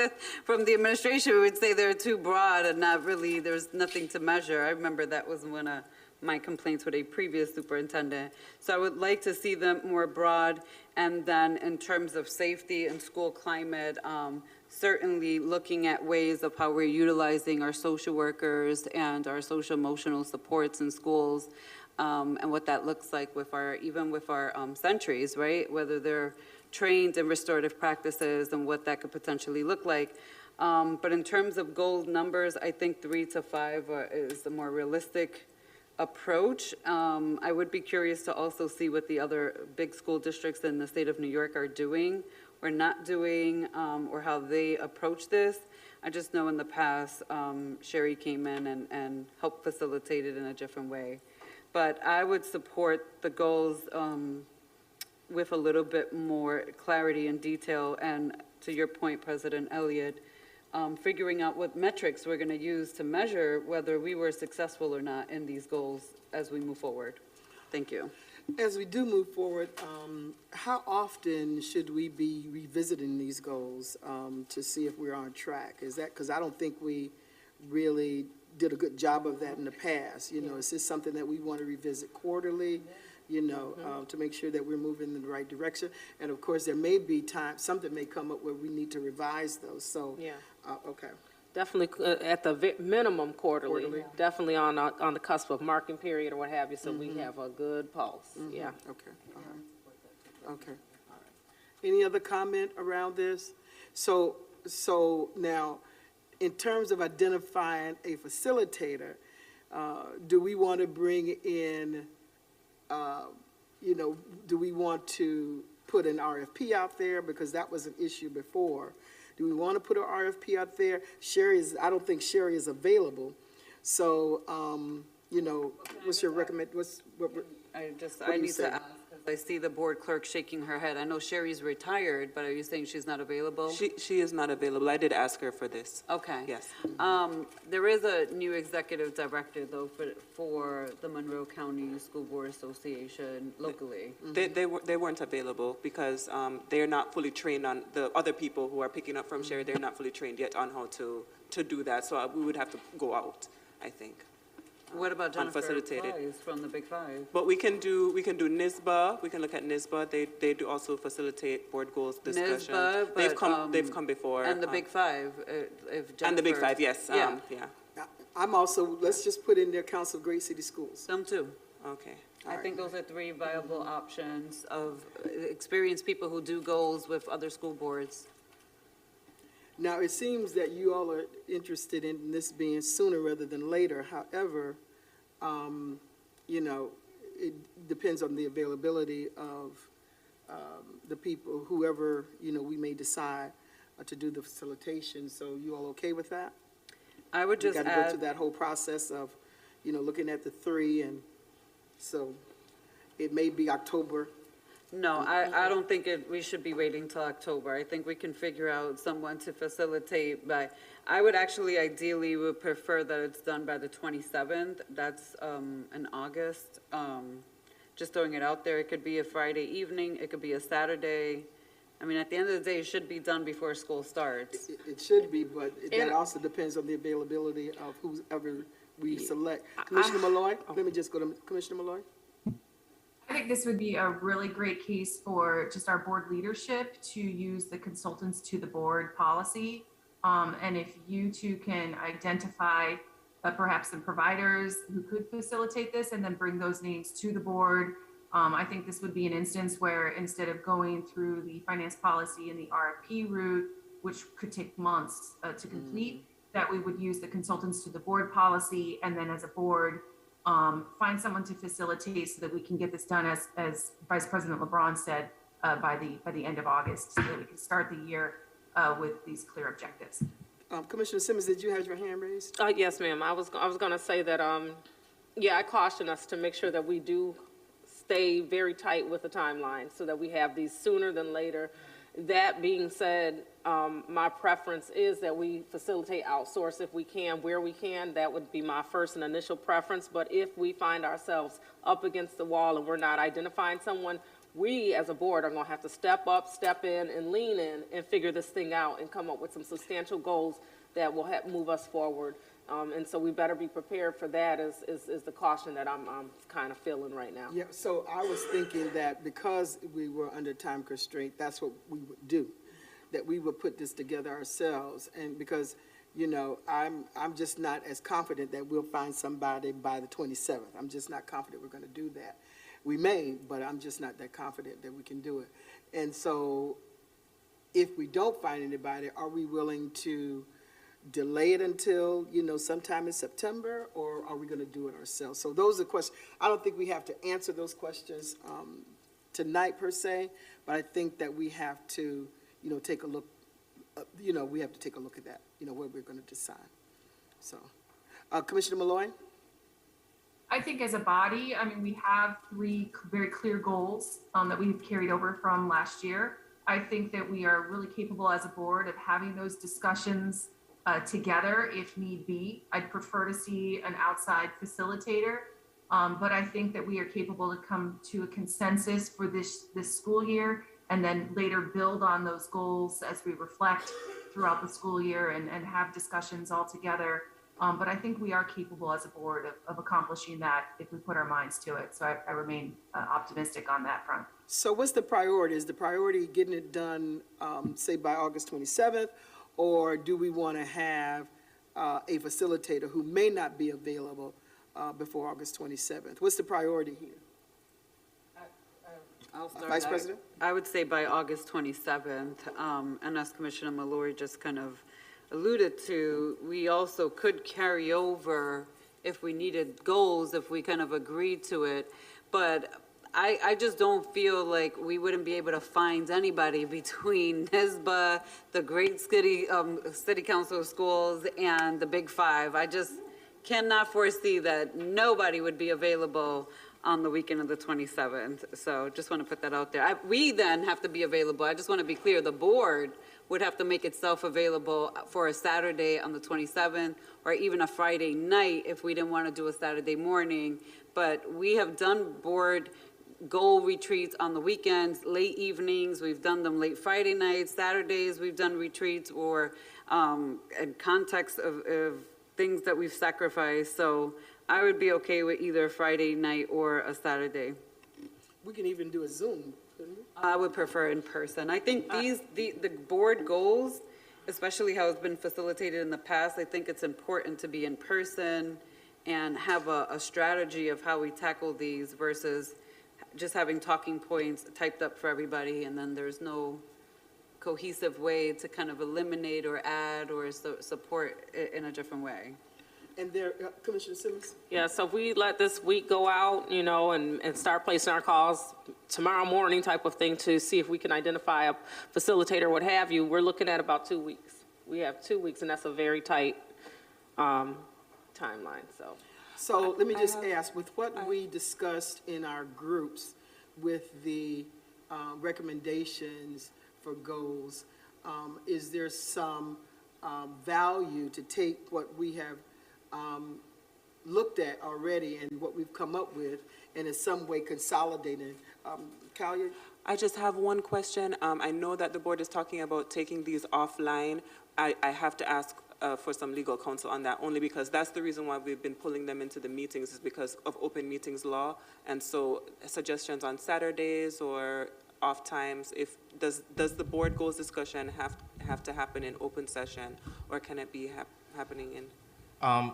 from the administration. We would say they're too broad and not really, there's nothing to measure. I remember that was one of my complaints with a previous superintendent. So I would like to see them more broad, and then in terms of safety and school climate, certainly looking at ways of how we're utilizing our social workers and our social emotional supports in schools, and what that looks like with even with our sentries, right? Whether they're trained in restorative practices and what that could potentially look like. But in terms of goal numbers, I think 3 to 5 is a more realistic approach. I would be curious to also see what the other big school districts in the state of New York are doing or not doing, or how they approach this. I just know in the past, Sherry came in and helped facilitate it in a different way. But I would support the goals with a little bit more clarity and detail, and to your point, President Elliott, figuring out what metrics we're going to use to measure whether we were successful or not in these goals as we move forward. Thank you. As we do move forward, how often should we be revisiting these goals to see if we're on track? Is that, because I don't think we really did a good job of that in the past. You know, is this something that we want to revisit quarterly, you know, to make sure that we're moving in the right direction? And of course, there may be time, something may come up where we need to revise those. So, Yeah. Okay. Definitely at the minimum quarterly, definitely on the cusp of marking period or what have you, so we have a good pulse, yeah. Okay, all right. Okay, all right. Any other comment around this? So now, in terms of identifying a facilitator, do we want to bring in, you know, do we want to put an RFP out there? Because that was an issue before. Do we want to put an RFP out there? I don't think Sherry is available. So, you know, what's your recommend, I you need saying? to ask, because I see the board clerk shaking her head. I know Sherry's retired, but are you saying she's not available? She is not available. I did ask her for this. Okay. Yes. There is a new executive director, though, for the Monroe County School Board Association locally. They weren't available because they're not fully trained on, the other people who are picking up from Sherry, they're not fully trained yet on how to do that. So we would have to go out, I think. What about Jennifer Unfacilitated. Price from the Big Five? But we can do NISBA. We can look at NISBA. They do also facilitate board goals discussion. NISBA, but, they've come before. And the Big Five, if Jennifer. And the Big Five, yes. Yeah. I'm also, let's just put in there Council of Great City Schools. Them too. Okay. I think those are three viable options of experienced people who do goals with other school boards. Now, it seems that you all are interested in this being sooner rather than later. However, you know, it depends on the availability of the people, whoever, you know, we may decide to do the facilitation. So you all okay with that? I would just add. We got to go through that whole process of, you know, looking at the three, and so it may be October. No, I don't think we should be waiting till October. I think we can figure out someone to facilitate by, I would actually ideally would prefer that it's done by the 27th. That's in August. Just throwing it out there. It could be a Friday evening. It could be a Saturday. I mean, at the end of the day, it should be done before school starts. It should be, but that also depends on the availability of whoever we select. Commissioner Malloy, let me just go to Commissioner Malloy. I think this would be a really great case for just our board leadership to use the consultants to the board policy. And if you two can identify perhaps some providers who could facilitate this and then bring those names to the board, I think this would be an instance where instead of going through the finance policy and the RFP route, which could take months to complete, that we would use the consultants to the board policy, and then as a board, find someone to facilitate so that we can get this done, as Vice President LeBron said, by the end of August, so that we can start the year with these clear objectives. Commissioner Simmons, did you have your hand raised? Yes, ma'am. I was going to say that, yeah, I caution us to make sure that we do stay very tight with the timeline so that we have these sooner than later. That being said, my preference is that we facilitate outsource if we can, where we can. That would be my first and initial preference. But if we find ourselves up against the wall and we're not identifying someone, we as a board are going to have to step up, step in, and lean in and figure this thing out and come up with some substantial goals that will move us forward. And so we better be prepared for that is the caution that I'm kind of feeling right now. Yeah, so I was thinking that because we were under time constraint, that's what we would do, that we would put this together ourselves. And because, you know, I'm just not as confident that we'll find somebody by the 27th. I'm just not confident we're going to do that. We may, but I'm just not that confident that we can do it. And so if we don't find anybody, are we willing to delay it until, sometime in September, or are we going to do it ourselves? So those are questions. I don't think we have to answer those questions tonight per se, but I think that we have to, take a look, we have to take a look at that, what we're going to decide. So, Commissioner Malloy? I think as a body, we have 3 very clear goals that we've carried over from last year. I think that we are really capable as a board of having those discussions together if need be. I'd prefer to see an outside facilitator, but I think that we are capable to come to a consensus for this school year and then later build on those goals as we reflect throughout the school year and have discussions all together. But I think we are capable as a board of accomplishing that if we put our minds to it. So I remain optimistic on that front. So what's the priority? Is the priority getting it done, say, by August 27th? Or do we want to have a facilitator who may not be available before August 27th? What's the priority here? I'll start. Vice President? I would say by August 27th, and as Commissioner Malloy just kind of alluded to, we also could carry over if we needed goals, if we kind of agreed to it. But I just don't feel like we wouldn't be able to find anybody between NISBA, the great city council of schools, and the Big Five. I just cannot foresee that nobody would be available on the weekend of the 27th. So just want to put that out there. We then have to be available. I just want to be clear, the board would have to make itself available for a Saturday on the 27th or even a Friday night if we didn't want to do a Saturday morning. But we have done board goal retreats on the weekends, late evenings. We've done them late Friday nights, Saturdays. We've done retreats or in context of things that we've sacrificed. So I would be okay with either Friday night or a Saturday. We can even do a Zoom, couldn't we? I would prefer in person. I think the board goals, especially how it's been facilitated in the past, I think it's important to be in person and have a strategy of how we tackle these versus just having talking points typed up for everybody and then there's no cohesive way to kind of eliminate or add or support in a different way. And there, Commissioner Simmons? Yeah, so if we let this week go out, and start placing our calls tomorrow morning type of thing to see if we can identify a facilitator, what have you, we're looking at about 2 weeks. We have 2 weeks, and that's a very tight timeline, So let me just ask, with what we discussed in our groups with the recommendations for goals, is there some value to take what we have looked at already and what we've come up with and in some way consolidating? Kalia? I just have one question. I know that the board is talking about taking these offline. I have to ask for some legal counsel on that, only because that's the reason why we've been pulling them into the meetings is because of open meetings law. And so suggestions on Saturdays or off times, does the board goals discussion have to happen in open session, or can it be happening in?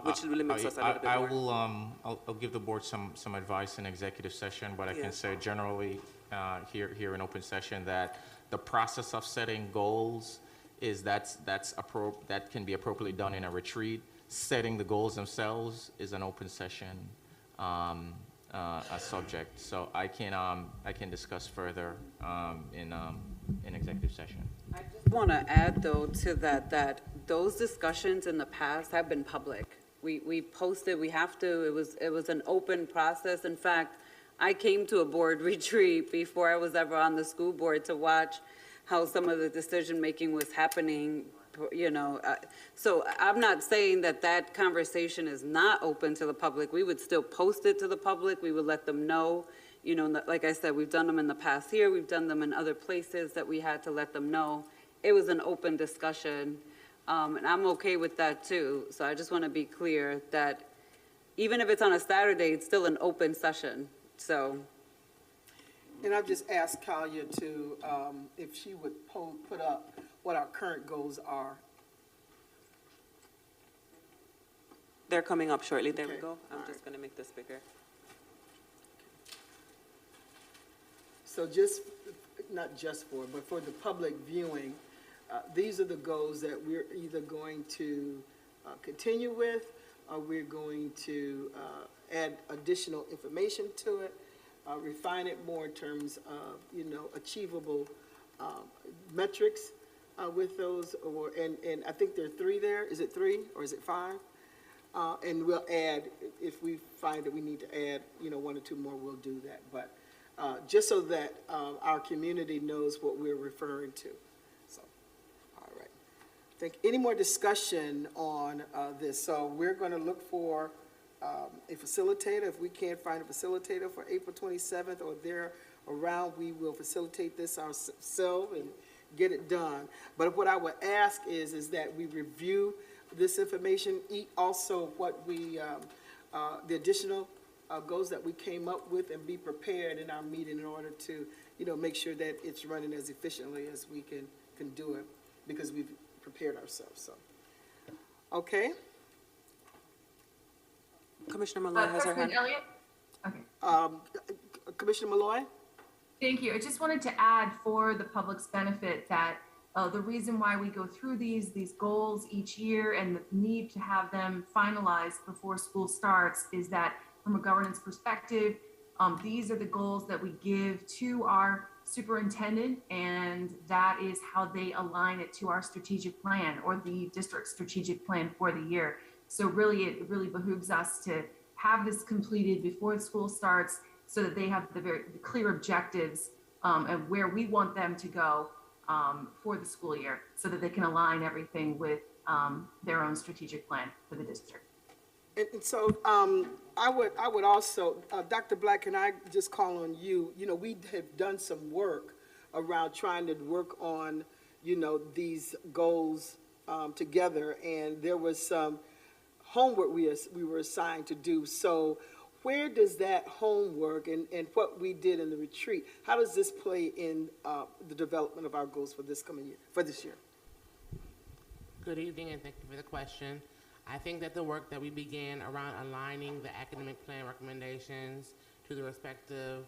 Which limits us a little bit more. I'll give the board some advice in executive session, but I can say generally here in open session that the process of setting goals is that can be appropriately done in a retreat. Setting the goals themselves is an open session a subject. So I can discuss further in executive session. I just want to add, though, to that those discussions in the past have been public. We posted, we have to, it was an open process. In fact, I came to a board retreat before I was ever on the school board to watch how some of the decision-making was happening, so I'm not saying that conversation is not open to the public. We would still post it to the public. We would let them know. Like I said, we've done them in the past here. We've done them in other places that we had to let them know. It was an open discussion, and I'm okay with that too. So I just want to be clear that even if it's on a Saturday, it's still an open session, so. And I've just asked Kalia to, if she would put up what our current goals are. They're coming up shortly. There we Okay. go. I'm just going to make this bigger. So not just for, but for the public viewing, these are the goals that we're either going to continue with, or we're going to add additional information to it, refine it more in terms of, achievable metrics with those, and I think there are 3 there. Is it 3 or is it 5? And we'll add, if we find that we need to add, 1 or 2 more, we'll do that. But just so that our community knows what we're referring to. So, all right. Any more discussion on this? So we're going to look for a facilitator. If we can't find a facilitator for April 27th or there around, we will facilitate this ourselves and get it done. But what I would ask is that we review this information, also what we, the additional goals that we came up with, and be prepared in our meeting in order to, make sure that it's running as efficiently as we can do it, because we've prepared ourselves. So, okay. Commissioner Malloy has her hand. President Elliott? Okay. Commissioner Malloy? Thank you. I just wanted to add for the public's benefit that the reason why we go through these goals each year and the need to have them finalized before school starts is that from a governance perspective, these are the goals that we give to our superintendent, and that is how they align it to our strategic plan or the district strategic plan for the year. So really, it really behooves us to have this completed before school starts so that they have the very clear objectives and where we want them to go for the school year, so that they can align everything with their own strategic plan for the district. And so I would also, Dr. Black, can I just call on you? We have done some work around trying to work on, these goals together, and there was some homework we were assigned to do. So where does that homework and what we did in the retreat, how does this play in the development of our goals for this coming year, for this year? Good evening, and thank you for the question. I think that the work that we began around aligning the academic plan recommendations to the respective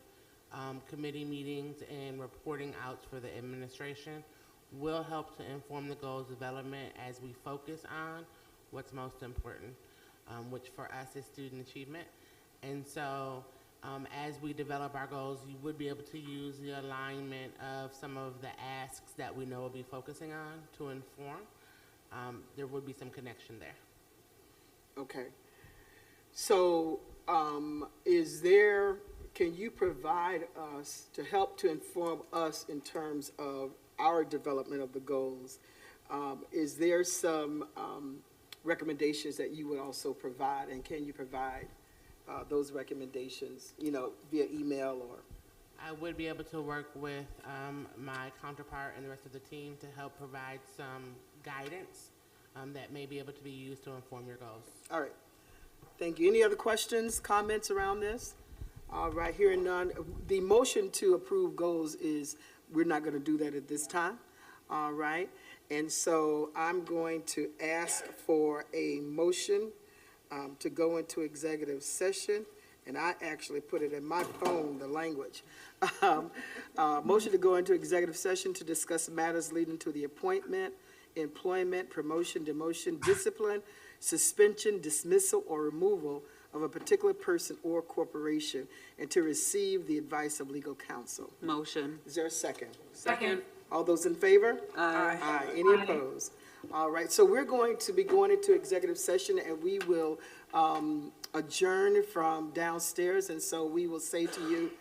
committee meetings and reporting outs for the administration will help to inform the goals development as we focus on what's most important, which for us is student achievement. And so as we develop our goals, you would be able to use the alignment of some of the asks that we know we'll be focusing on to inform. There would be some connection there. Okay. So can you provide us to help to inform us in terms of our development of the goals? Is there some recommendations that you would also provide, and can you provide those recommendations, via email or? I would be able to work with my counterpart and the rest of the team to help provide some guidance that may be able to be used to inform your goals. All right. Thank you. Any other questions, comments around this? All right, hearing none. The motion to approve goals is, we're not going to do that at this time. All right. And so I'm going to ask for a motion to go into executive session. And I actually put it in my phone, the language. Motion to go into executive session to discuss matters leading to the appointment, employment, promotion, demotion, discipline, suspension, dismissal, or removal of a particular person or corporation, and to receive the advice of legal counsel. Motion. Is there a second? Second. All those in favor? Aye. Aye. Any opposed? All right, so we're going to be going into executive session, and we will adjourn from downstairs, and so we will say to you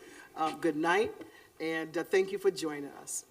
good night, and thank you for joining us.